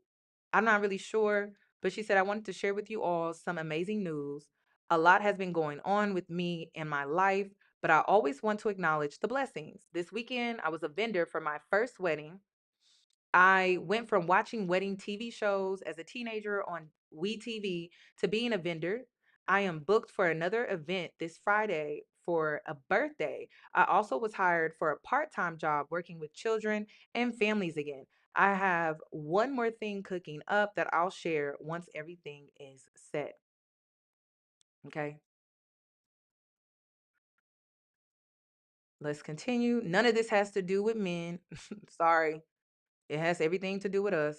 I'm not really sure, but she said I wanted to share with you all some amazing news. A lot has been going on with me in my life, but I always want to acknowledge the blessings. This weekend, I was a vendor for my first wedding. I went from watching wedding TV shows as a teenager on WeTV to being a vendor. I am booked for another event this Friday for a birthday. I also was hired for a part time job working with children and families again. I have one more thing cooking up that I'll share once everything is set. Okay, let's continue. None of this has to do with men. Sorry, it has everything to do with us.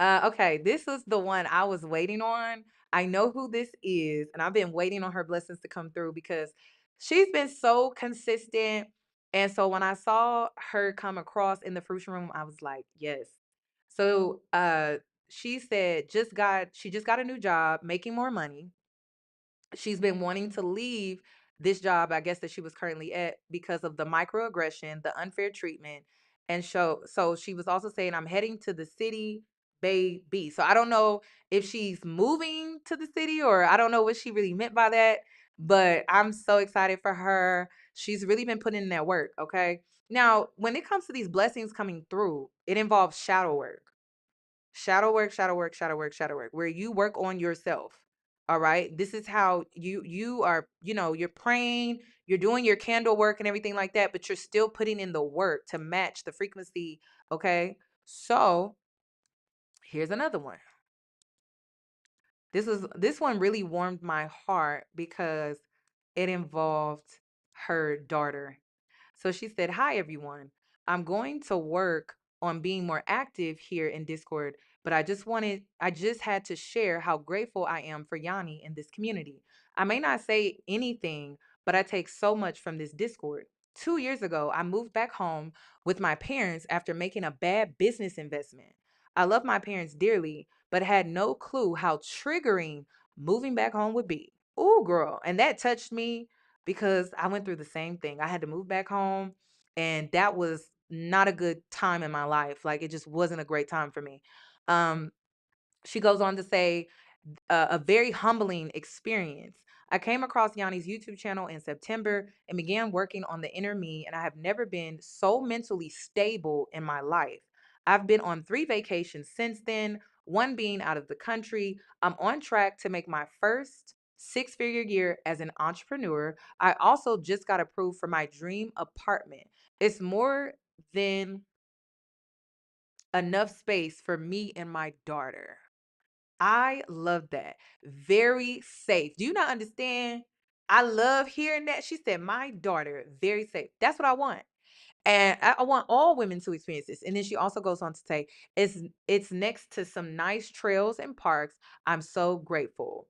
Okay, this is the one I was waiting on. I know who this is, and I've been waiting on her blessings to come through because she's been so consistent. And so when I saw her come across in the fruit room, I was like, yes. So she said she just got a new job, making more money. She's been wanting to leave this job, I guess, that she was currently at because of the microaggression, the unfair treatment. And so she was also saying, I'm heading to the city, baby. So I don't know if she's moving to the city or I don't know what she really meant by that, but I'm so excited for her. She's really been putting in that work. Okay. Now, when it comes to these blessings coming through, it involves shadow work. Shadow work, shadow work, shadow work, shadow work, where you work on yourself. All right. This is how you are, you're praying, you're doing your candle work and everything like that, but you're still putting in the work to match the frequency. Okay. So here's another one. This one really warmed my heart because it involved her daughter. So she said, "Hi everyone. I'm going to work on being more active here in Discord, but I just had to share how grateful I am for Yanni in this community. I may not say anything, but I take so much from this discord. 2 years ago, I moved back home with my parents after making a bad business investment. I love my parents dearly, but had no clue how triggering moving back home would be. Ooh, girl. And that touched me because I went through the same thing. I had to move back home, and that was not a good time in my life. Like, it just wasn't a great time for me. Um, she goes on to say, a very humbling experience. I came across Yanni's YouTube channel in September and began working on the inner me, and I have never been so mentally stable in my life. I've been on 3 vacations since then, one being out of the country. I'm on track to make my first 6-figure year as an entrepreneur. I also just got approved for my dream apartment. It's more than enough space for me and my daughter. I love that. Very safe. Do you not understand? I love hearing that. She said, my daughter, very safe. That's what I want. And I want all women to experience this. And then she also goes on to say, it's next to some nice trails and parks. I'm so grateful.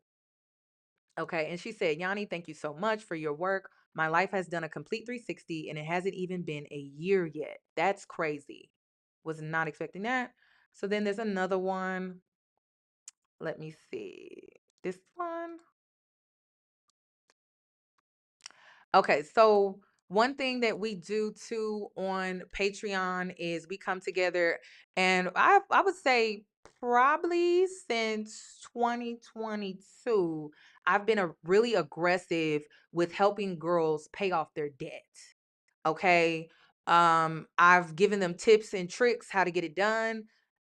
Okay. And she said, Yanni, thank you so much for your work. My life has done a complete 360 and it hasn't even been a year yet. That's crazy. Was not expecting that. So then there's another one. Let me see. This one. Okay, so one thing that we do too on Patreon is we come together, and I would say probably since 2022, I've been really aggressive with helping girls pay off their debt. Okay. I've given them tips and tricks how to get it done,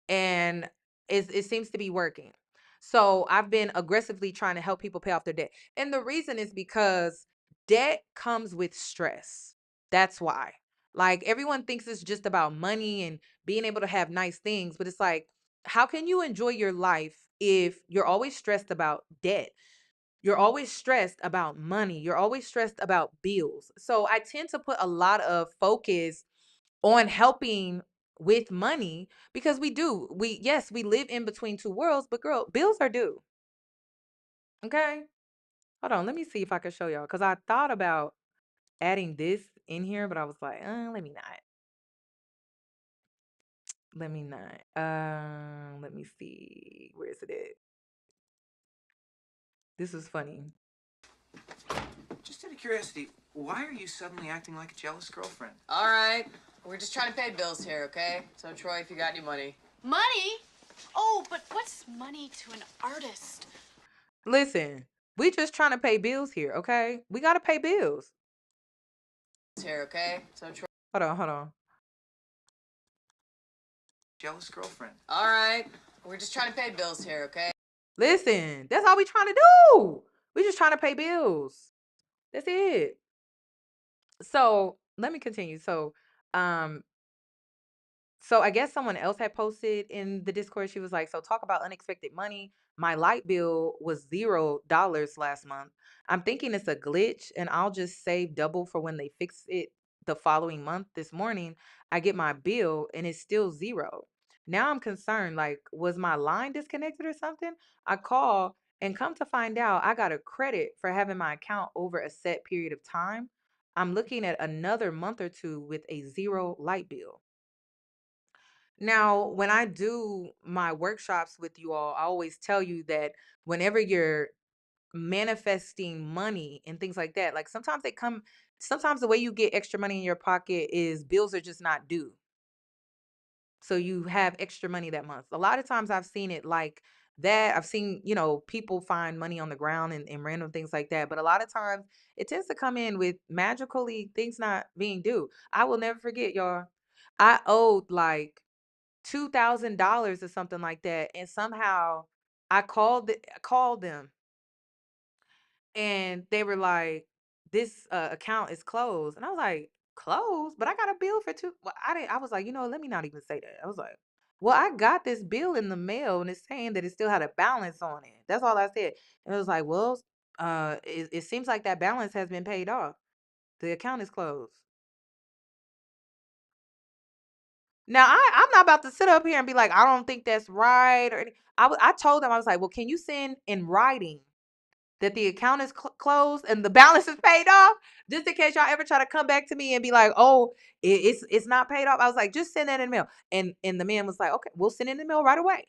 and it seems to be working. So I've been aggressively trying to help people pay off their debt. And the reason is because debt comes with stress. That's why. Like, everyone thinks it's just about money and being able to have nice things, but it's like, how can you enjoy your life if you're always stressed about debt? You're always stressed about money. You're always stressed about bills. So I tend to put a lot of focus on helping with money because we do. Yes, we live in between two worlds, but girl, bills are due. Okay? Hold on, let me see if I can show y'all cuz I thought about adding this in here, but I was like, let me not. Let me not. Let me see. Where is it at? This was funny. Just out of curiosity, why are you suddenly acting like a jealous girlfriend? All right. We're just trying to pay bills here, okay? So, Troy, if you got any money. Money? Oh, but what's money to an artist? Listen, we just trying to pay bills here, okay? We got to pay bills. Here, okay? So, Troy. Hold on. Jealous girlfriend. All right. We're just trying to pay bills here, okay? Listen, that's all we trying to do. We just trying to pay bills. That's it. So let me continue. Um, so I guess someone else had posted in the Discord. She was like, so talk about unexpected money. My light bill was $0 last month. I'm thinking it's a glitch and I'll just save double for when they fix it the following month. This morning, I get my bill and it's still zero. Now I'm concerned, like, was my line disconnected or something? I call and come to find out I got a credit for having my account over a set period of time. I'm looking at another month or two with a zero light bill. Now, when I do my workshops with you all, I always tell you that whenever you're manifesting money and things like that, like sometimes the way you get extra money in your pocket is bills are just not due. So you have extra money that month. A lot of times I've seen it like that. I've seen, people find money on the ground and random things like that. But a lot of times it tends to come in with magically things not being due. I will never forget, y'all. I owed like $2,000 or something like that. And somehow I called them and they were like, this account is closed. And I was like, closed? But I got a bill for two. Well, I was like, let me not even say that. I was like, well, I got this bill in the mail and it's saying that it still had a balance on it. That's all I said. And it was like, well, it seems like that balance has been paid off. The account is closed. Now, I'm not about to sit up here and be like, I don't think that's right. I told them, I was like, well, can you send in writing that the account is closed and the balance is paid off, just in case y'all ever try to come back to me and be like, oh, it's not paid off. I was like, just send that in the mail. And the man was like, okay, we'll send it in the mail right away.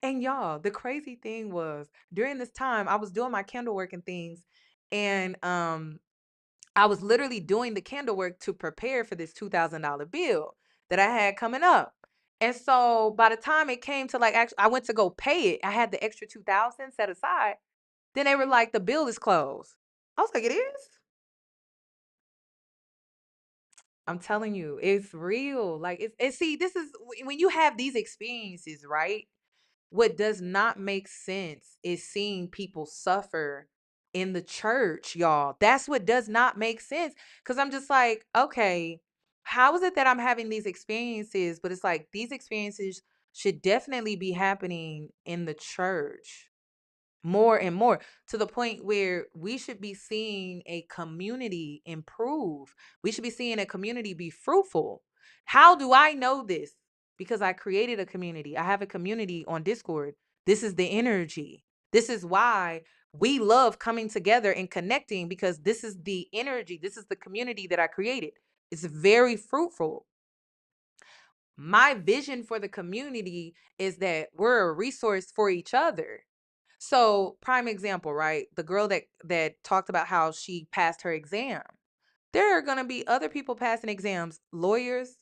And y'all, the crazy thing was during this time, I was doing my candle work and things, and I was literally doing the candle work to prepare for this $2,000 bill that I had coming up. And so by the time it came to like, actually, I went to go pay it. I had the extra 2,000 set aside. Then they were like, the bill is closed. I was like, it is? I'm telling you, it's real. Like, see, this is when you have these experiences, right? What does not make sense is seeing people suffer in the church, y'all. That's what does not make sense. Because I'm just like, okay, how is it that I'm having these experiences? But it's like these experiences should definitely be happening in the church more and more, to the point where we should be seeing a community improve. We should be seeing a community be fruitful. How do I know this? Because I created a community. I have a community on Discord. This is the energy. This is why we love coming together and connecting, because this is the energy. This is the community that I created. It's very fruitful. My vision for the community is that we're a resource for each other. So, prime example, right? The girl that talked about how she passed her exam. There are going to be other people passing exams, lawyers,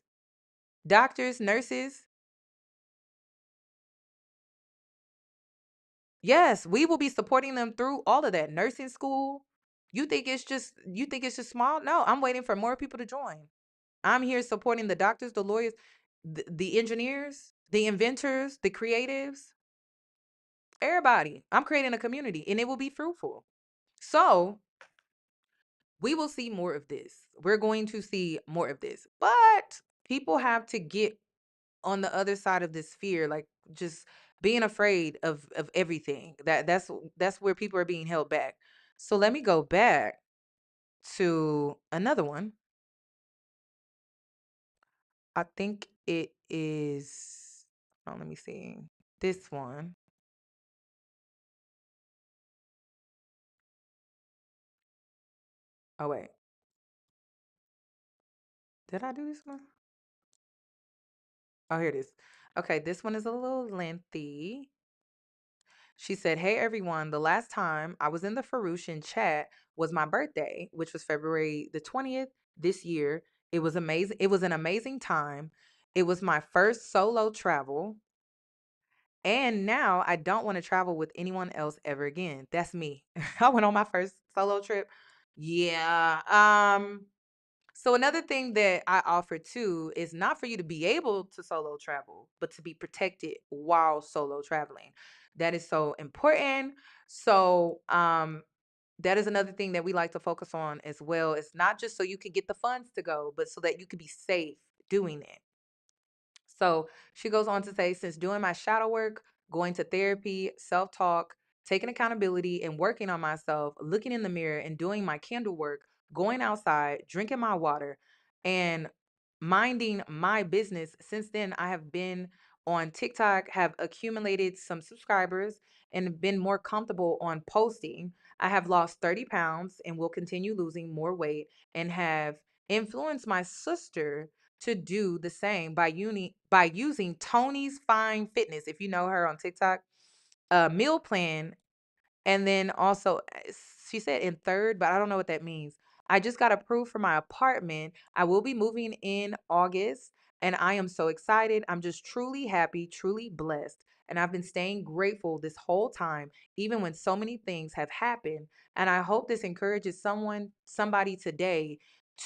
doctors, nurses. Yes, we will be supporting them through all of that. Nursing school. You think it's just small? No, I'm waiting for more people to join. I'm here supporting the doctors, the lawyers, the engineers, the inventors, the creatives, everybody. I'm creating a community and it will be fruitful. So, we will see more of this. We're going to see more of this. But people have to get on the other side of this fear, like just being afraid of everything. That's where people are being held back. So let me go back to another one. I think it is, oh, let me see. This one. Oh wait. Did I do this one? Oh, here it is. Okay, this one is a little lengthy. She said, hey everyone, the last time I was in the Farushin chat was my birthday, which was February the 20th this year. It was amazing. It was an amazing time. It was my first solo travel. And now I don't want to travel with anyone else ever again. That's me. I went on my first solo trip. Yeah. So another thing that I offer too is not for you to be able to solo travel, but to be protected while solo traveling. That is so important. So that is another thing that we like to focus on as well. It's not just so you can get the funds to go, but so that you can be safe doing it. So she goes on to say, since doing my shadow work, going to therapy, self talk, taking accountability, and working on myself, looking in the mirror and doing my candle work, going outside, drinking my water, and minding my business, since then, I have been on TikTok, have accumulated some subscribers, and been more comfortable on posting. I have lost 30 pounds and will continue losing more weight, and have influenced my sister to do the same by using Tony's Fine Fitness, if you know her on TikTok, meal plan. And then also, she said in third, but I don't know what that means. I just got approved for my apartment. I will be moving in August, and I am so excited. I'm just truly happy, truly blessed. And I've been staying grateful this whole time, even when so many things have happened. And I hope this encourages somebody today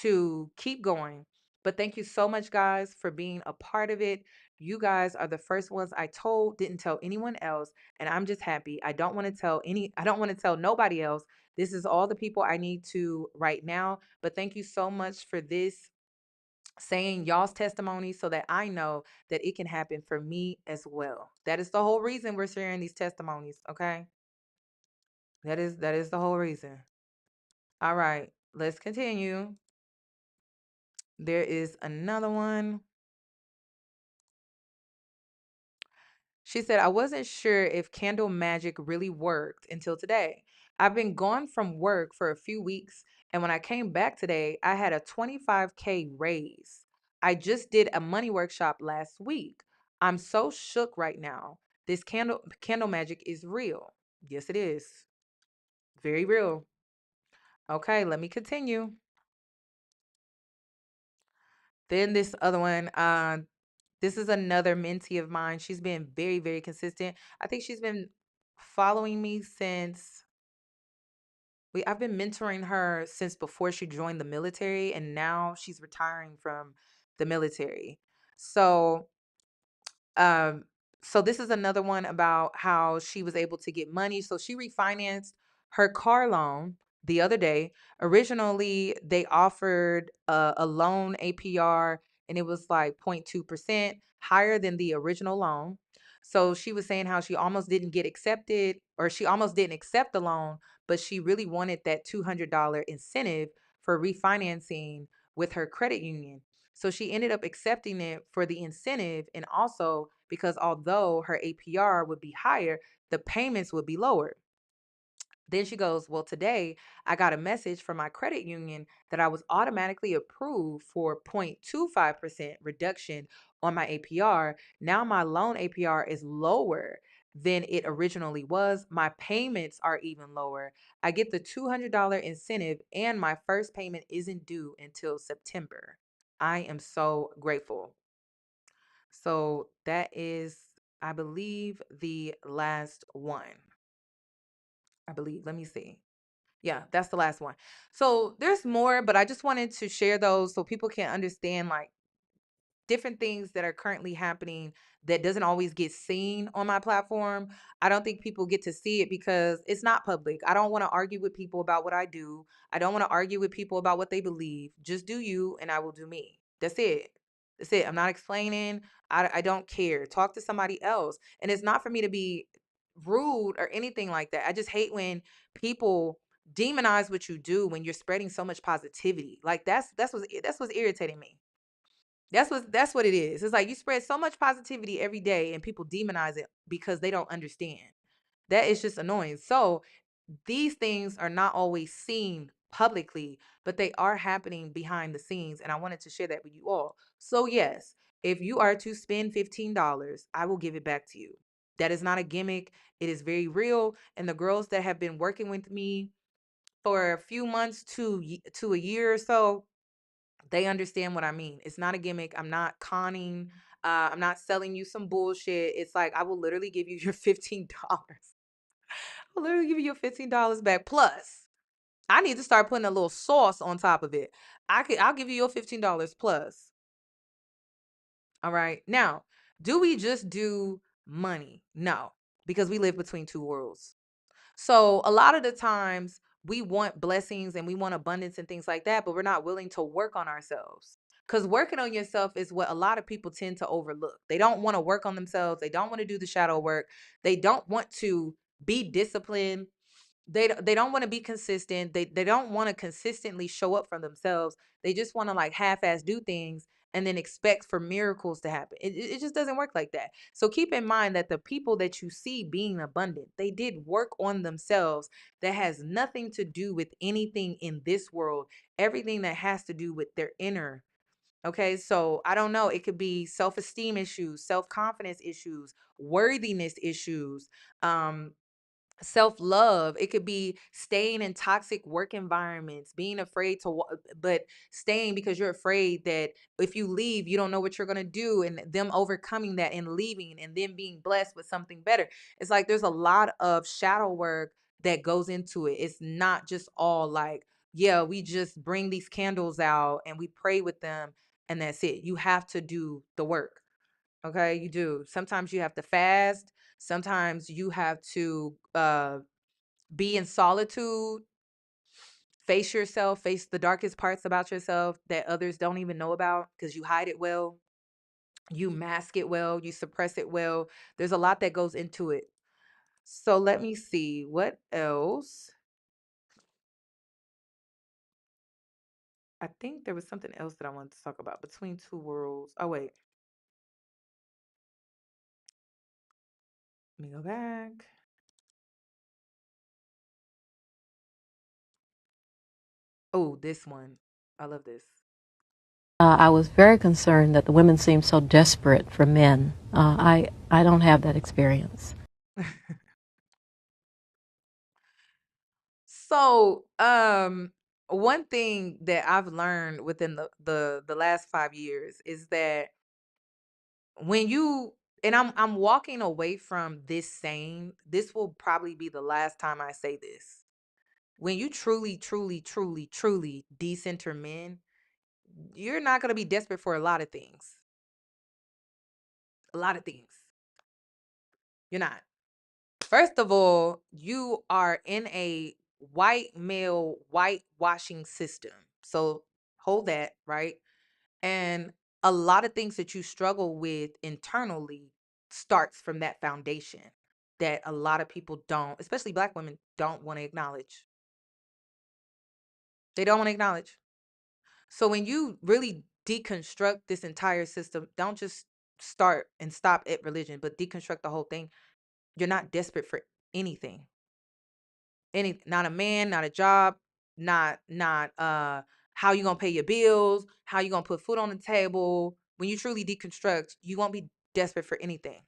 to keep going. But thank you so much, guys, for being a part of it. You guys are the first ones I told, didn't tell anyone else. And I'm just happy. I don't want to tell nobody else. This is all the people I need to right now. But thank you so much for this, saying y'all's testimony, so that I know that it can happen for me as well. That is the whole reason we're sharing these testimonies, okay? That is the whole reason. All right, let's continue. There is another one. She said, I wasn't sure if candle magic really worked until today. I've been gone from work for a few weeks, and when I came back today, I had a 25K raise. I just did a money workshop last week. I'm so shook right now. This candle magic is real. Yes, it is. Very real. Okay, let me continue. Then this other one, this is another mentee of mine. She's been very, very consistent. I think she's been following me since I've been mentoring her since before she joined the military, and now she's retiring from the military. So um, so this is another one about how she was able to get money. So she refinanced her car loan the other day. Originally, they offered a loan APR, and it was like 0.2% higher than the original loan. So she was saying how she almost didn't get accepted, or she almost didn't accept the loan, but she really wanted that $200 incentive for refinancing with her credit union. So she ended up accepting it for the incentive, and also because although her APR would be higher, the payments would be lower. Then she goes, well, today I got a message from my credit union that I was automatically approved for 0.25% reduction on my APR. Now my loan APR is lower than it originally was. My payments are even lower. I get the $200 incentive, and my first payment isn't due until September. I am so grateful. So that is, I believe, the last one. I believe. Let me see. Yeah, that's the last one. So there's more, but I just wanted to share those so people can understand like different things that are currently happening that doesn't always get seen on my platform. I don't think people get to see it because it's not public. I don't want to argue with people about what I do. I don't want to argue with people about what they believe. Just do you, and I will do me. That's it. That's it. I'm not explaining. I don't care. Talk to somebody else. And it's not for me to be rude or anything like that. I just hate when people demonize what you do when you're spreading so much positivity. Like that's what's irritating me. That's what it is. It's like you spread so much positivity every day and people demonize it because they don't understand. That is just annoying. So these things are not always seen publicly, but they are happening behind the scenes. And I wanted to share that with you all. So yes, if you are to spend $15, I will give it back to you. That is not a gimmick. It is very real. And the girls that have been working with me for a few months to a year or so, they understand what I mean. It's not a gimmick. I'm not conning. I'm not selling you some bullshit. It's like I will literally give you your $15. I'll literally give you your $15 back. Plus, I need to start putting a little sauce on top of it. I'll give you your $15 plus. All right. Now, do we just do money? No, because we live between two worlds. So a lot of the times we want blessings and we want abundance and things like that, but we're not willing to work on ourselves. Because working on yourself is what a lot of people tend to overlook. They don't want to work on themselves. They don't want to do the shadow work. They don't want to be disciplined. They don't want to be consistent. They don't want to consistently show up for themselves. They just want to like half-ass do things and then expect for miracles to happen. It just doesn't work like that. So keep in mind that the people that you see being abundant, they did work on themselves that has nothing to do with anything in this world, everything that has to do with their inner. Okay, so I don't know. It could be self-esteem issues, self-confidence issues, worthiness issues, um, self-love. It could be staying in toxic work environments, being afraid to but staying because you're afraid that if you leave you don't know what you're going to do, and them overcoming that and leaving and then being blessed with something better. It's like there's a lot of shadow work that goes into it. It's not just all like, yeah, we just bring these candles out and we pray with them and that's it. You have to do the work. Okay, you do. Sometimes you have to fast. Sometimes you have to be in solitude, face yourself, face the darkest parts about yourself that others don't even know about because you hide it well, you mask it well, you suppress it well. There's a lot that goes into it. So let me see what else. I think there was something else that I wanted to talk about between two worlds. Oh, wait. Let me go back. Oh, this one. I love this. I was very concerned that the women seemed so desperate for men. I don't have that experience. So, one thing that I've learned within the last 5 years is that when you and I'm walking away from this saying, this will probably be the last time I say this. When you truly, truly, truly, truly decenter men, you're not going to be desperate for a lot of things. A lot of things. You're not. First of all, you are in a white male whitewashing system. So hold that, right? And a lot of things that you struggle with internally starts from that foundation that a lot of people don't, especially Black women, don't want to acknowledge. They don't want to acknowledge. So when you really deconstruct this entire system, don't just start and stop at religion, but deconstruct the whole thing. You're not desperate for anything. Not a man, not a job, not how you gonna pay your bills, how you gonna put food on the table. When you truly deconstruct, you won't be desperate for anything.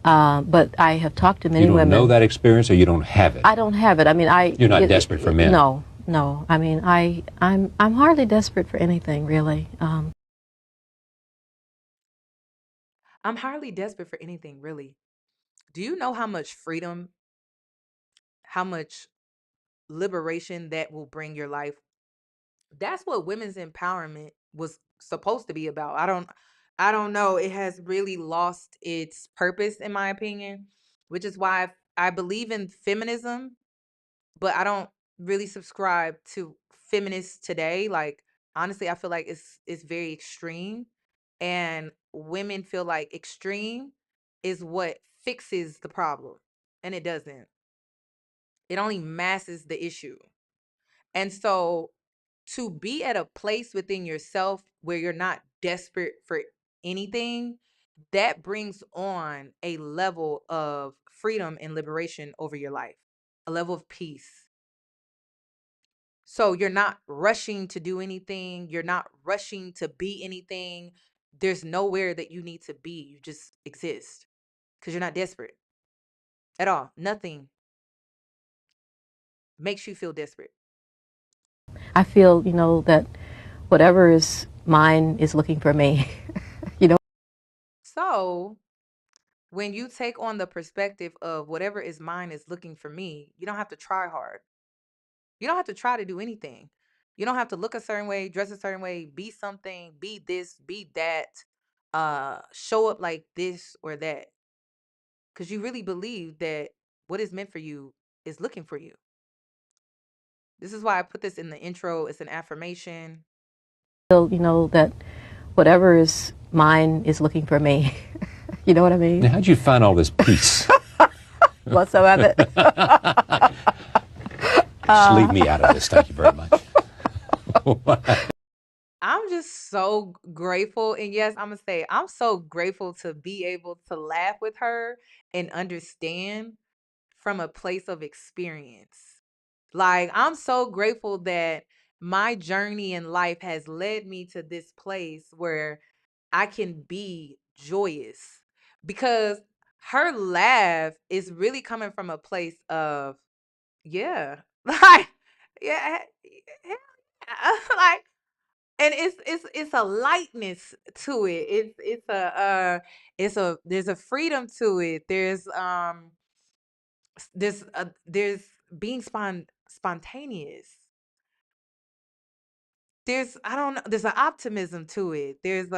But I have talked to many women. You don't know that experience, or you don't have it? I don't have it. I mean, You're not desperate for men? No, no. I mean, I'm hardly desperate for anything, really. I'm hardly desperate for anything, really. Do you know how much freedom, how much liberation that will bring your life? That's what women's empowerment was supposed to be about. I don't know. It has really lost its purpose, in my opinion, which is why I believe in feminism, but I don't really subscribe to feminists today. Like, honestly, I feel like it's very extreme, and women feel like extreme is what fixes the problem, and it doesn't. It only masks the issue. And so to be at a place within yourself where you're not desperate for anything, that brings on a level of freedom and liberation over your life, a level of peace. So you're not rushing to do anything, you're not rushing to be anything. There's nowhere that you need to be. You just exist because you're not desperate at all. Nothing makes you feel desperate. I feel, that whatever is mine is looking for me. So when you take on the perspective of whatever is mine is looking for me, you don't have to try hard. You don't have to try to do anything. You don't have to look a certain way, dress a certain way, be something, be this, be that, show up like this or that. Because you really believe that what is meant for you is looking for you. This is why I put this in the intro. It's an affirmation. I feel, that whatever is mine is looking for me. You know what I mean? Now, how'd you find all this peace? Well, some of it. Just leave me out of this. Thank you very much. I'm just so grateful. And yes, I'm going to say, I'm so grateful to be able to laugh with her and understand from a place of experience. Like, I'm so grateful that my journey in life has led me to this place where I can be joyous, because her laugh is really coming from a place of, yeah, like, yeah, like, and it's a lightness to it. There's a freedom to it. There's being spontaneous. I don't know, there's an optimism to it. There's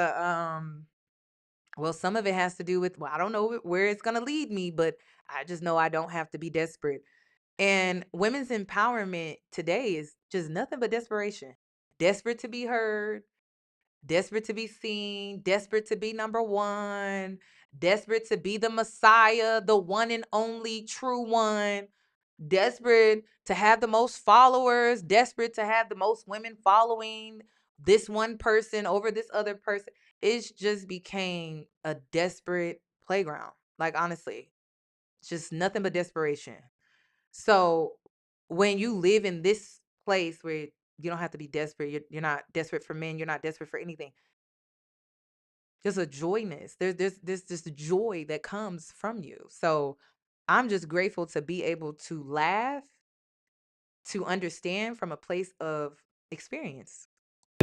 well, some of it has to do with, well, I don't know where it's gonna lead me, but I just know I don't have to be desperate. And women's empowerment today is just nothing but desperation. Desperate to be heard, desperate to be seen, desperate to be number one, desperate to be the Messiah, the one and only true one, desperate to have the most followers, desperate to have the most women following this one person over this other person. It just became a desperate playground. Like, honestly, it's just nothing but desperation. So when you live in this place where you don't have to be desperate, you're not desperate for men, you're not desperate for anything. There's a joyness. There's this joy that comes from you. So I'm just grateful to be able to laugh, to understand from a place of experience.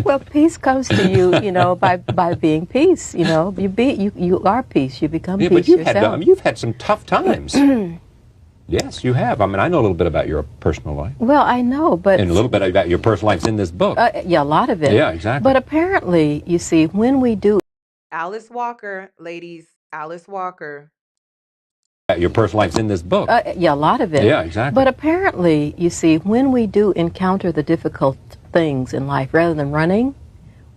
Well, peace comes to you, by being peace. You are peace. You become Yeah, peace but you've yourself. you've had some tough times. Yes, you have. I mean, I know a little bit about your personal life. Well, I know, but And a little bit about your personal life in this book. yeah, a lot of it. Yeah, exactly. But apparently, you see, when we do Alice Walker, ladies, Alice Walker. Your personal life in this book. yeah, a lot of it. Yeah, exactly. But apparently, you see, when we do encounter the difficult things in life, rather than running,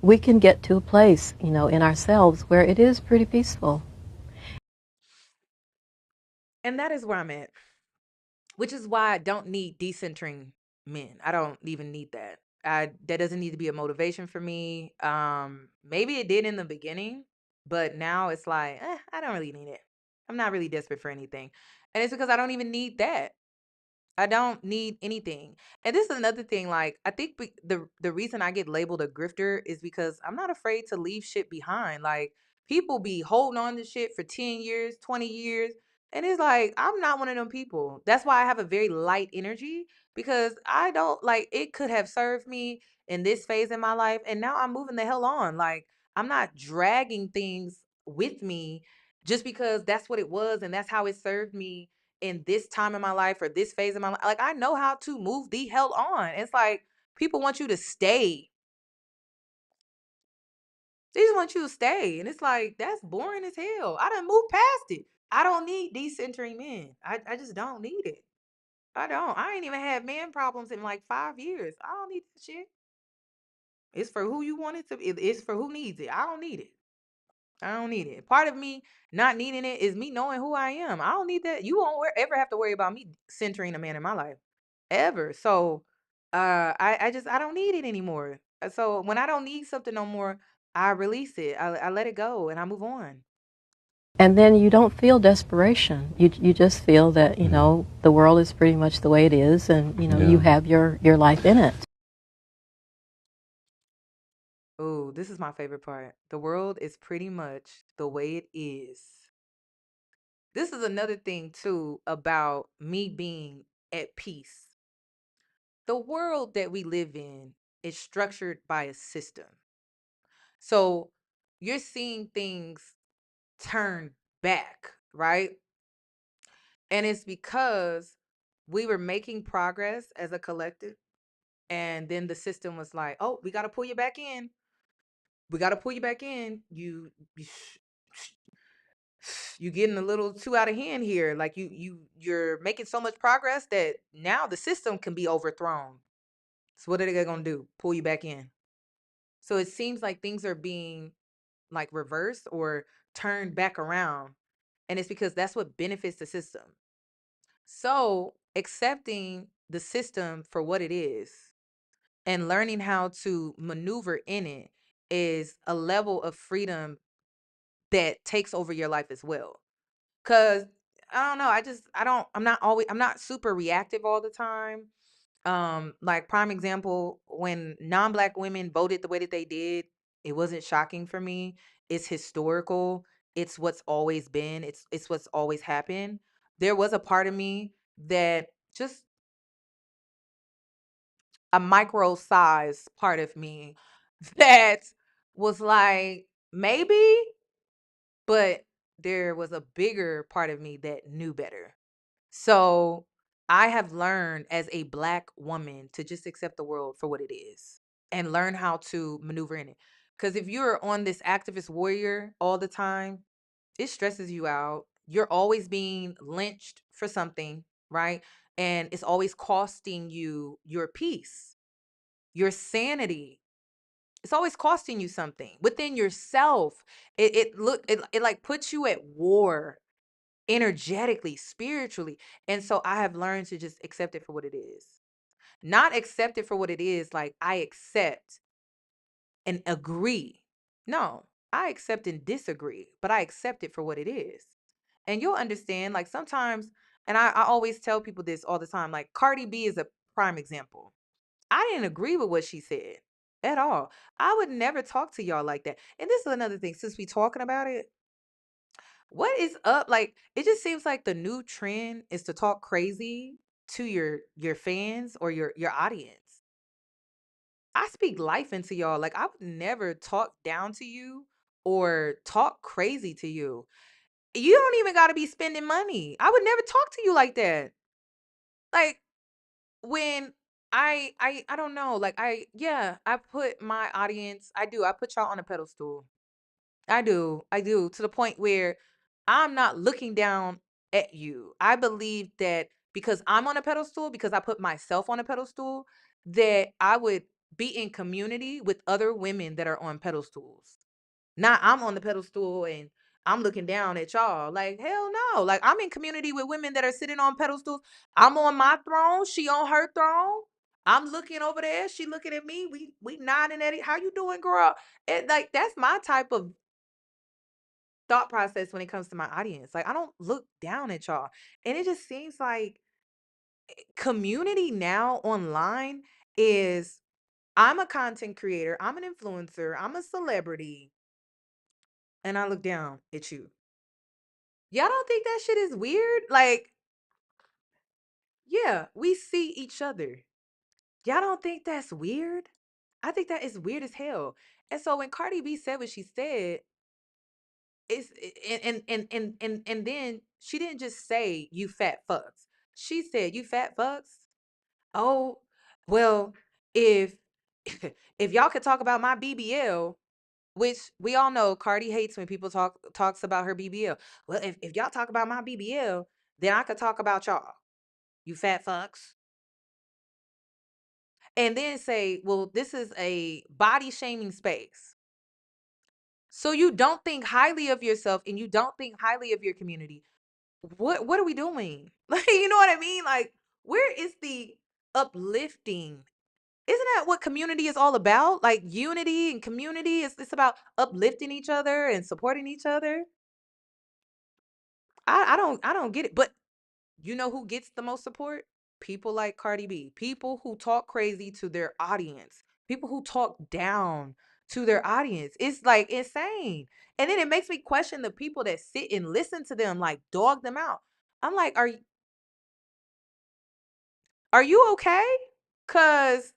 we can get to a place, in ourselves where it is pretty peaceful. And that is where I'm at. Which is why I don't need decentering men. I don't even need that. That doesn't need to be a motivation for me. Maybe it did in the beginning, but now it's like, I don't really need it. I'm not really desperate for anything. And it's because I don't even need that. I don't need anything. And this is another thing. Like, I think the reason I get labeled a grifter is because I'm not afraid to leave shit behind. Like, people be holding on to shit for 10 years, 20 years. And it's like, I'm not one of them people. That's why I have a very light energy, because I don't like it could have served me in this phase in my life. And now I'm moving the hell on. Like, I'm not dragging things with me just because that's what it was and that's how it served me in this time in my life or this phase of my life. Like, I know how to move the hell on. It's like people want you to stay. They just want you to stay. And it's like, that's boring as hell. I done moved past it. I don't need decentering men. I just don't need it. I don't. I ain't even had man problems in like 5 years. I don't need that shit. It's for who you want it to be. It's for who needs it. I don't need it. I don't need it. Part of me not needing it is me knowing who I am. I don't need that. You won't ever have to worry about me centering a man in my life. Ever. So I don't need it anymore. So when I don't need something no more, I release it. I let it go and I move on. And then you don't feel desperation. You just feel that, the world is pretty much the way it is, and, you have your life in it. Oh, this is my favorite part. The world is pretty much the way it is. This is another thing too about me being at peace. The world that we live in is structured by a system. So you're seeing things turn back, right? And it's because we were making progress as a collective. And then the system was like, oh, we got to pull you back in. We got to pull you back in. You getting a little too out of hand here. Like you're making so much progress that now the system can be overthrown. So what are they going to do? Pull you back in. So it seems like things are being like reversed or turned back around. And it's because that's what benefits the system. So accepting the system for what it is and learning how to maneuver in it is a level of freedom that takes over your life as well. Cause I don't know, I'm not super reactive all the time. Like prime example, when non-black women voted the way that they did, it wasn't shocking for me. It's historical. It's what's always been. It's what's always happened. There was a part of me that just a micro size part of me that was like, maybe, but there was a bigger part of me that knew better. So I have learned as a black woman to just accept the world for what it is and learn how to maneuver in it. Because if you're on this activist warrior all the time, it stresses you out. You're always being lynched for something, right? And it's always costing you your peace, your sanity. It's always costing you something within yourself. It like puts you at war energetically, spiritually. And so I have learned to just accept it for what it is. Not accept it for what it is, like I accept and agree. No, I accept and disagree, but I accept it for what it is. And you'll understand, like, sometimes, and I always tell people this all the time, like, Cardi B is a prime example. I didn't agree with what she said at all. I would never talk to y'all like that. And this is another thing, since we talking about it, what is up? Like, it just seems like the new trend is to talk crazy to your fans or your audience. I speak life into y'all. Like, I would never talk down to you or talk crazy to you. You don't even got to be spending money. I would never talk to you like that. Like, when I don't know, like, I put my audience, I put y'all on a pedestal. I do, to the point where I'm not looking down at you. I believe that because I'm on a pedestal, because I put myself on a pedestal, that I would be in community with other women that are on pedestals. Not I'm on the pedestal and I'm looking down at y'all. Like, hell no. Like, I'm in community with women that are sitting on pedestals. I'm on my throne. She on her throne. I'm looking over there. She looking at me. We nodding at it. How you doing, girl? It, like, that's my type of thought process when it comes to my audience. Like, I don't look down at y'all. And it just seems like community now online is, I'm a content creator, I'm an influencer, I'm a celebrity, and I look down at you. Y'all don't think that shit is weird? Like, yeah, we see each other. Y'all don't think that's weird? I think that is weird as hell. And so when Cardi B said what she said, it's and then she didn't just say you fat fucks. She said you fat fucks. Oh, well, if if y'all could talk about my BBL, which we all know Cardi hates when people talks about her BBL. Well, if y'all talk about my BBL, then I could talk about y'all. You fat fucks. And then say, well, this is a body shaming space. So you don't think highly of yourself and you don't think highly of your community. What are we doing? Like, you know what I mean? Like, where is the uplifting? Isn't that what community is all about? Like, unity and community is, it's about uplifting each other and supporting each other. I don't get it. But you know who gets the most support? People like Cardi B. People who talk crazy to their audience. People who talk down to their audience. It's like insane. And then it makes me question the people that sit and listen to them, like dog them out. I'm like, are you okay? Cause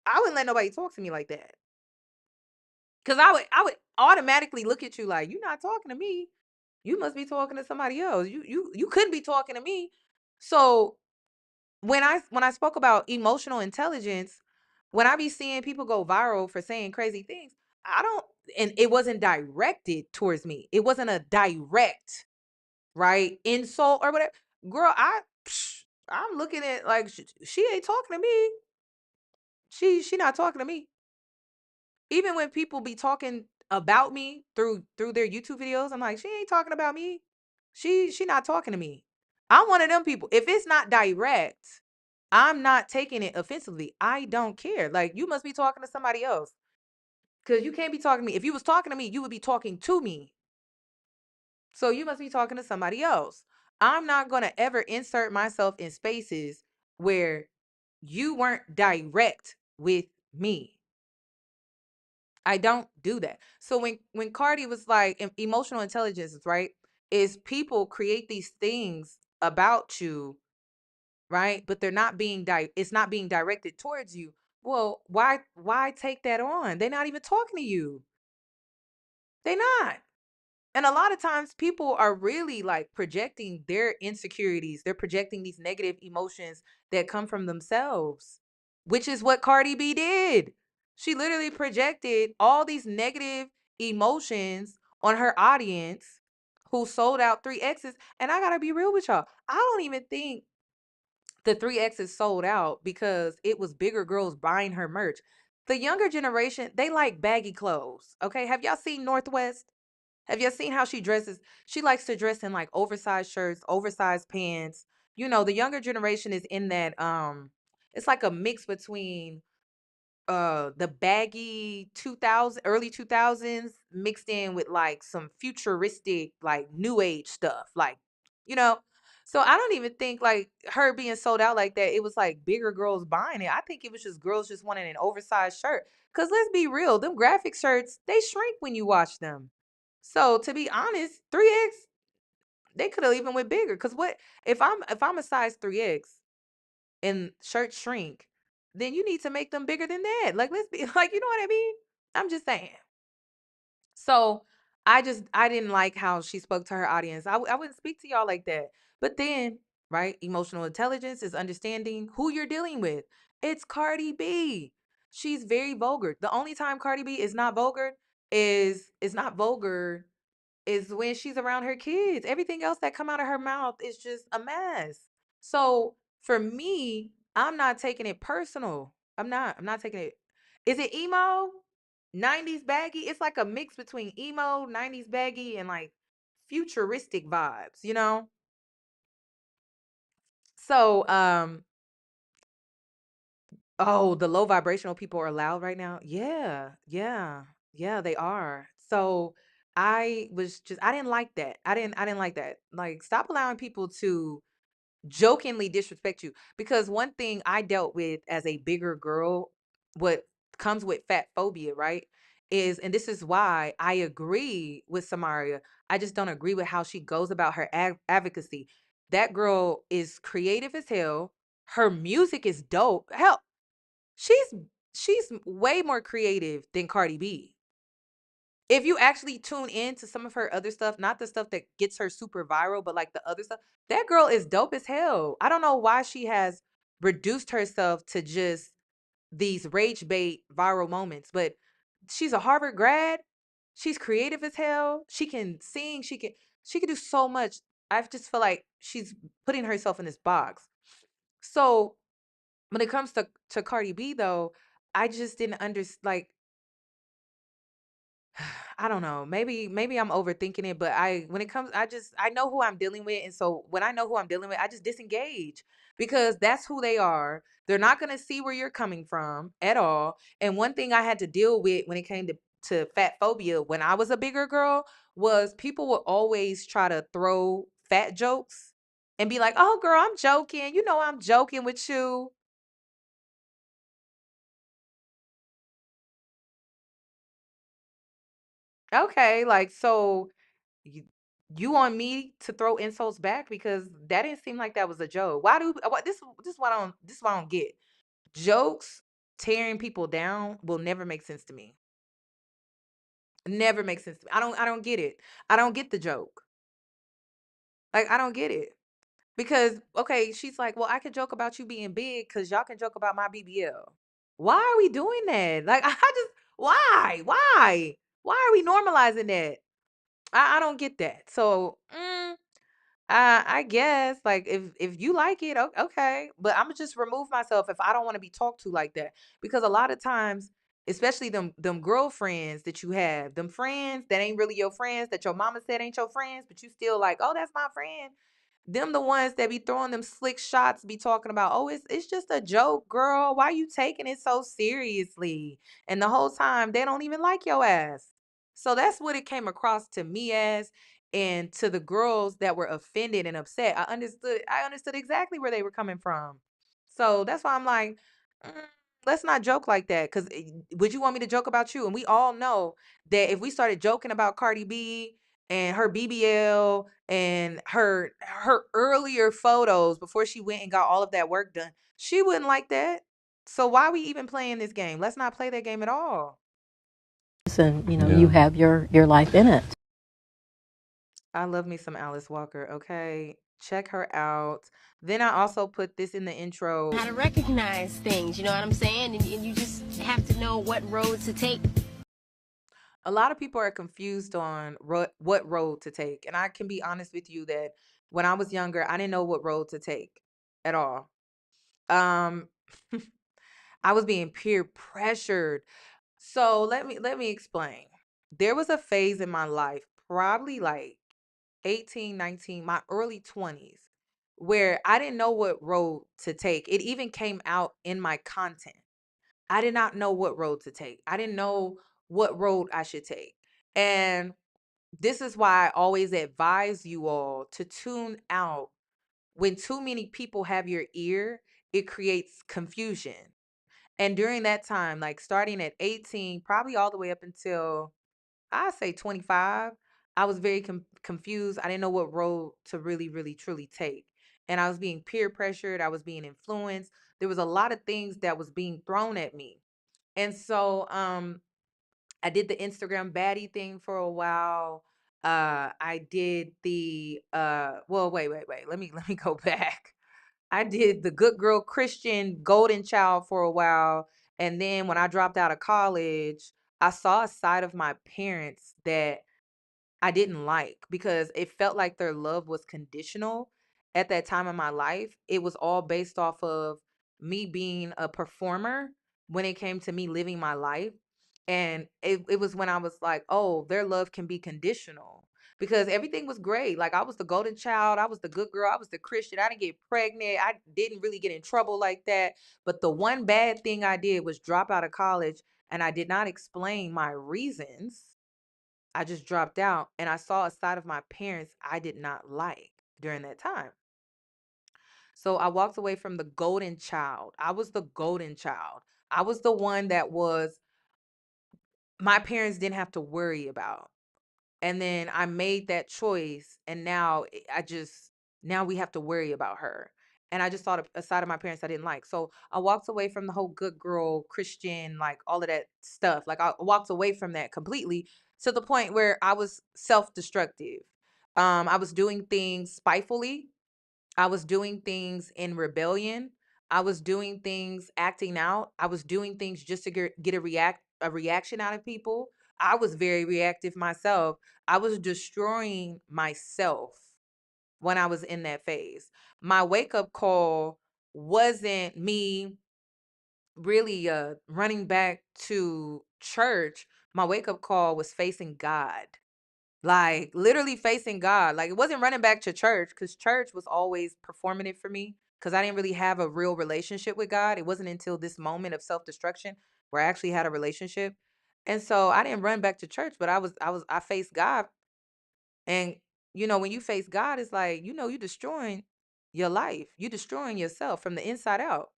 I wouldn't let nobody talk to me like that. Cause I would automatically look at you like, you're not talking to me. You must be talking to somebody else. You couldn't be talking to me. So when I spoke about emotional intelligence, when I be seeing people go viral for saying crazy things, I don't, and it wasn't directed towards me. It wasn't a direct, right, insult or whatever. Girl, I'm looking at like she ain't talking to me. She not talking to me. Even when people be talking about me through their YouTube videos, I'm like, she ain't talking about me. She not talking to me. I'm one of them people. If it's not direct, I'm not taking it offensively. I don't care. Like, you must be talking to somebody else. Cause you can't be talking to me. If you was talking to me, you would be talking to me. So you must be talking to somebody else. I'm not gonna ever insert myself in spaces where you weren't direct with me. I don't do that. So when Cardi was like, emotional intelligence is right, is people create these things about you, right? But they're not being it's not being directed towards you. Well, why take that on? They're not even talking to you. They not. And a lot of times people are really like projecting their insecurities. They're projecting these negative emotions that come from themselves, which is what Cardi B did. She literally projected all these negative emotions on her audience who sold out 3X's. And I got to be real with y'all. I don't even think the 3X's sold out because it was bigger girls buying her merch. The younger generation, they like baggy clothes. Okay. Have y'all seen Northwest? Have you seen how she dresses? She likes to dress in like oversized shirts, oversized pants. You know, the younger generation is in that it's like a mix between the baggy 2000 early 2000s mixed in with like some futuristic like new age stuff, like, you know. So I don't even think like her being sold out like that, it was like bigger girls buying it. I think it was just girls just wanting an oversized shirt, because let's be real, them graphic shirts, they shrink when you wash them. So to be honest, 3X, they could have even went bigger, because what if I'm a size 3X and shirts shrink, then you need to make them bigger than that. Like, let's be like, you know what I mean? I'm just saying. So I didn't like how she spoke to her audience. I wouldn't speak to y'all like that. But then, right, emotional intelligence is understanding who you're dealing with. It's Cardi B. She's very vulgar. The only time Cardi B is not vulgar is when she's around her kids. Everything else that come out of her mouth is just a mess. So for me, I'm not taking it personal. I'm not taking it. Is it emo? 90s baggy? It's like a mix between emo, 90s baggy, and like futuristic vibes, you know? So, oh, the low vibrational people are loud right now. Yeah, yeah, yeah, they are. So I didn't like that. I didn't like that. Like, stop allowing people to jokingly disrespect you, because one thing I dealt with as a bigger girl, what comes with fat phobia, right, is, and this is why I agree with Samaria, I just don't agree with how she goes about her advocacy. That girl is creative as hell. Her music is dope. Hell, she's she's way more creative than Cardi B. If you actually tune in to some of her other stuff, not the stuff that gets her super viral, but like the other stuff, that girl is dope as hell. I don't know why she has reduced herself to just these rage bait viral moments, but she's a Harvard grad. She's creative as hell. She can sing. She can do so much. I just feel like she's putting herself in this box. So when it comes to Cardi B though, I just didn't understand. Like, I don't know. Maybe I'm overthinking it, but when it comes, I know who I'm dealing with, and so when I know who I'm dealing with, I just disengage, because that's who they are. They're not gonna see where you're coming from at all. And one thing I had to deal with when it came to fat phobia when I was a bigger girl was people would always try to throw fat jokes and be like, "Oh, girl, I'm joking. You know, I'm joking with you." Okay, like, so you you want me to throw insults back, because that didn't seem like that was a joke. Why do what this is what I don't this is what I don't get. Jokes tearing people down will never make sense to me. Never makes sense to me. I don't get it. I don't get the joke. Like, I don't get it. Because okay, she's like, "Well, I can joke about you being big cuz y'all can joke about my BBL." Why are we doing that? Like, I just why? Why? Why are we normalizing that? I don't get that. So, I guess like if you like it, okay. But I'm gonna just remove myself if I don't want to be talked to like that. Because a lot of times, especially them girlfriends that you have, them friends that ain't really your friends, that your mama said ain't your friends, but you still like, oh, that's my friend. Them the ones that be throwing them slick shots, be talking about, oh, it's just a joke, girl. Why you taking it so seriously? And the whole time they don't even like your ass. So that's what it came across to me as, and to the girls that were offended and upset. I understood exactly where they were coming from. So that's why I'm like, mm, let's not joke like that. Because would you want me to joke about you? And we all know that if we started joking about Cardi B and her BBL and her earlier photos before she went and got all of that work done, she wouldn't like that. So why are we even playing this game? Let's not play that game at all. And you have your life in it. I love me some Alice Walker. Okay, check her out. Then I also put this in the intro. How to recognize things, you know what I'm saying? And you just have to know what road to take. A lot of people are confused on what road to take, and I can be honest with you that when I was younger, I didn't know what road to take at all. Um, I was being peer pressured. So let me explain. There was a phase in my life, probably like 18, 19, my early 20s, where I didn't know what road to take. It even came out in my content. I did not know what road to take. I didn't know what road I should take. And this is why I always advise you all to tune out. When too many people have your ear, it creates confusion. And during that time, like starting at 18, probably all the way up until I say 25, I was very confused. I didn't know what road to really, really, truly take. And I was being peer pressured. I was being influenced. There was a lot of things that was being thrown at me. And so I did the Instagram baddie thing for a while. I did the well, wait. Let me go back. I did the good girl Christian golden child for a while. And then when I dropped out of college, I saw a side of my parents that I didn't like because it felt like their love was conditional at that time in my life. It was all based off of me being a performer when it came to me living my life. And it was when I was like, oh, their love can be conditional because everything was great. Like I was the golden child, I was the good girl, I was the Christian. I didn't get pregnant, I didn't really get in trouble like that. But the one bad thing I did was drop out of college and I did not explain my reasons. I just dropped out and I saw a side of my parents I did not like during that time. So I walked away from the golden child. I was the golden child. I was the one that was my parents didn't have to worry about. And then I made that choice and now I just now we have to worry about her. And I just saw a side of my parents I didn't like. So I walked away from the whole good girl, Christian, like all of that stuff. Like I walked away from that completely to the point where I was self-destructive. I was doing things spitefully. I was doing things in rebellion. I was doing things acting out. I was doing things just to get a reaction out of people. I was very reactive myself. I was destroying myself when I was in that phase. My wake up call wasn't me really running back to church. My wake up call was facing God. Like literally facing God. Like it wasn't running back to church because church was always performative for me because I didn't really have a real relationship with God. It wasn't until this moment of self-destruction where I actually had a relationship. And so I didn't run back to church, but I faced God. And you know, when you face God, it's like, you know, you're destroying your life. You're destroying yourself from the inside out.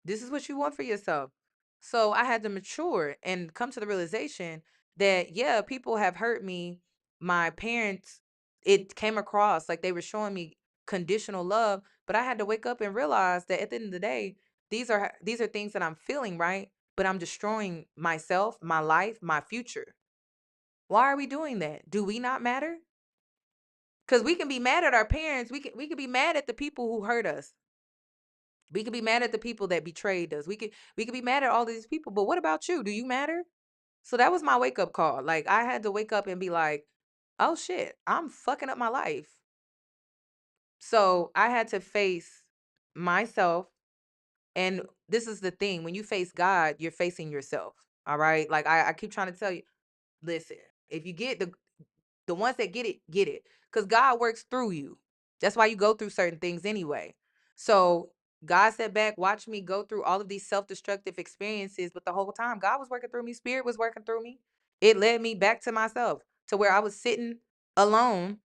This is what you want for yourself. So I had to mature and come to the realization that, yeah, people have hurt me. My parents, it came across like they were showing me conditional love, but I had to wake up and realize that at the end of the day, these are things that I'm feeling, right? But I'm destroying myself, my life, my future. Why are we doing that? Do we not matter? Because we can be mad at our parents. We can be mad at the people who hurt us. We could be mad at the people that betrayed us. We could be mad at all these people, but what about you? Do you matter? So that was my wake up call. Like I had to wake up and be like, "Oh shit, I'm fucking up my life." So I had to face myself, and this is the thing, when you face God, you're facing yourself. All right? Like I keep trying to tell you, listen, if you get the ones that get it. Because God works through you. That's why you go through certain things anyway. So God sat back, watched me go through all of these self-destructive experiences, but the whole time God was working through me, Spirit was working through me. It led me back to myself, to where I was sitting alone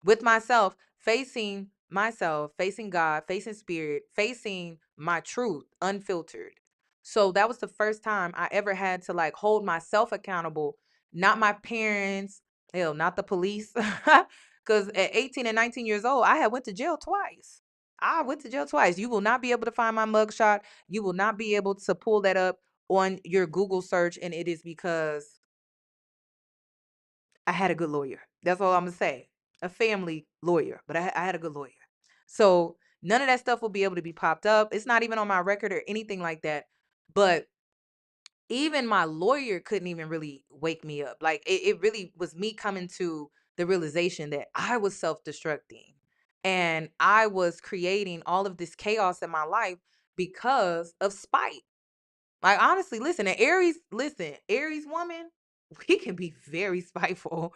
with myself, facing God, facing spirit, facing my truth, unfiltered. So that was the first time I ever had to like hold myself accountable, not my parents, hell, not the police. Because at 18 and 19 years old, I had went to jail twice. I went to jail twice. You will not be able to find my mugshot. You will not be able to pull that up on your Google search. And it is because I had a good lawyer. That's all I'm gonna say. A family lawyer, but I had a good lawyer. So none of that stuff will be able to be popped up. It's not even on my record or anything like that. But even my lawyer couldn't even really wake me up. Like it really was me coming to the realization that I was self-destructing and I was creating all of this chaos in my life because of spite. Like honestly, Aries woman, we can be very spiteful.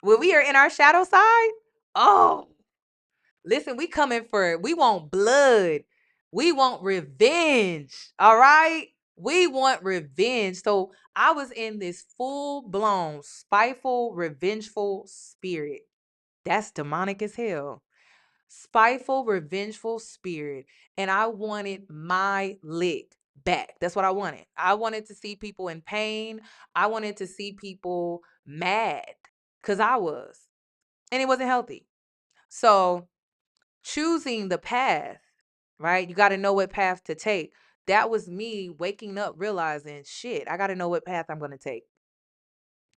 When we are in our shadow side, oh, listen, we want blood. We want revenge. All right? We want revenge. So I was in this full-blown, spiteful, revengeful spirit. That's demonic as hell. Spiteful, revengeful spirit. And I wanted my lick back. That's what I wanted. I wanted to see people in pain. I wanted to see people mad because I was. And it wasn't healthy. So choosing the path, right? You got to know what path to take. That was me waking up realizing, shit, I got to know what path I'm going to take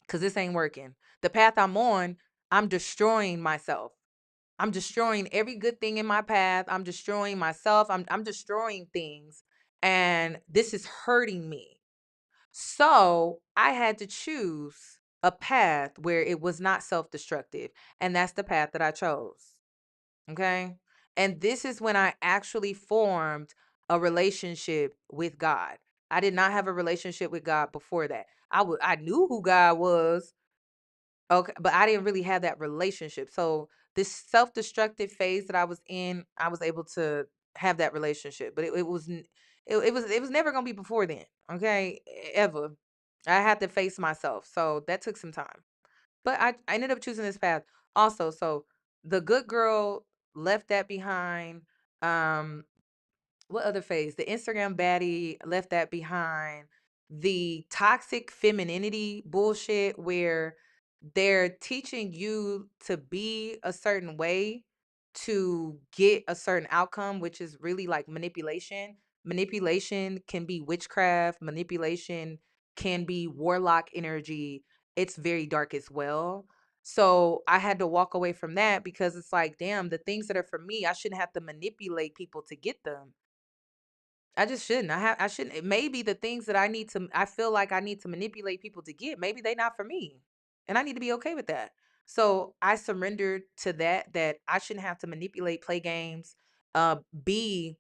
because this ain't working. The path I'm on, I'm destroying myself. I'm destroying every good thing in my path. I'm destroying myself. I'm destroying things. And this is hurting me. So I had to choose a path where it was not self-destructive. And that's the path that I chose. Okay. And this is when I actually formed a relationship with God. I did not have a relationship with God before that. I knew who God was. Okay, but I didn't really have that relationship. So this self-destructive phase that I was in, I was able to have that relationship. But it was never gonna be before then. Okay, ever. I had to face myself. So that took some time. But I ended up choosing this path also. So the good girl left that behind. Um, what other phase? The Instagram baddie left that behind. The toxic femininity bullshit where they're teaching you to be a certain way to get a certain outcome, which is really like manipulation. Manipulation can be witchcraft, manipulation can be warlock energy. It's very dark as well. So I had to walk away from that because it's like, damn, the things that are for me, I shouldn't have to manipulate people to get them. I just shouldn't. I shouldn't. Maybe the things that I feel like I need to manipulate people to get, maybe they not for me. And I need to be okay with that. So I surrendered to that I shouldn't have to manipulate, play games, be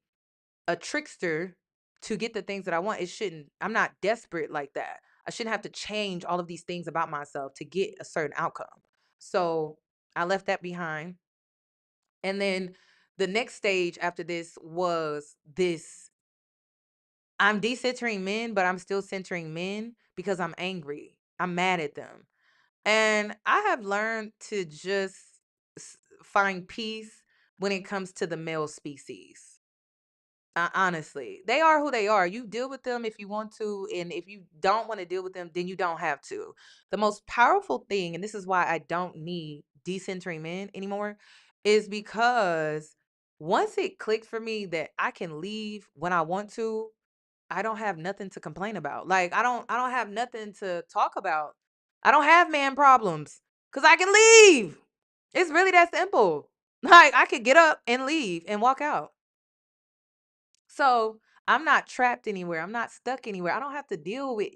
a trickster to get the things that I want. It shouldn't, I'm not desperate like that. I shouldn't have to change all of these things about myself to get a certain outcome. So I left that behind. And then the next stage after this was this. I'm decentering men, but I'm still centering men because I'm angry. I'm mad at them. And I have learned to just find peace when it comes to the male species. Honestly, they are who they are. You deal with them if you want to. And if you don't want to deal with them, then you don't have to. The most powerful thing, and this is why I don't need decentering men anymore, is because once it clicked for me that I can leave when I want to, I don't have nothing to complain about. Like I don't have nothing to talk about. I don't have man problems cuz I can leave. It's really that simple. Like I could get up and leave and walk out. So, I'm not trapped anywhere. I'm not stuck anywhere. I don't have to deal with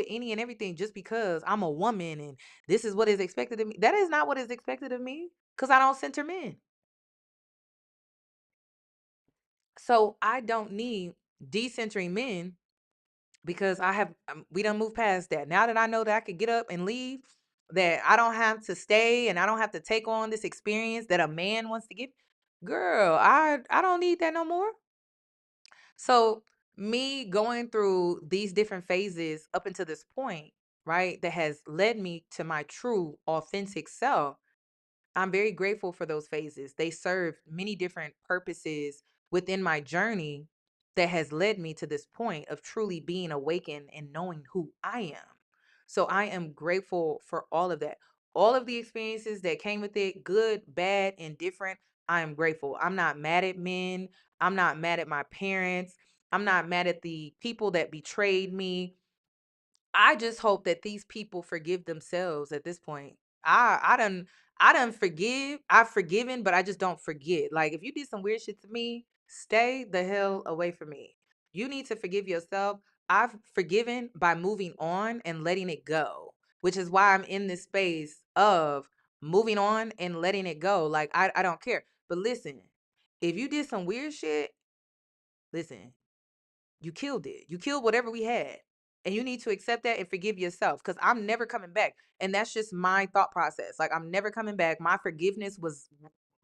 any and everything just because I'm a woman and this is what is expected of me. That is not what is expected of me cuz I don't center men. So, I don't need decentering men because we done moved past that. Now that I know that I could get up and leave, that I don't have to stay and I don't have to take on this experience that a man wants to give, girl, I don't need that no more. So me going through these different phases up until this point, right, that has led me to my true authentic self. I'm very grateful for those phases. They serve many different purposes within my journey that has led me to this point of truly being awakened and knowing who I am. So I am grateful for all of that. All of the experiences that came with it, good, bad, and different, I am grateful. I'm not mad at men. I'm not mad at my parents. I'm not mad at the people that betrayed me. I just hope that these people forgive themselves at this point. I done forgive. I've forgiven, but I just don't forget. Like if you did some weird shit to me, stay the hell away from me. You need to forgive yourself. I've forgiven by moving on and letting it go, which is why I'm in this space of moving on and letting it go. Like I don't care. But listen, if you did some weird shit, listen, you killed it. You killed whatever we had. And you need to accept that and forgive yourself because I'm never coming back. And that's just my thought process. Like, I'm never coming back. My forgiveness was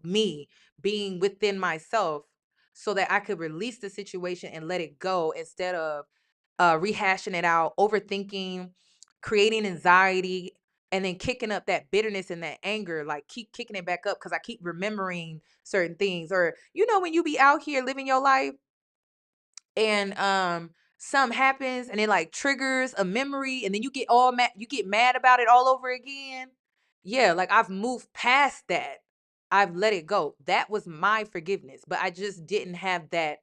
me being within myself so that I could release the situation and let it go instead of rehashing it out, overthinking, creating anxiety, and then kicking up that bitterness and that anger, like keep kicking it back up because I keep remembering certain things. Or, when you be out here living your life and something happens and it like triggers a memory and then you get all mad, you get mad about it all over again. Yeah, like I've moved past that. I've let it go. That was my forgiveness, but I just didn't have that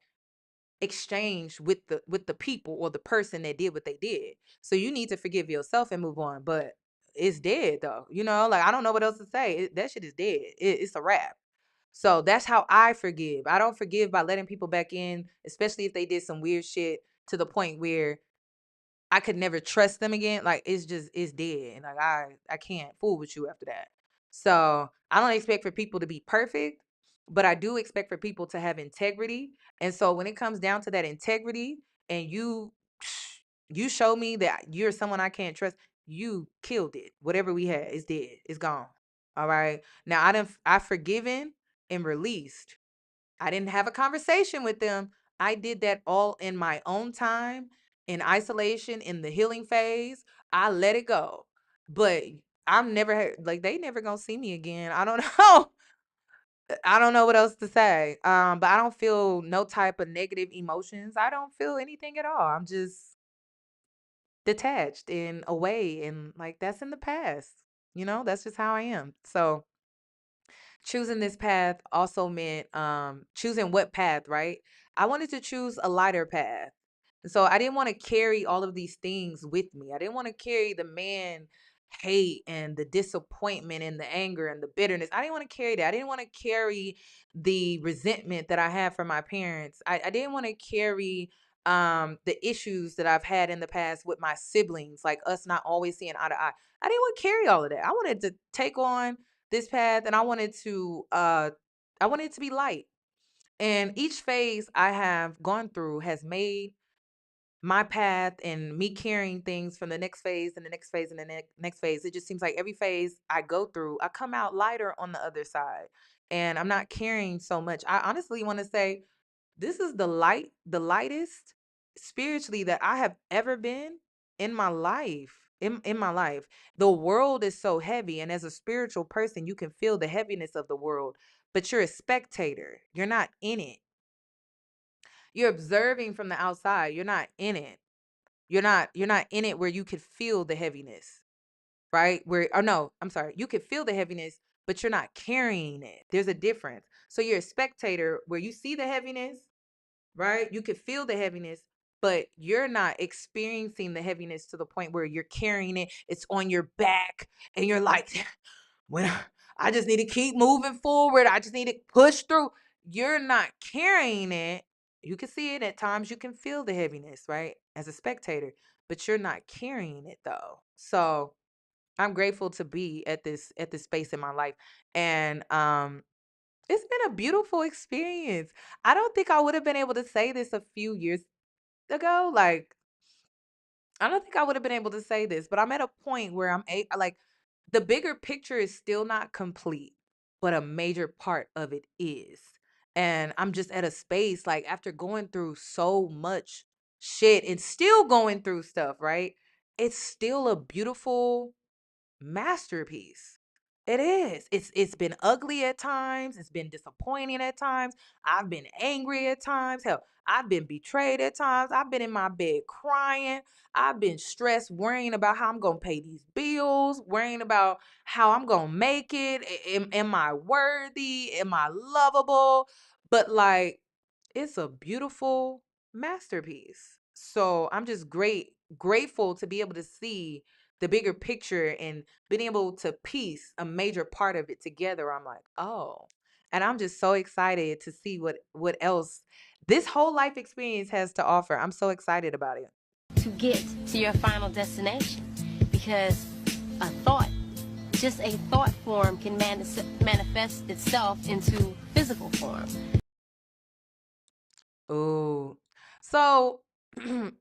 exchange with the people or the person that did what they did. So you need to forgive yourself and move on. But it's dead though. Like I don't know what else to say. That shit is dead. It's a wrap. So that's how I forgive. I don't forgive by letting people back in, especially if they did some weird shit to the point where I could never trust them again. Like it's dead. And like I can't fool with you after that. So I don't expect for people to be perfect, but I do expect for people to have integrity. And so when it comes down to that integrity and you show me that you're someone I can't trust, you killed it. Whatever we had is dead. It's gone. All right. Now I've forgiven and released. I didn't have a conversation with them. I did that all in my own time, in isolation, in the healing phase. I let it go. But I'm never like they never gonna see me again. I don't know. I don't know what else to say. But I don't feel no type of negative emotions. I don't feel anything at all. I'm just detached and away and like that's in the past. That's just how I am. So choosing this path also meant choosing what path, right? I wanted to choose a lighter path. And so I didn't want to carry all of these things with me. I didn't want to carry the man hate and the disappointment and the anger and the bitterness. I didn't want to carry that. I didn't want to carry the resentment that I had from my parents. I didn't want to carry the issues that I've had in the past with my siblings, like us not always seeing eye to eye. I didn't want to carry all of that. I wanted to take on this path and I wanted it to be light. And each phase I have gone through has made my path and me carrying things from the next phase and the next phase and the next phase. It just seems like every phase I go through, I come out lighter on the other side. And I'm not carrying so much. I honestly want to say this is the lightest spiritually that I have ever been in my life. In my life. The world is so heavy. And as a spiritual person, you can feel the heaviness of the world, but you're a spectator. You're not in it. You're observing from the outside. You're not in it. You're not in it where you could feel the heaviness, right? Where or no, I'm sorry. You could feel the heaviness, but you're not carrying it. There's a difference. So you're a spectator where you see the heaviness, right? You could feel the heaviness, but you're not experiencing the heaviness to the point where you're carrying it. It's on your back, and you're like, when I just need to keep moving forward. I just need to push through. You're not carrying it. You can see it at times. You can feel the heaviness, right? As a spectator, but you're not carrying it though. So I'm grateful to be at this space in my life. And it's been a beautiful experience. I don't think I would have been able to say this a few years ago. Like, I don't think I would have been able to say this, but I'm at a point where like the bigger picture is still not complete, but a major part of it is. And I'm just at a space like after going through so much shit and still going through stuff, right? It's still a beautiful masterpiece. It is. It's been ugly at times. It's been disappointing at times. I've been angry at times. Hell, I've been betrayed at times. I've been in my bed crying. I've been stressed, worrying about how I'm gonna pay these bills, worrying about how I'm gonna make it. Am I worthy? Am I lovable? But like it's a beautiful masterpiece. So I'm just grateful to be able to see the bigger picture and being able to piece a major part of it together. I'm like, oh, and I'm just so excited to see what else this whole life experience has to offer. I'm so excited about it. To get to your final destination, because a thought, just a thought form, can manifest itself into physical form. Ooh. So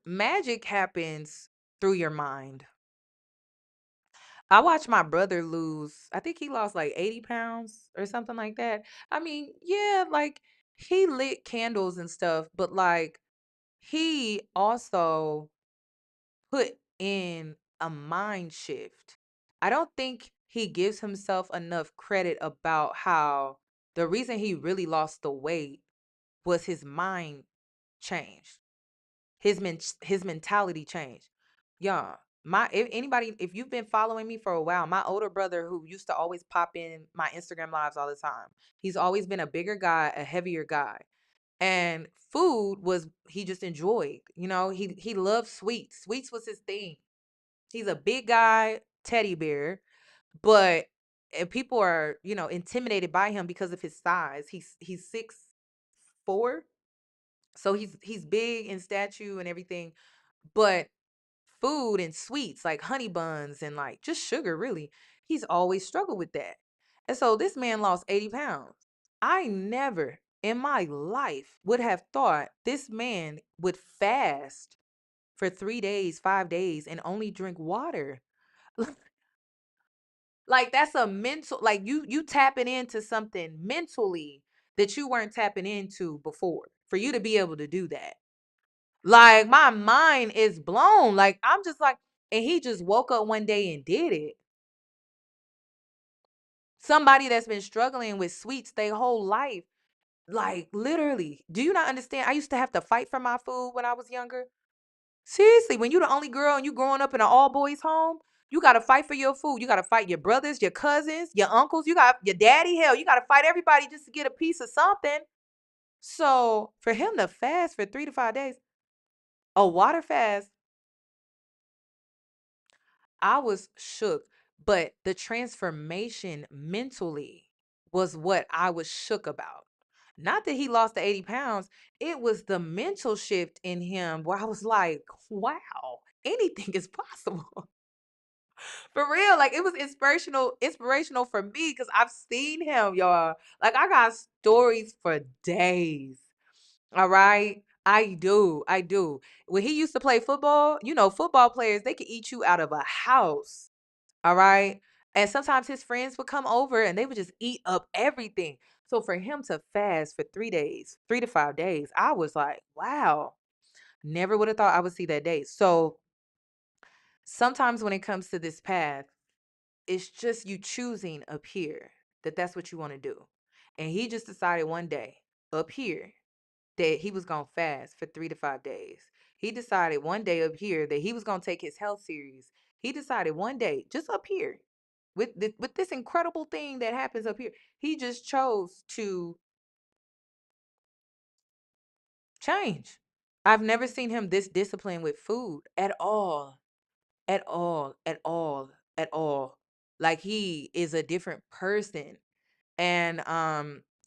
magic happens through your mind. I watched my brother lose, I think he lost like 80 pounds or something like that. I mean, yeah, like he lit candles and stuff, but like he also put in a mind shift. I don't think he gives himself enough credit about how the reason he really lost the weight was his mind changed. His mentality changed. Yeah. If you've been following me for a while, my older brother who used to always pop in my Instagram lives all the time, he's always been a bigger guy, a heavier guy. And food was he just enjoyed. He loved sweets. Sweets was his thing. He's a big guy, teddy bear, but and people are, intimidated by him because of his size. He's 6'4", so he's big in stature and everything, but food and sweets like honey buns and like just sugar, really, he's always struggled with that. And so this man lost 80 pounds. I never in my life would have thought this man would fast for 3 days, 5 days, and only drink water. Like that's a mental, like you tapping into something mentally that you weren't tapping into before for you to be able to do that. Like my mind is blown. Like I'm just like, and he just woke up one day and did it. Somebody that's been struggling with sweets their whole life. Like literally. Do you not understand? I used to have to fight for my food when I was younger. Seriously, when you the only girl and you growing up in an all boys home, you gotta fight for your food. You gotta fight your brothers, your cousins, your uncles, you got your daddy, hell, you gotta fight everybody just to get a piece of something. So for him to fast for 3 to 5 days, a water fast, I was shook. But the transformation mentally was what I was shook about. Not that he lost the 80 pounds, it was the mental shift in him where I was like, wow, anything is possible. For real, like it was inspirational for me because I've seen him, y'all. Like I got stories for days. All right. I do. When he used to play football, football players, they could eat you out of a house. All right. And sometimes his friends would come over and they would just eat up everything. So for him to fast for 3 days, 3 to 5 days, I was like, wow, never would have thought I would see that day. So sometimes when it comes to this path, it's just you choosing up here that's what you want to do. And he just decided one day up here that he was going to fast for 3 to 5 days. He decided one day up here that he was going to take his health serious. He decided one day just up here with this incredible thing that happens up here. He just chose to change. I've never seen him this disciplined with food at all. At all, at all, at all. Like he is a different person. And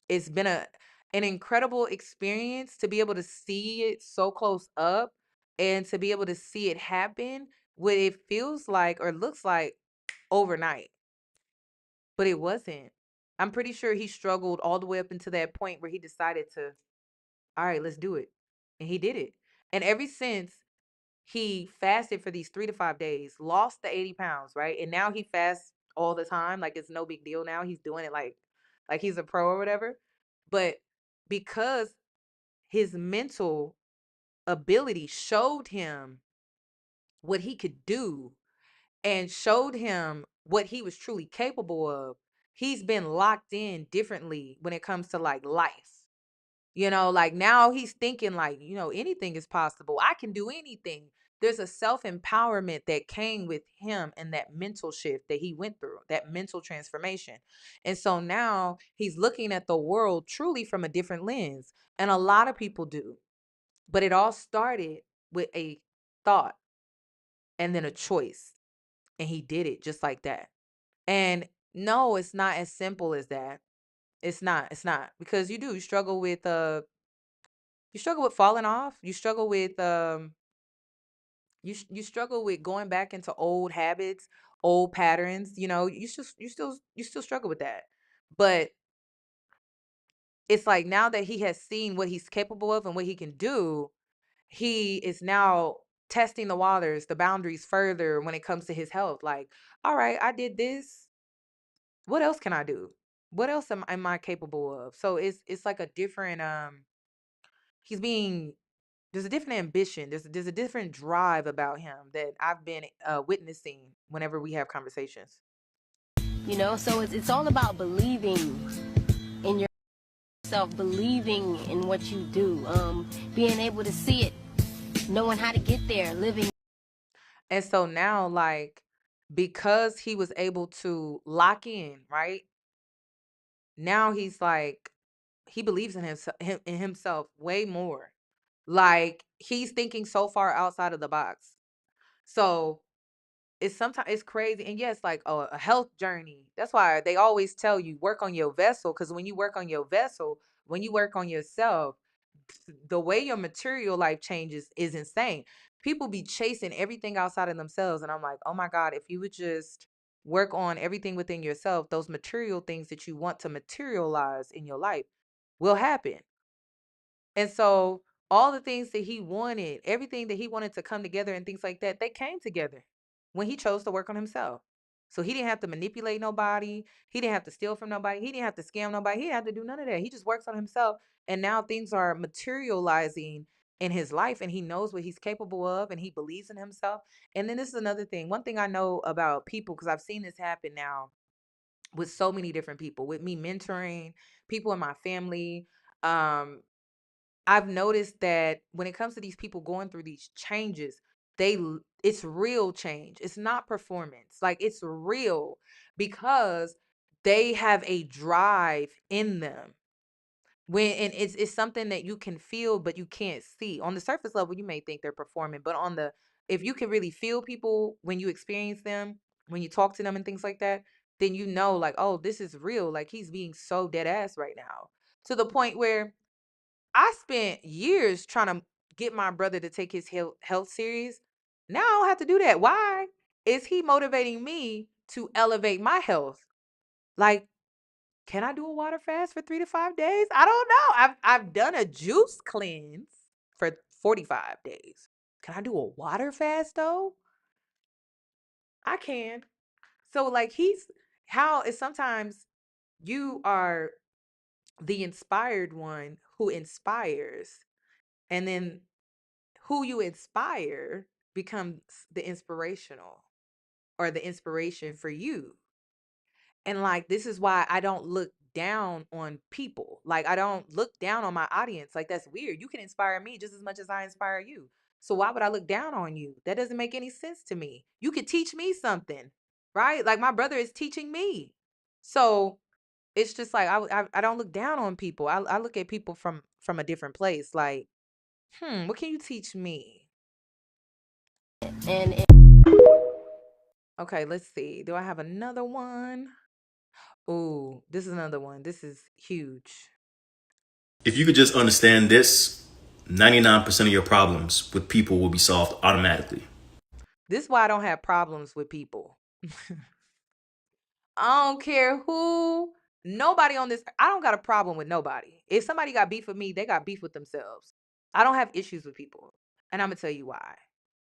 it's been an incredible experience to be able to see it so close up and to be able to see it happen what it feels like or looks like overnight. But it wasn't. I'm pretty sure he struggled all the way up until that point where he decided to, all right, let's do it. And he did it. And ever since he fasted for these 3 to 5 days, lost the 80 pounds, right? And now he fasts all the time. Like it's no big deal now. He's doing it like he's a pro or whatever. But because his mental ability showed him what he could do and showed him what he was truly capable of, he's been locked in differently when it comes to like life. Like now he's thinking like, anything is possible. I can do anything. There's a self-empowerment that came with him and that mental shift that he went through, that mental transformation. And so now he's looking at the world truly from a different lens. And a lot of people do. But it all started with a thought and then a choice. And he did it just like that. And no, it's not as simple as that. It's not because you struggle with falling off. You struggle with you struggle with going back into old habits, old patterns. You still struggle with that. But it's like now that he has seen what he's capable of and what he can do, he is now testing the waters, the boundaries further when it comes to his health. Like, all right, I did this. What else can I do? What else am I capable of? So it's like a different he's being There's a different ambition. There's a different drive about him that I've been witnessing whenever we have conversations. You know, so it's all about believing in yourself, believing in what you do, being able to see it, knowing how to get there, living. And so now, like, because he was able to lock in, right? Now he's like, he believes in himself way more. Like, he's thinking so far outside of the box. So it's crazy. And yes, like a health journey. That's why they always tell you work on your vessel. Because when you work on your vessel, when you work on yourself, the way your material life changes is insane. People be chasing everything outside of themselves. And I'm like, oh my God, if you would just work on everything within yourself, those material things that you want to materialize in your life will happen. And so all the things that he wanted, everything that he wanted to come together and things like that, they came together when he chose to work on himself. So he didn't have to manipulate nobody. He didn't have to steal from nobody. He didn't have to scam nobody. He didn't have to do none of that. He just works on himself. And now things are materializing in his life and he knows what he's capable of and he believes in himself. And then this is another thing. One thing I know about people, because I've seen this happen now with so many different people, with me mentoring people in my family. I've noticed that when it comes to these people going through these changes, it's real change. It's not performance. Like, it's real because they have a drive in them. And it's something that you can feel but you can't see. On the surface level, you may think they're performing, but if you can really feel people when you experience them, when you talk to them and things like that, then you know, like, oh, this is real. Like, he's being so dead ass right now, to the point where I spent years trying to get my brother to take his health serious. Now I don't have to do that. Why? Is he motivating me to elevate my health? Like, can I do a water fast for 3 to 5 days? I don't know. I've done a juice cleanse for 45 days. Can I do a water fast though? I can. So like how is sometimes you are the inspired one who inspires, and then who you inspire becomes the inspirational or the inspiration for you. And like, this is why I don't look down on people. Like, I don't look down on my audience. Like, that's weird. You can inspire me just as much as I inspire you. So why would I look down on you? That doesn't make any sense to me. You could teach me something, right? Like, my brother is teaching me. So it's just like, I don't look down on people. I look at people from a different place. Like, what can you teach me? And Okay, let's see. Do I have another one? Oh, this is another one. This is huge. If you could just understand this, 99% of your problems with people will be solved automatically. This is why I don't have problems with people. I don't care who, nobody on this. I don't got a problem with nobody. If somebody got beef with me, they got beef with themselves. I don't have issues with people. And I'm going to tell you why.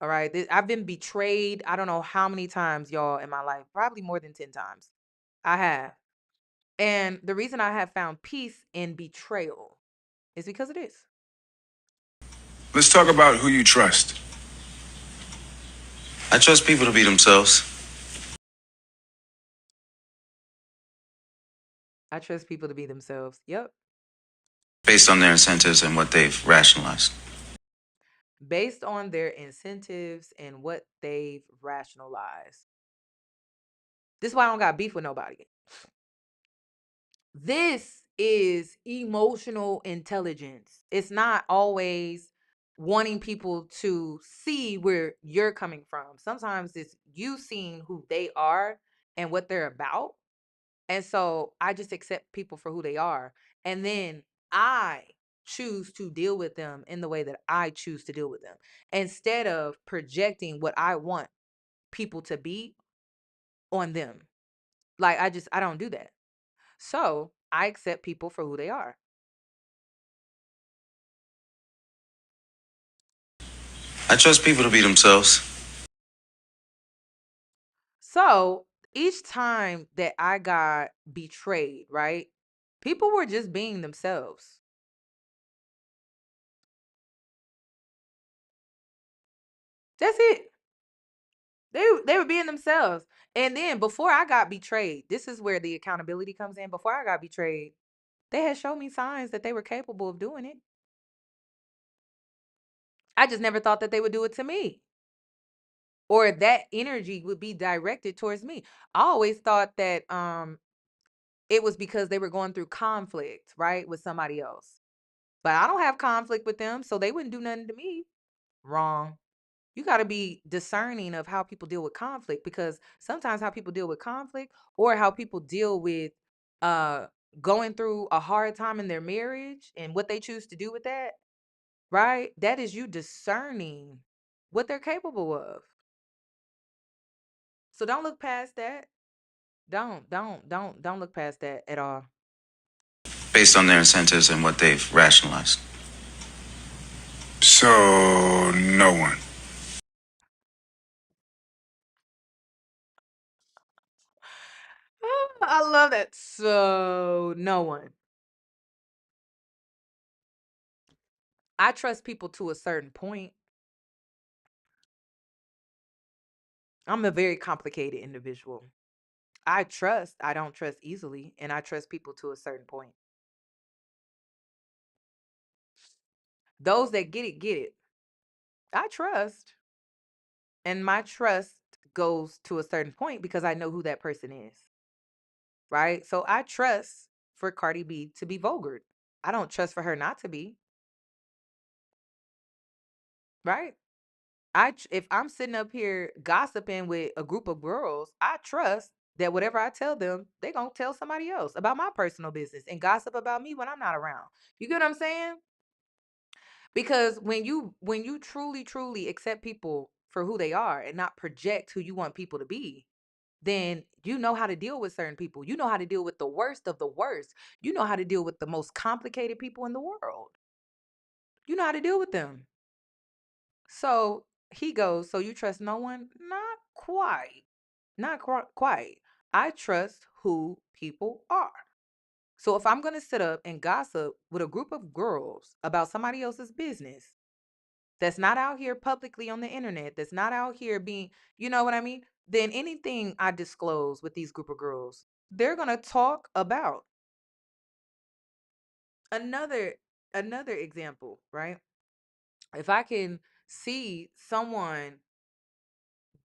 All right. I've been betrayed. I don't know how many times, y'all, in my life. Probably more than 10 times. I have. And the reason I have found peace in betrayal is because of this. Let's talk about who you trust. I trust people to be themselves. I trust people to be themselves. Yep. Based on their incentives and what they've rationalized. Based on their incentives and what they've rationalized. This is why I don't got beef with nobody. This is emotional intelligence. It's not always wanting people to see where you're coming from. Sometimes it's you seeing who they are and what they're about. And so I just accept people for who they are. And then I choose to deal with them in the way that I choose to deal with them, instead of projecting what I want people to be on them. Like, I don't do that. So I accept people for who they are. I trust people to be themselves. So each time that I got betrayed, right? People were just being themselves. That's it. They were being themselves. And then before I got betrayed, this is where the accountability comes in. Before I got betrayed, they had shown me signs that they were capable of doing it. I just never thought that they would do it to me, or that energy would be directed towards me. I always thought that it was because they were going through conflict, right, with somebody else. But I don't have conflict with them, so they wouldn't do nothing to me. Wrong. You got to be discerning of how people deal with conflict, because sometimes how people deal with conflict, or how people deal with uh going through a hard time in their marriage and what they choose to do with that, right? That is you discerning what they're capable of. So don't look past that. Don't look past that at all. Based on their incentives and what they've rationalized. So, no one. I love that. So no one. I trust people to a certain point. I'm a very complicated individual. I don't trust easily, and I trust people to a certain point. Those that get it. I trust. And my trust goes to a certain point because I know who that person is. Right? So I trust for Cardi B to be vulgar. I don't trust for her not to be. Right? If I'm sitting up here gossiping with a group of girls, I trust that whatever I tell them, they gonna tell somebody else about my personal business and gossip about me when I'm not around. You get what I'm saying? Because when you truly accept people for who they are and not project who you want people to be, then you know how to deal with certain people. You know how to deal with the worst of the worst. You know how to deal with the most complicated people in the world. You know how to deal with them. So he goes, so you trust no one? Not quite. Not quite. I trust who people are. So if I'm going to sit up and gossip with a group of girls about somebody else's business that's not out here publicly on the internet, that's not out here being, you know what I mean? Then anything I disclose with these group of girls, they're going to talk about. Another another example, right? If I can see someone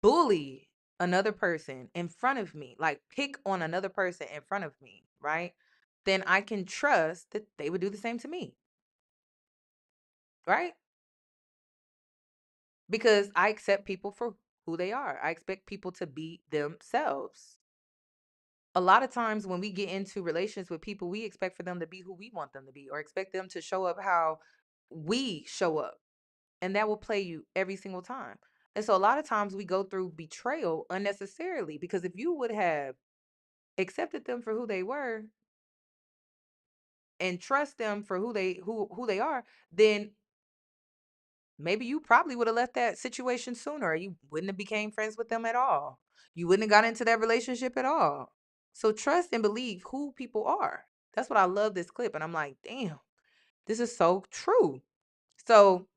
bully another person in front of me, like pick on another person in front of me, right? Then I can trust that they would do the same to me, right? Because I accept people for who they are. I expect people to be themselves. A lot of times when we get into relations with people, we expect for them to be who we want them to be, or expect them to show up how we show up. And that will play you every single time. And so a lot of times we go through betrayal unnecessarily, because if you would have accepted them for who they were and trust them for who they are, then maybe you probably would have left that situation sooner, or you wouldn't have became friends with them at all. You wouldn't have got into that relationship at all. So trust and believe who people are. That's what I love this clip. And I'm like, damn, this is so true. So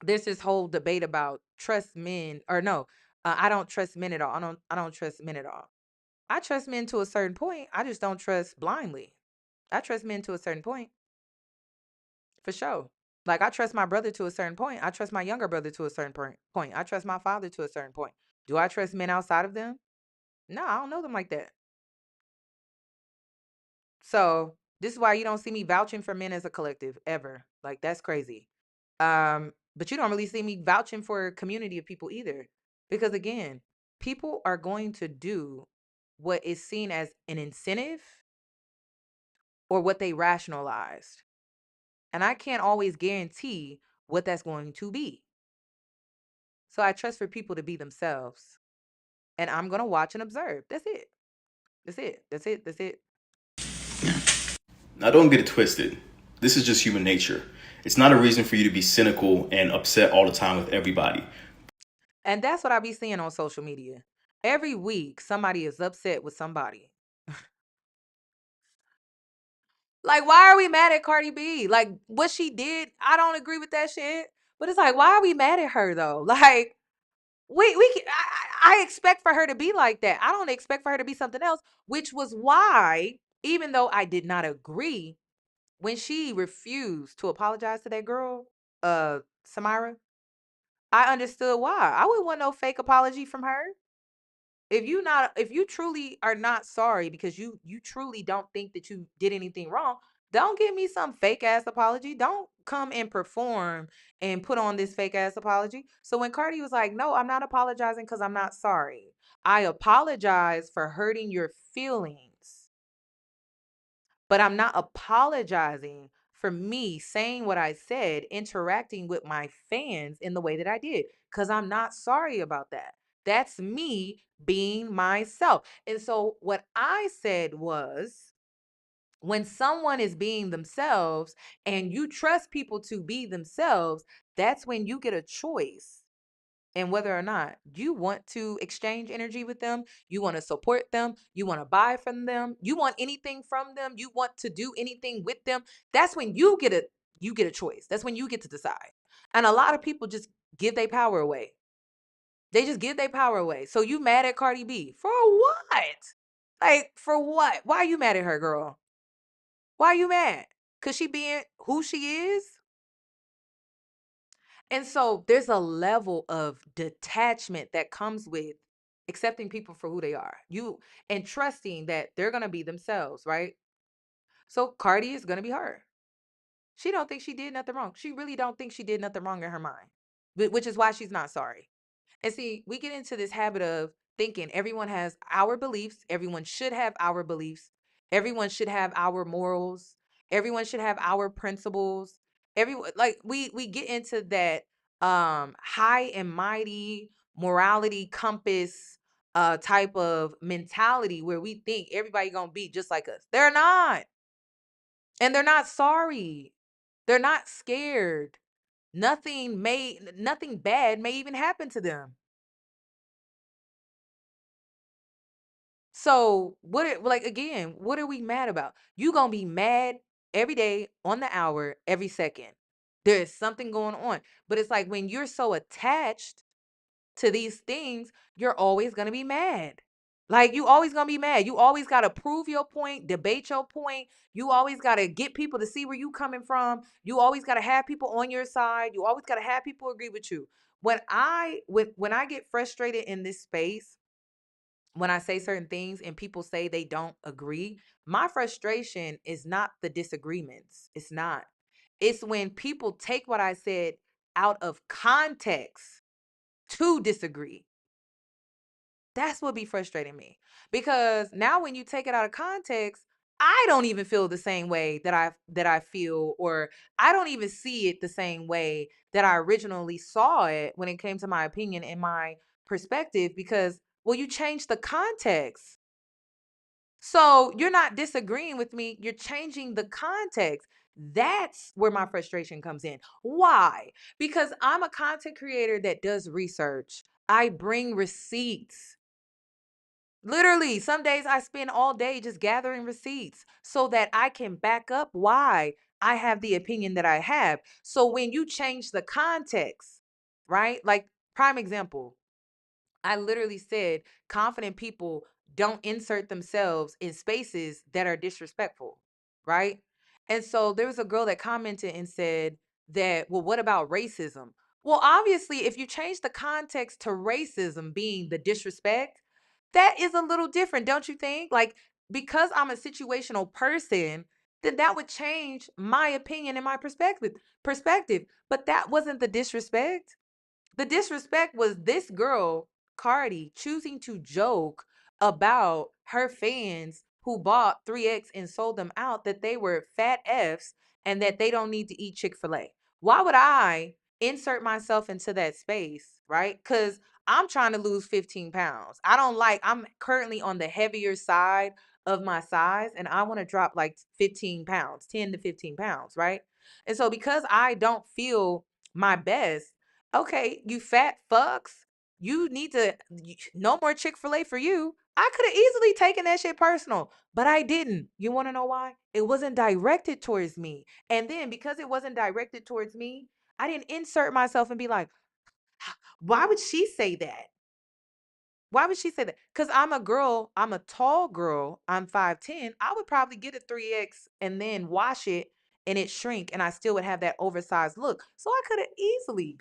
there's this whole debate about trust men, or no, I don't trust men at all. I don't trust men at all. I trust men to a certain point. I just don't trust blindly. I trust men to a certain point, for sure. Like I trust my brother to a certain point. I trust my younger brother to a certain point. I trust my father to a certain point. Do I trust men outside of them? No, I don't know them like that. So this is why you don't see me vouching for men as a collective ever. Like that's crazy. But you don't really see me vouching for a community of people either. Because again, people are going to do what is seen as an incentive or what they rationalized. And I can't always guarantee what that's going to be. So I trust for people to be themselves. And I'm going to watch and observe. That's it. That's it. That's it. That's it. Now, don't get it twisted. This is just human nature. It's not a reason for you to be cynical and upset all the time with everybody. And that's what I be seeing on social media. Every week, somebody is upset with somebody. Like, why are we mad at Cardi B? Like, what she did, I don't agree with that shit. But it's like, why are we mad at her though? Like, I expect for her to be like that. I don't expect for her to be something else, which was why, even though I did not agree, when she refused to apologize to that girl, Samira, I understood why. I wouldn't want no fake apology from her. If you truly are not sorry because you truly don't think that you did anything wrong, don't give me some fake ass apology. Don't come and perform and put on this fake ass apology. So when Cardi was like, "No, I'm not apologizing because I'm not sorry. I apologize for hurting your feelings, but I'm not apologizing for me saying what I said, interacting with my fans in the way that I did, because I'm not sorry about that. That's me being myself." And so what I said was, when someone is being themselves and you trust people to be themselves, that's when you get a choice and whether or not you want to exchange energy with them, you want to support them, you want to buy from them, you want anything from them, you want to do anything with them. That's when you get a choice. That's when you get to decide. And a lot of people just give their power away. They just give their power away. So you mad at Cardi B for what? Like, for what? Why are you mad at her, girl? Why are you mad? Cause she being who she is? And so there's a level of detachment that comes with accepting people for who they are. You and trusting that they're going to be themselves, right? So Cardi is going to be her. She don't think she did nothing wrong. She really don't think she did nothing wrong in her mind. Which is why she's not sorry. And see, we get into this habit of thinking everyone has our beliefs, everyone should have our beliefs, everyone should have our morals, everyone should have our principles. Everyone, like, we get into that high and mighty morality compass type of mentality where we think everybody going to be just like us. They're not. And they're not sorry. They're not scared. Nothing bad may even happen to them. So what are we mad about? You gonna be mad every day, on the hour, every second. There is something going on. But it's like when you're so attached to these things, you're always gonna be mad. Like, you always gonna be mad. You always gotta prove your point, debate your point. You always gotta get people to see where you coming from. You always gotta have people on your side. You always gotta have people agree with you. When I get frustrated in this space, when I say certain things and people say they don't agree, my frustration is not the disagreements. It's not. It's when people take what I said out of context to disagree. That's what be frustrating me. Because now when you take it out of context, I don't even feel the same way that I feel, or I don't even see it the same way that I originally saw it when it came to my opinion and my perspective, because, well, you changed the context. So you're not disagreeing with me, you're changing the context. That's where my frustration comes in. Why? Because I'm a content creator that does research. I bring receipts. Literally, some days I spend all day just gathering receipts so that I can back up why I have the opinion that I have. So when you change the context, right? Like, prime example, I literally said confident people don't insert themselves in spaces that are disrespectful, right? And so there was a girl that commented and said that, well, what about racism? Well, obviously, if you change the context to racism being the disrespect, that is a little different, don't you think? Like, because I'm a situational person, then that would change my opinion and my perspective. But that wasn't the disrespect. The disrespect was this girl, Cardi, choosing to joke about her fans who bought 3X and sold them out, that they were fat Fs and that they don't need to eat Chick-fil-A. Why would I insert myself into that space, right? Because I'm trying to lose 15 pounds. I'm currently on the heavier side of my size, and I want to drop like 15 pounds, 10 to 15 pounds, right? And so because I don't feel my best, okay, you fat fucks, you need to, no more Chick-fil-A for you. I could have easily taken that shit personal, but I didn't. You want to know why? It wasn't directed towards me. And then because it wasn't directed towards me, I didn't insert myself and be like, Why would she say that? Why would she say that? Because I'm a girl, I'm a tall girl, I'm 5'10". I would probably get a 3X and then wash it and it shrink and I still would have that oversized look. So I could have easily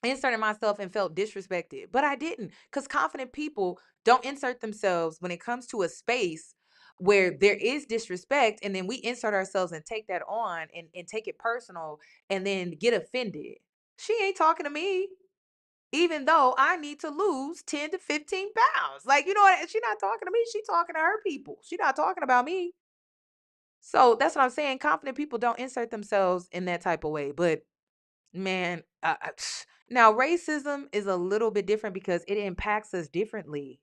inserted myself and felt disrespected, but I didn't, because confident people don't insert themselves when it comes to a space where there is disrespect, and then we insert ourselves and take that on and take it personal and then get offended. She ain't talking to me, even though I need to lose 10 to 15 pounds. Like, you know what? She's not talking to me. She talking to her people. She not talking about me. So that's what I'm saying. Confident people don't insert themselves in that type of way. But man, now racism is a little bit different because it impacts us differently.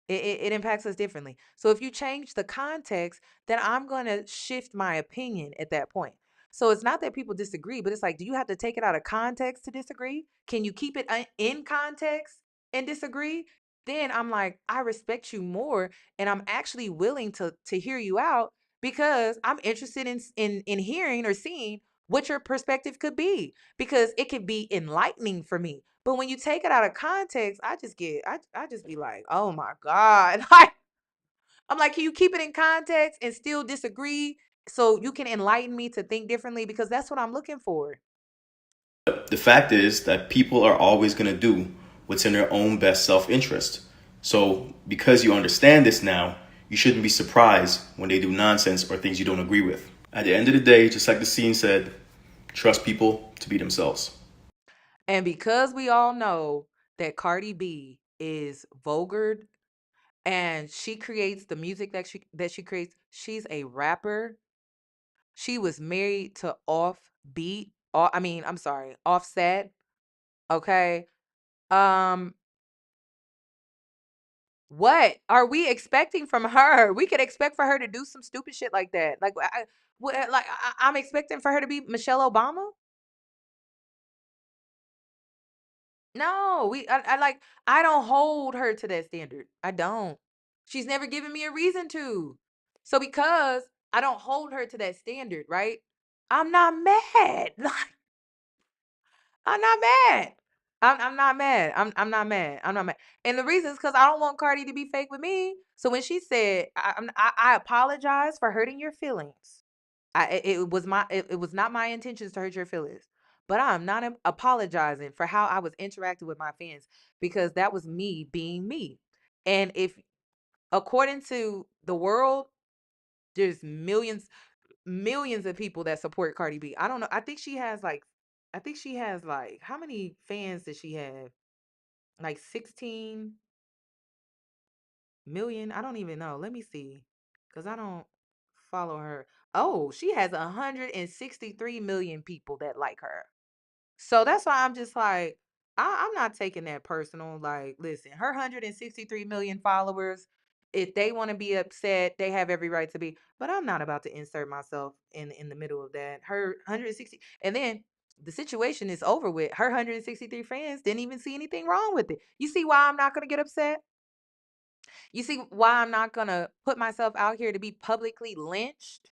It impacts us differently. So if you change the context, then I'm going to shift my opinion at that point. So it's not that people disagree, but it's like, do you have to take it out of context to disagree? Can you keep it in context and disagree? Then I'm like, I respect you more, and I'm actually willing to hear you out because I'm interested in hearing or seeing what your perspective could be, because it could be enlightening for me. But when you take it out of context, I just be like, oh my God. Like, I'm like, can you keep it in context and still disagree so you can enlighten me to think differently? Because that's what I'm looking for. The fact is that people are always going to do what's in their own best self-interest. So because you understand this now, you shouldn't be surprised when they do nonsense or things you don't agree with. At the end of the day, just like the scene said, trust people to be themselves. And because we all know that Cardi B is vulgar and she creates the music that she creates, she's a rapper. She was married to I'm sorry, Offset. Okay. Um, what are we expecting from her? We could expect for her to do some stupid shit like that. Like, I'm expecting for her to be Michelle Obama. No, I don't hold her to that standard. I don't. She's never given me a reason to. So because I don't hold her to that standard, right? I'm not mad. I'm not mad. I'm not mad. I'm not mad. I'm not mad. And the reason is because I don't want Cardi to be fake with me. So when she said, I apologize for hurting your feelings. It was not my intentions to hurt your feelings. But I'm not apologizing for how I was interacting with my fans, because that was me being me. And if according to the world, there's millions of people that support Cardi B. I don't know. I think she has like how many fans does she have? Like 16 million? I don't even know. Let me see. Cuz I don't follow her. Oh, she has 163 million people that like her. So that's why I'm just like, I'm not taking that personal. Like, listen, her 163 million followers, if they want to be upset, they have every right to be. But I'm not about to insert myself in the middle of that. Her 160, and then the situation is over with. Her 163 fans didn't even see anything wrong with it. You see why I'm not gonna get upset? You see why I'm not gonna put myself out here to be publicly lynched?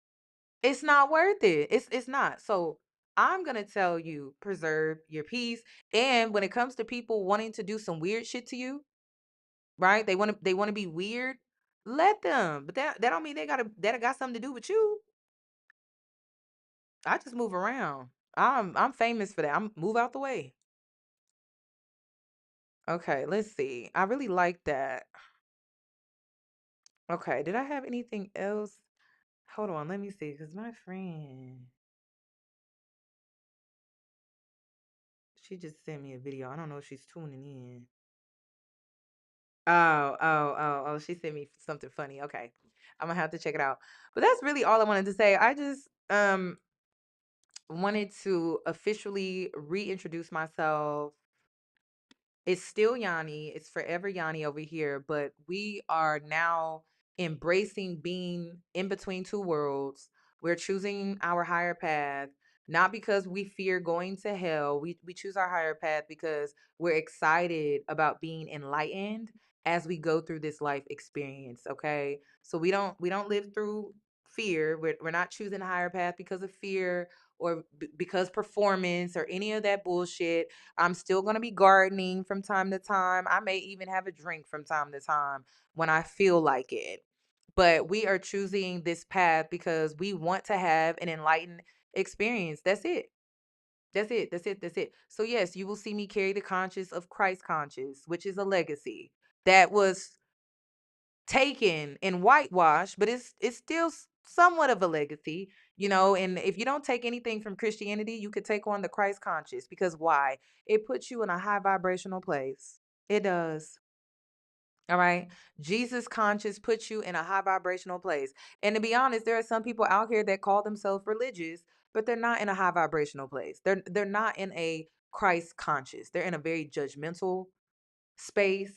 It's not worth it. It's not. So I'm gonna tell you, preserve your peace. And when it comes to people wanting to do some weird shit to you, right? They wanna be weird. Let them. But that don't mean that got something to do with you. I just move around. I'm famous for that. I'm move out the way. Okay, let's see. I really like that. Okay, did I have anything else? Hold on, let me see. Cause my friend, she just sent me a video. I don't know if she's tuning in. Oh, she sent me something funny. Okay. I'm gonna have to check it out. But that's really all I wanted to say. I just wanted to officially reintroduce myself. It's still Yanni. It's forever Yanni over here, but we are now embracing being in between two worlds. We're choosing our higher path, not because we fear going to hell. We choose our higher path because we're excited about being enlightened as we go through this life experience, okay? So we don't live through fear. We're not choosing a higher path because of fear or because performance or any of that bullshit. I'm still going to be gardening from time to time. I may even have a drink from time to time when I feel like it. But we are choosing this path because we want to have an enlightened experience. That's it. That's it. That's it. That's it. So yes, you will see me carry the conscience of Christ conscious, which is a legacy that was taken and whitewashed, but it's still somewhat of a legacy, and if you don't take anything from Christianity, you could take on the Christ conscious, because why? It puts you in a high vibrational place. It does. All right. Jesus conscious puts you in a high vibrational place. And to be honest, there are some people out here that call themselves religious, but they're not in a high vibrational place. They're not in a Christ conscious. They're in a very judgmental space.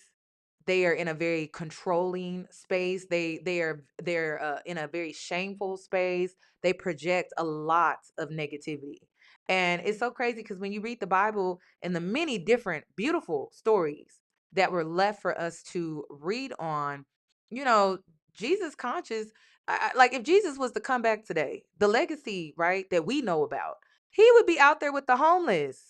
They are in a very controlling space. They're in a very shameful space. They project a lot of negativity. And it's so crazy because when you read the Bible and the many different beautiful stories that were left for us to read on, you know, Jesus conscious, like if Jesus was to come back today, the legacy, right, that we know about, he would be out there with the homeless.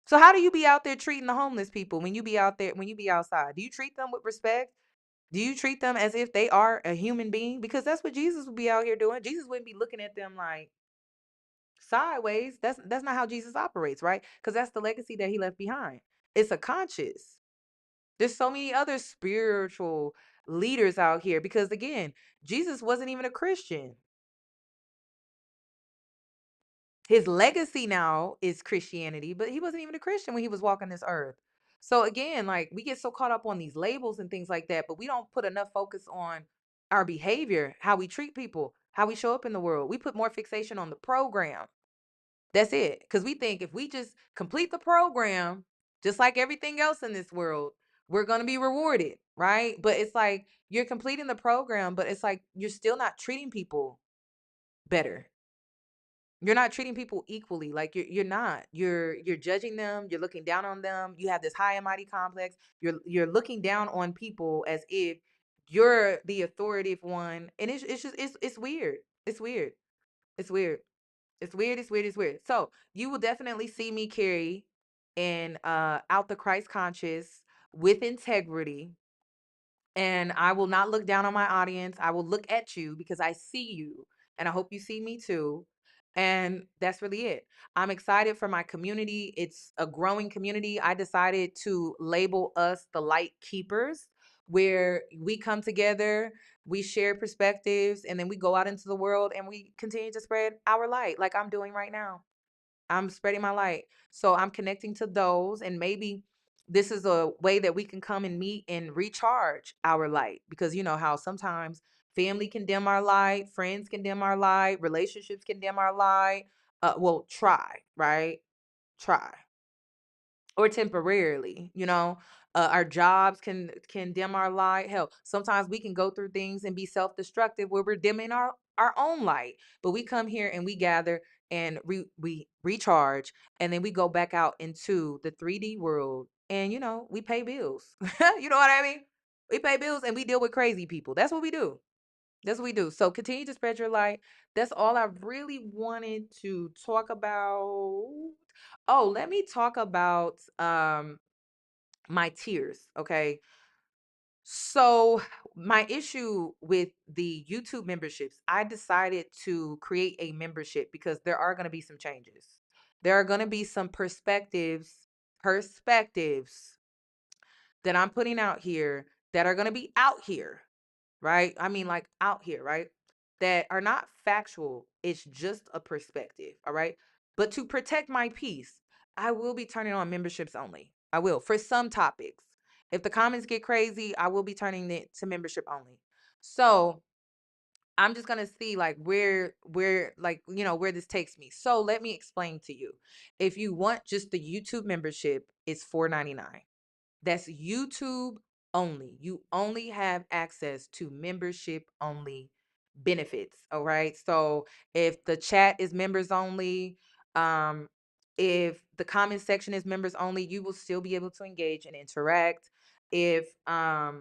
So how do you be out there treating the homeless people when you be out there, when you be outside? Do you treat them with respect? Do you treat them as if they are a human being? Because that's what Jesus would be out here doing. Jesus wouldn't be looking at them like sideways. That's not how Jesus operates, right? Because that's the legacy that he left behind. It's a conscious. There's so many other spiritual leaders out here because again, Jesus wasn't even a Christian. His legacy now is Christianity, but he wasn't even a Christian when he was walking this earth. So again, like we get so caught up on these labels and things like that, but we don't put enough focus on our behavior, how we treat people, how we show up in the world. We put more fixation on the program. That's it. Because we think if we just complete the program, just like everything else in this world, we're going to be rewarded, right? But it's like you're completing the program, but it's like you're still not treating people better. You're not treating people equally. Like you're not. You're judging them. You're looking down on them. You have this high and mighty complex. You're looking down on people as if you're the authoritative one, and it's just it's weird. It's weird. It's weird. It's weird. It's weird. It's weird. So you will definitely see me carry and out the Christ conscious with integrity, and I will not look down on my audience. I will look at you because I see you and I hope you see me too. And that's really it. I'm excited for my community. It's a growing community. I decided to label us the light keepers, where we come together, we share perspectives, and then we go out into the world and we continue to spread our light like I'm doing right now. I'm spreading my light. So I'm connecting to those, and maybe this is a way that we can come and meet and recharge our light, because you know how sometimes family can dim our light, friends can dim our light, relationships can dim our light. Well, try, right? Try, or temporarily, our jobs can dim our light. Hell, sometimes we can go through things and be self-destructive where we're dimming our own light, but we come here and we gather and we recharge, and then we go back out into the 3D world, and we pay bills. You know what I mean? We pay bills and we deal with crazy people. That's what we do. That's what we do. So continue to spread your light. That's all I really wanted to talk about. Oh, let me talk about my tears, okay? So, my issue with the YouTube memberships, I decided to create a membership because there are going to be some changes. There are going to be some perspectives that I'm putting out here that are going to be out here, right? I mean, like out here, right? That are not factual. It's just a perspective, all right? But to protect my peace, I will be turning on memberships only. I will, for some topics. If the comments get crazy, I will be turning it to membership only. So I'm just gonna see like where like where this takes me. So let me explain to you. If you want just the YouTube membership, it's $4.99. That's YouTube only. You only have access to membership only benefits. All right. So if the chat is members only, um, if the comment section is members only, you will still be able to engage and interact. If I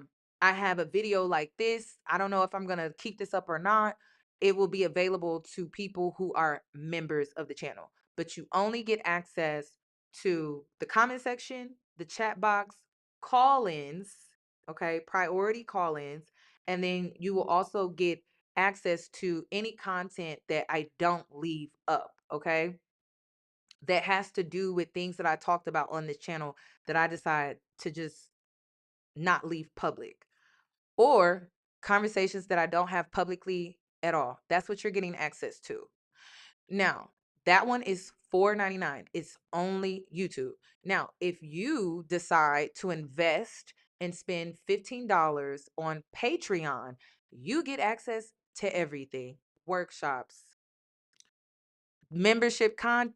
have a video like this, I don't know if I'm gonna keep this up or not. it will be available to people who are members of the channel. But you only get access to the comment section, the chat box, call-ins, okay, priority call-ins, and then you will also get access to any content that I don't leave up, okay? That has to do with things that I talked about on this channel that I decide to just not leave public, or conversations that I don't have publicly at all. That's what you're getting access to. Now, that one is $4.99. It's only YouTube. Now, if you decide to invest and spend $15 on Patreon, you get access to everything. Workshops, membership content,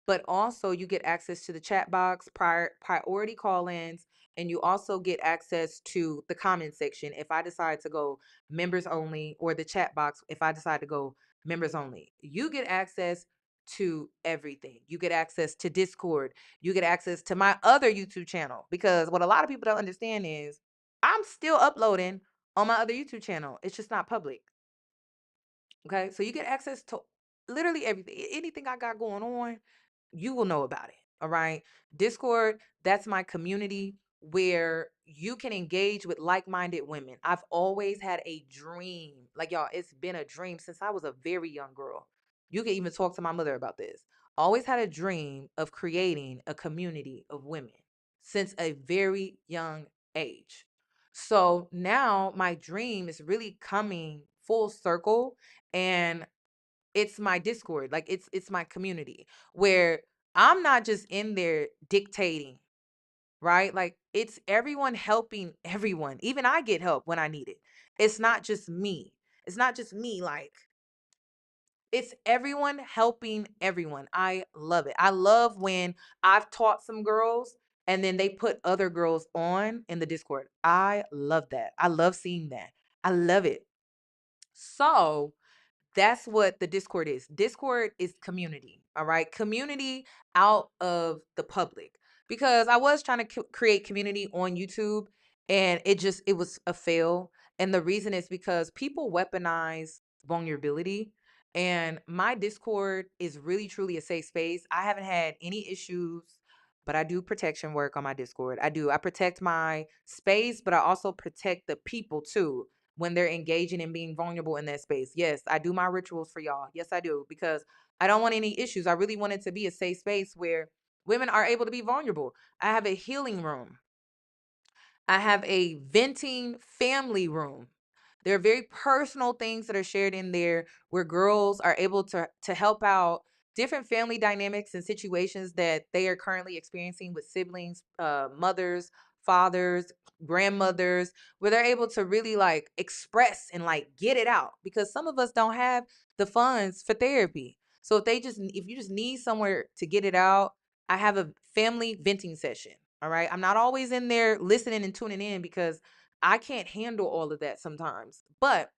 but also you get access to the chat box, priority call-ins, and you also get access to the comment section if I decide to go members only, or the chat box if I decide to go members only. You get access to everything. You get access to Discord. You get access to my other YouTube channel, because what a lot of people don't understand is I'm still uploading on my other YouTube channel. It's just not public. Okay, so you get access to literally everything. Anything I got going on, you will know about it. All right. Discord, that's my community where you can engage with like-minded women. I've always had a dream. Like, y'all, it's been a dream since I was a very young girl. You can even talk to my mother about this. Always had a dream of creating a community of women since a very young age. So now my dream is really coming full circle, and it's my Discord. Like, it's my community where I'm not just in there dictating, right? Like, it's everyone helping everyone. Even I get help when I need it. It's not just me. It's not just me. Like, it's everyone helping everyone. I love it. I love when I've taught some girls and then they put other girls on in the Discord. I love that. I love seeing that. I love it. So, that's what the Discord is. Discord is community, all right? Community out of the public. Because I was trying to create community on YouTube, and it was a fail. And the reason is because people weaponize vulnerability. And my Discord is really truly a safe space. I haven't had any issues, but I do protection work on my Discord. I do. I protect my space, but I also protect the people too when they're engaging and being vulnerable in that space. Yes, I do my rituals for y'all. Yes, I do, because I don't want any issues. I really want it to be a safe space where women are able to be vulnerable. I have a healing room. I have a venting family room. There are very personal things that are shared in there where girls are able to help out different family dynamics and situations that they are currently experiencing with siblings, mothers, fathers, grandmothers, where they're able to really like express and like get it out, because some of us don't have the funds for therapy. So if you just need somewhere to get it out, I have a family venting session. All right. I'm not always in there listening and tuning in because I can't handle all of that sometimes. But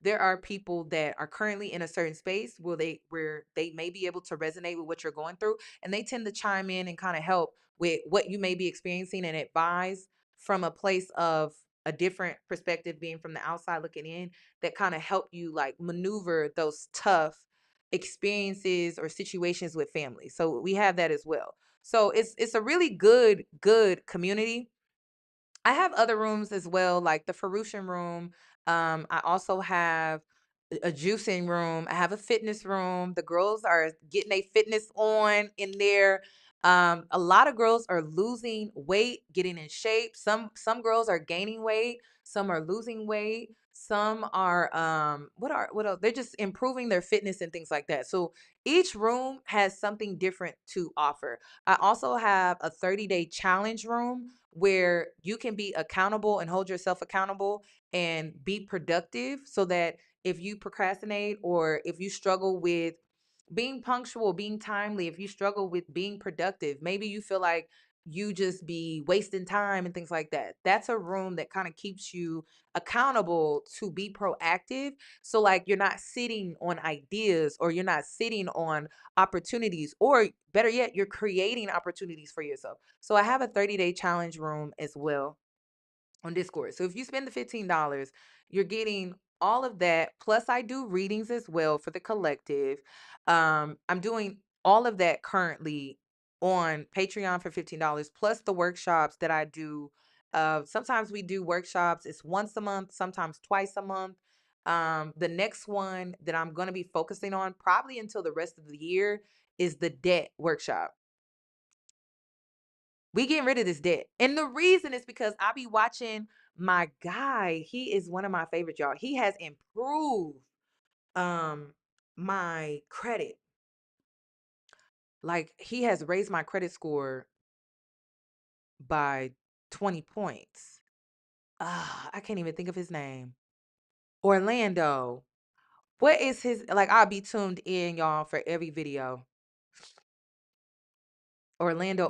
there are people that are currently in a certain space where they may be able to resonate with what you're going through, and they tend to chime in and kind of help with what you may be experiencing and advise from a place of a different perspective, being from the outside looking in, that kind of help you like maneuver those tough experiences or situations with family. So we have that as well. So it's a really good community. I have other rooms as well, like the Ferrucian room. I also have a juicing room. I have a fitness room. The girls are getting their fitness on in there. A lot of girls are losing weight, getting in shape. Some girls are gaining weight. Some are losing weight. Some are what else? They're just improving their fitness and things like that. So each room has something different to offer. I also have a 30-day challenge room where you can be accountable and hold yourself accountable and be productive, so that if you procrastinate or if you struggle with being punctual, being timely, if you struggle with being productive, maybe you feel like you just be wasting time and things like that. That's a room that kind of keeps you accountable to be proactive. So like you're not sitting on ideas, or you're not sitting on opportunities, or better yet, you're creating opportunities for yourself. So I have a 30-day challenge room as well on Discord. So if you spend the $15, you're getting all of that. Plus, I do readings as well for the collective. I'm doing all of that currently on Patreon for $15, plus the workshops that I do. Sometimes we do workshops, it's once a month, sometimes twice a month. The next one that I'm going to be focusing on probably until the rest of the year is the debt workshop. We getting rid of this debt. And the reason is because I be watching my guy. He is one of my favorites, y'all. He has improved my credit. Like, he has raised my credit score by 20 points. I can't even think of his name. Orlando. What is his, like, I'll be tuned in, y'all, for every video. Orlando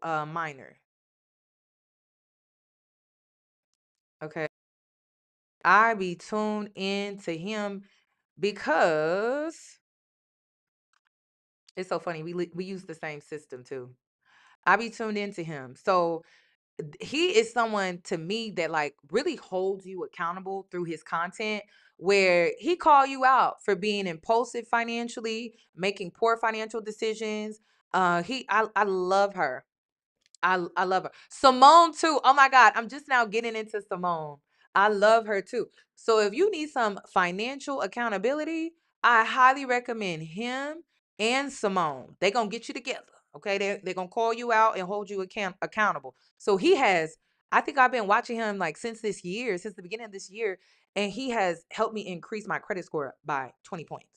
Minor. Okay. I be tuned in to him because it's so funny. We use the same system too. I be tuned into him. So he is someone to me that like really holds you accountable through his content, where he call you out for being impulsive financially, making poor financial decisions. I love her. I love her. Simone too. Oh my God. I'm just now getting into Simone. I love her too. So if you need some financial accountability, I highly recommend him and Simone. They're gonna get you together. Okay. They're gonna call you out and hold you accountable. So he has, I think I've been watching him like since this year, since the beginning of this year, and he has helped me increase my credit score by 20 points.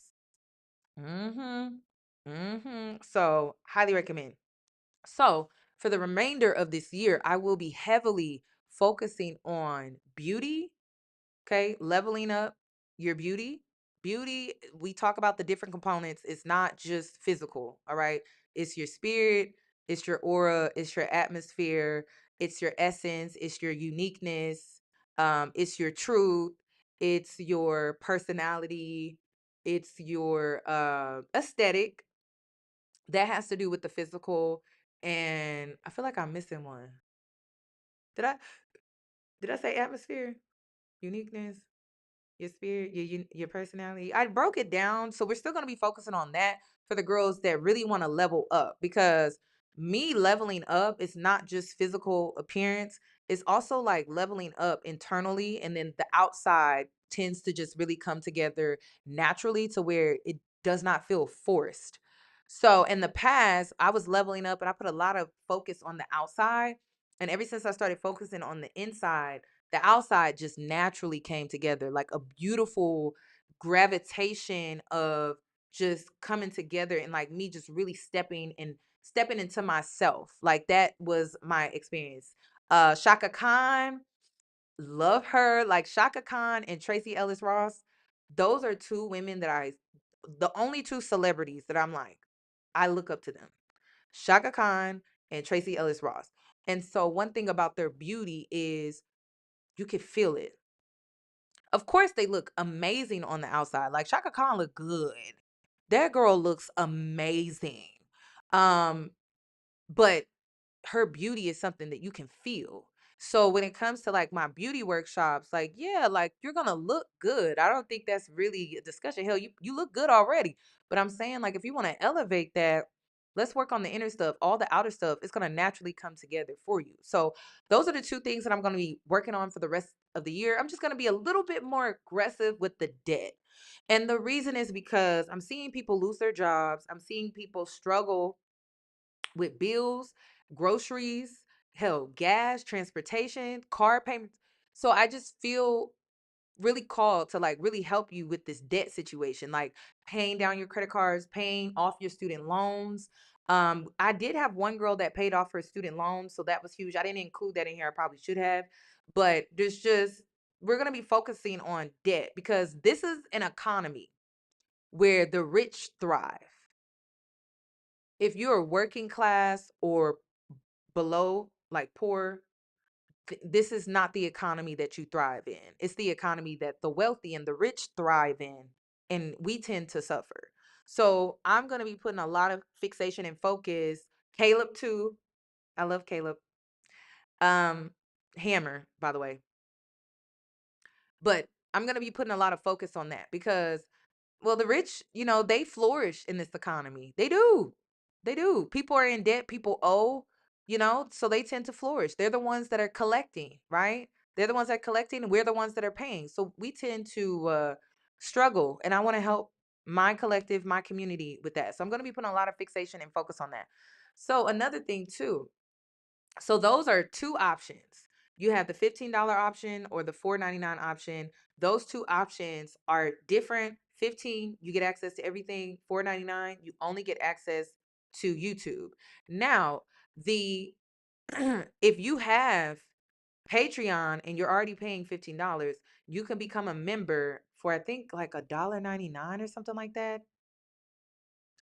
So highly recommend. So, for the remainder of this year, I will be heavily focusing on beauty, okay? Leveling up your beauty. Beauty, we talk about the different components. It's not just physical, all right? It's your spirit, it's your aura, it's your atmosphere, it's your essence, it's your uniqueness, it's your truth, it's your personality, it's your aesthetic, that has to do with the physical. And I feel like I'm missing one. Did I did I say atmosphere? Uniqueness? Your spirit, your personality. I broke it down, so we're still going to be focusing on that for the girls that really want to level up, because me leveling up is not just physical appearance, it's also like leveling up internally, and then the outside tends to just really come together naturally to where it does not feel forced. So in the past, I was leveling up and I put a lot of focus on the outside, and ever since I started focusing on the inside, the outside just naturally came together, like a beautiful gravitation of just coming together, and like me just really stepping into myself. Like, that was my experience. Shaka Khan, love her. Like, Shaka Khan and Tracy Ellis Ross, those are two women that the only two celebrities that I'm like, I look up to them. Shaka Khan and Tracy Ellis Ross. And so one thing about their beauty is you can feel it. Of course, they look amazing on the outside. Like, Shaka Khan look good. That girl looks amazing. Um, but her beauty is something that you can feel. So when it comes to like my beauty workshops, like, yeah, like, you're gonna look good. I don't think that's really a discussion. Hell, you look good already. But I'm saying, like, if you want to elevate that, let's work on the inner stuff. All the outer stuff is gonna naturally come together for you. So those are the two things that I'm gonna be working on for the rest of the year. I'm just gonna be a little bit more aggressive with the debt. And the reason is because I'm seeing people lose their jobs. I'm seeing people struggle with bills, groceries, hell, gas, transportation, car payments. So I just feel really called to like really help you with this debt situation, like paying down your credit cards, paying off your student loans. I did have one girl that paid off her student loans, so that was huge. I didn't include that in here. I probably should have, but there's just, we're going to be focusing on debt because this is an economy where the rich thrive. If you're working class or below, like poor, this is not the economy that you thrive in. It's the economy that the wealthy and the rich thrive in, and we tend to suffer. So I'm going to be putting a lot of fixation and focus. Caleb too. I love Caleb. Hammer, by the way. But I'm going to be putting a lot of focus on that because, well, the rich, they flourish in this economy. They do. They do. People are in debt. People owe, so they tend to flourish. They're the ones that are collecting, right? They're the ones that are collecting, and we're the ones that are paying. So we tend to struggle. And I want to help my collective, my community with that. So I'm going to be putting a lot of fixation and focus on that. So another thing, too. So those are two options. You have the $15 option or the $4.99 option. Those two options are different. 15, you get access to everything. $4.99, you only get access to YouTube. Now, the if you have Patreon and you're already paying $15, you can become a member for I think like $1.99 or something like that.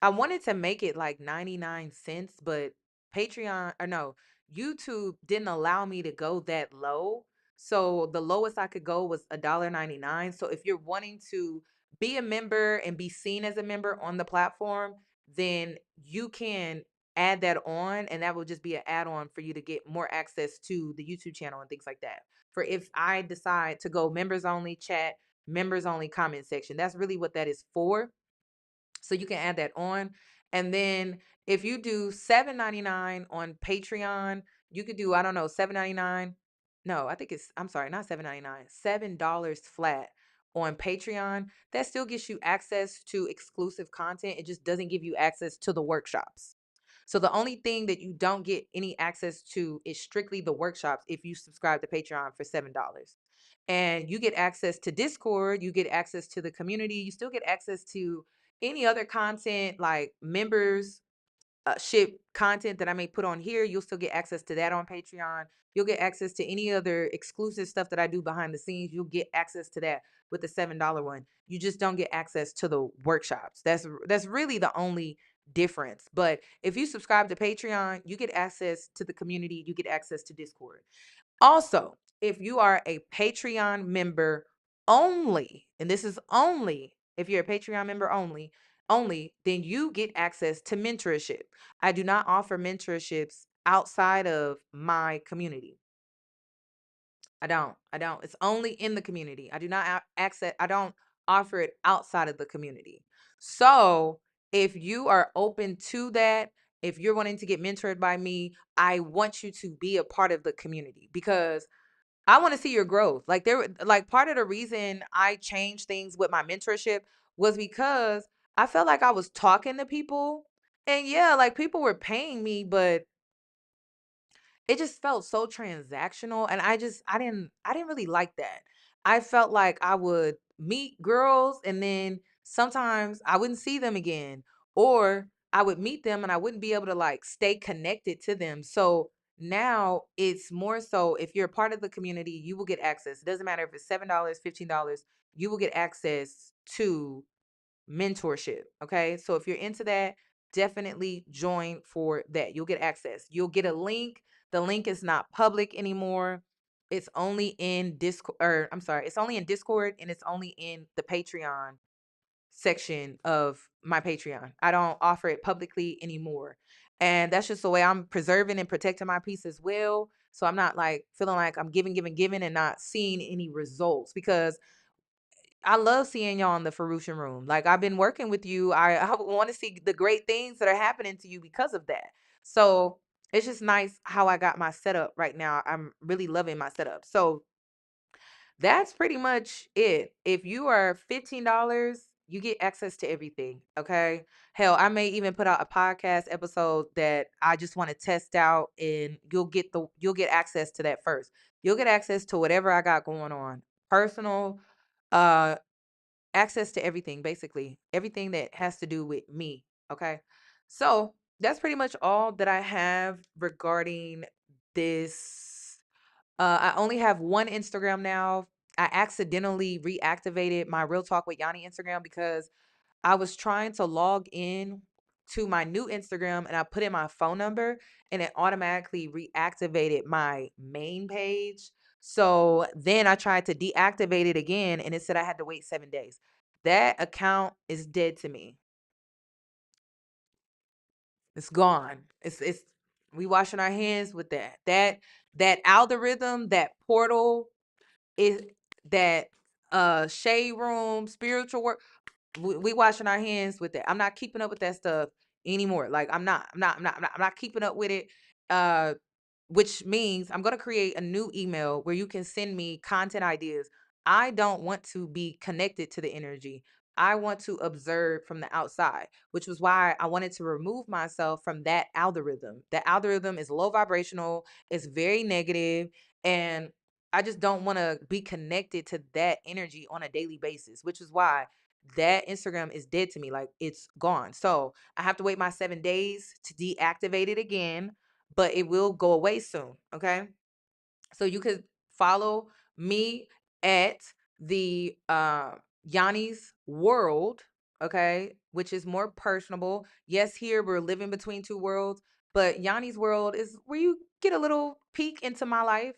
I wanted to make it like 99 cents, but Patreon or no, YouTube didn't allow me to go that low. So the lowest I could go was $1.99. So if you're wanting to be a member and be seen as a member on the platform, then you can add that on, and that will just be an add-on for you to get more access to the YouTube channel and things like that. For if I decide to go members only chat, members only comment section, that's really what that is for. So you can add that on. And then if you do $7.99 on Patreon, you could do, I don't know, $7.99. No, I think I'm sorry, not $7.99, $7 flat on Patreon. That still gives you access to exclusive content. It just doesn't give you access to the workshops. So the only thing that you don't get any access to is strictly the workshops if you subscribe to Patreon for $7. And you get access to Discord, you get access to the community, you still get access to any other content like members ship content that I may put on here. You'll still get access to that on Patreon. You'll get access to any other exclusive stuff that I do behind the scenes. You'll get access to that with the $7 one. You just don't get access to the workshops. That's really the only difference. But if you subscribe to Patreon, you get access to the community, you get access to Discord. Also, if you are a Patreon member only, and this is only if you're a Patreon member only, then you get access to mentorship. I do not offer mentorships outside of my community. I don't. It's only in the community. I do not I don't offer it outside of the community. So, if you are open to that, if you're wanting to get mentored by me, I want you to be a part of the community because I want to see your growth. Like part of the reason I changed things with my mentorship was because I felt like I was talking to people and yeah, like people were paying me, but it just felt so transactional and I didn't really like that. I felt like I would meet girls and then sometimes I wouldn't see them again or I would meet them and I wouldn't be able to like stay connected to them. So now it's more so if you're a part of the community, you will get access. It doesn't matter if it's $7, $15, you will get access to mentorship. Okay. So if you're into that, definitely join for that. You'll get access. You'll get a link. The link is not public anymore. It's only in Discord, or I'm sorry, it's only in Discord and it's only in the Patreon section of my Patreon. I don't offer it publicly anymore. And that's just the way I'm preserving and protecting my peace as well. So I'm not like feeling like I'm giving and not seeing any results because I love seeing y'all in the Ferruccian room. Like I've been working with you. I want to see the great things that are happening to you because of that. So it's just nice how I got my setup right now. I'm really loving my setup. So that's pretty much it. If you are $15, you get access to everything. Okay. Hell, I may even put out a podcast episode that I just want to test out and you'll get access to that first. You'll get access to whatever I got going on. Personal, uh access to everything, basically everything that has to do with me. Okay. So that's pretty much all that I have regarding this. I only have one Instagram now. I accidentally reactivated my Real Talk with Yanni Instagram because I was trying to log in to my new Instagram and I put in my phone number and it automatically reactivated my main page. So then I tried to deactivate it again and it said I had to wait 7 days. That account is dead to me. It's gone. It's we washing our hands with that. That algorithm, that portal is that shade room, spiritual work. We washing our hands with that. I'm not keeping up with that stuff anymore. Like I'm not keeping up with it. Uh which means I'm going to create a new email where you can send me content ideas. I don't want to be connected to the energy. I want to observe from the outside, which was why I wanted to remove myself from that algorithm. The algorithm is low vibrational, it's very negative, and I just don't want to be connected to that energy on a daily basis, which is why that Instagram is dead to me. Like it's gone. So I have to wait my 7 days to deactivate it again, but it will go away soon. Okay. So you could follow me at the Yanni's World, okay, which is more personable. Yes, here we're living between two worlds, but Yanni's World is where you get a little peek into my life.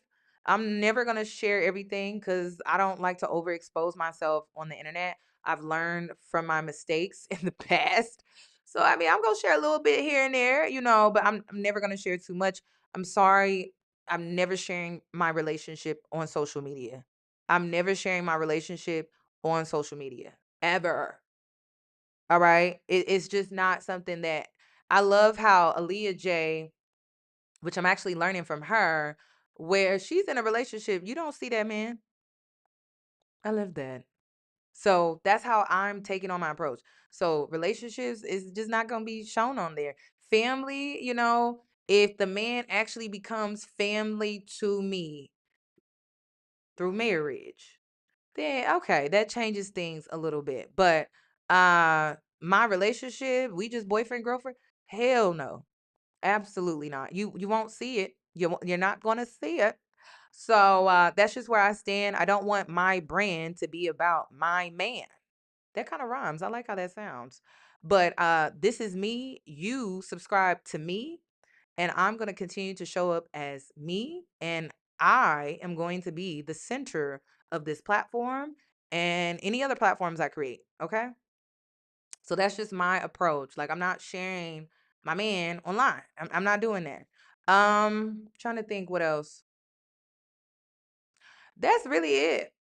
I'm never gonna share everything because I don't like to overexpose myself on the internet. I've learned from my mistakes in the past. So I mean, I'm gonna share a little bit here and there, but I'm never gonna share too much. I'm sorry, I'm never sharing my relationship on social media. I'm never sharing my relationship on social media ever. All right. It's just not something that I love how Aaliyah J, which I'm actually learning from her, where she's in a relationship. You don't see that, man. I love that. So that's how I'm taking on my approach. So relationships is just not going to be shown on there. Family, if the man actually becomes family to me through marriage, then okay, that changes things a little bit. But my relationship, we just boyfriend girlfriend? Hell no. Absolutely not. You won't see it. You're not going to see it. So that's just where I stand. I don't want my brand to be about my man. That kind of rhymes. I like how that sounds. But this is me. You subscribe to me, and I'm going to continue to show up as me, and I am going to be the center of this platform and any other platforms I create. Okay. So that's just my approach. Like I'm not sharing my man online. I'm not doing that. Trying to think what else. That's really it.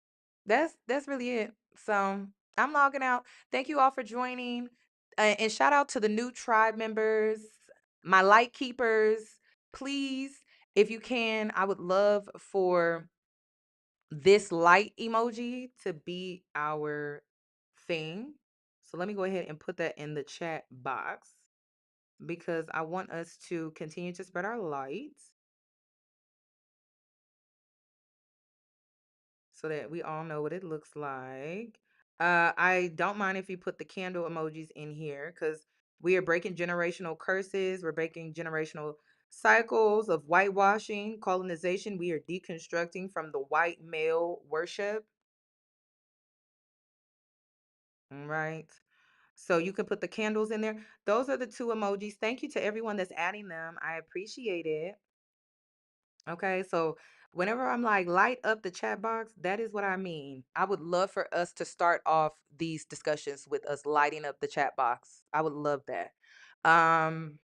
That's really it. So I'm logging out. Thank you all for joining. And shout out to the new tribe members, my light keepers. Please, if you can, I would love for this light emoji to be our thing. So let me go ahead and put that in the chat box because I want us to continue to spread our light so that we all know what it looks like. I don't mind if you put the candle emojis in here because we are breaking generational curses. We're breaking generational cycles of whitewashing, colonization. We are deconstructing from the white male worship. All right. So you can put the candles in there. Those are the two emojis. Thank you to everyone that's adding them. I appreciate it. Okay, so whenever I'm like light up the chat box, that is what I mean. I would love for us to start off these discussions with us lighting up the chat box. I would love that. Um,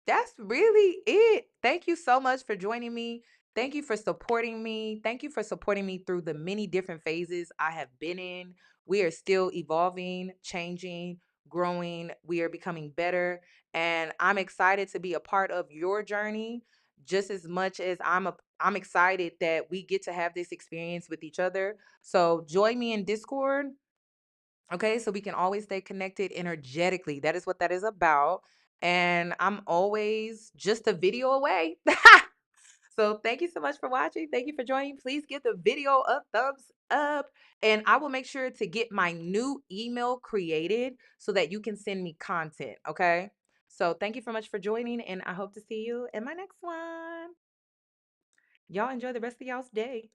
that's really it. Thank you so much for joining me. Thank you for supporting me. Thank you for supporting me through the many different phases I have been in. We are still evolving, changing, growing. We are becoming better. And I'm excited to be a part of your journey just as much as I'm excited that we get to have this experience with each other. So join me in Discord. Okay, so we can always stay connected energetically. That is what that is about. And I'm always just a video away. So thank you so much for watching. Thank you for joining. Please give the video a thumbs up. And I will make sure to get my new email created so that you can send me content. Okay. So thank you so much for joining. And I hope to see you in my next one. Y'all enjoy the rest of y'all's day.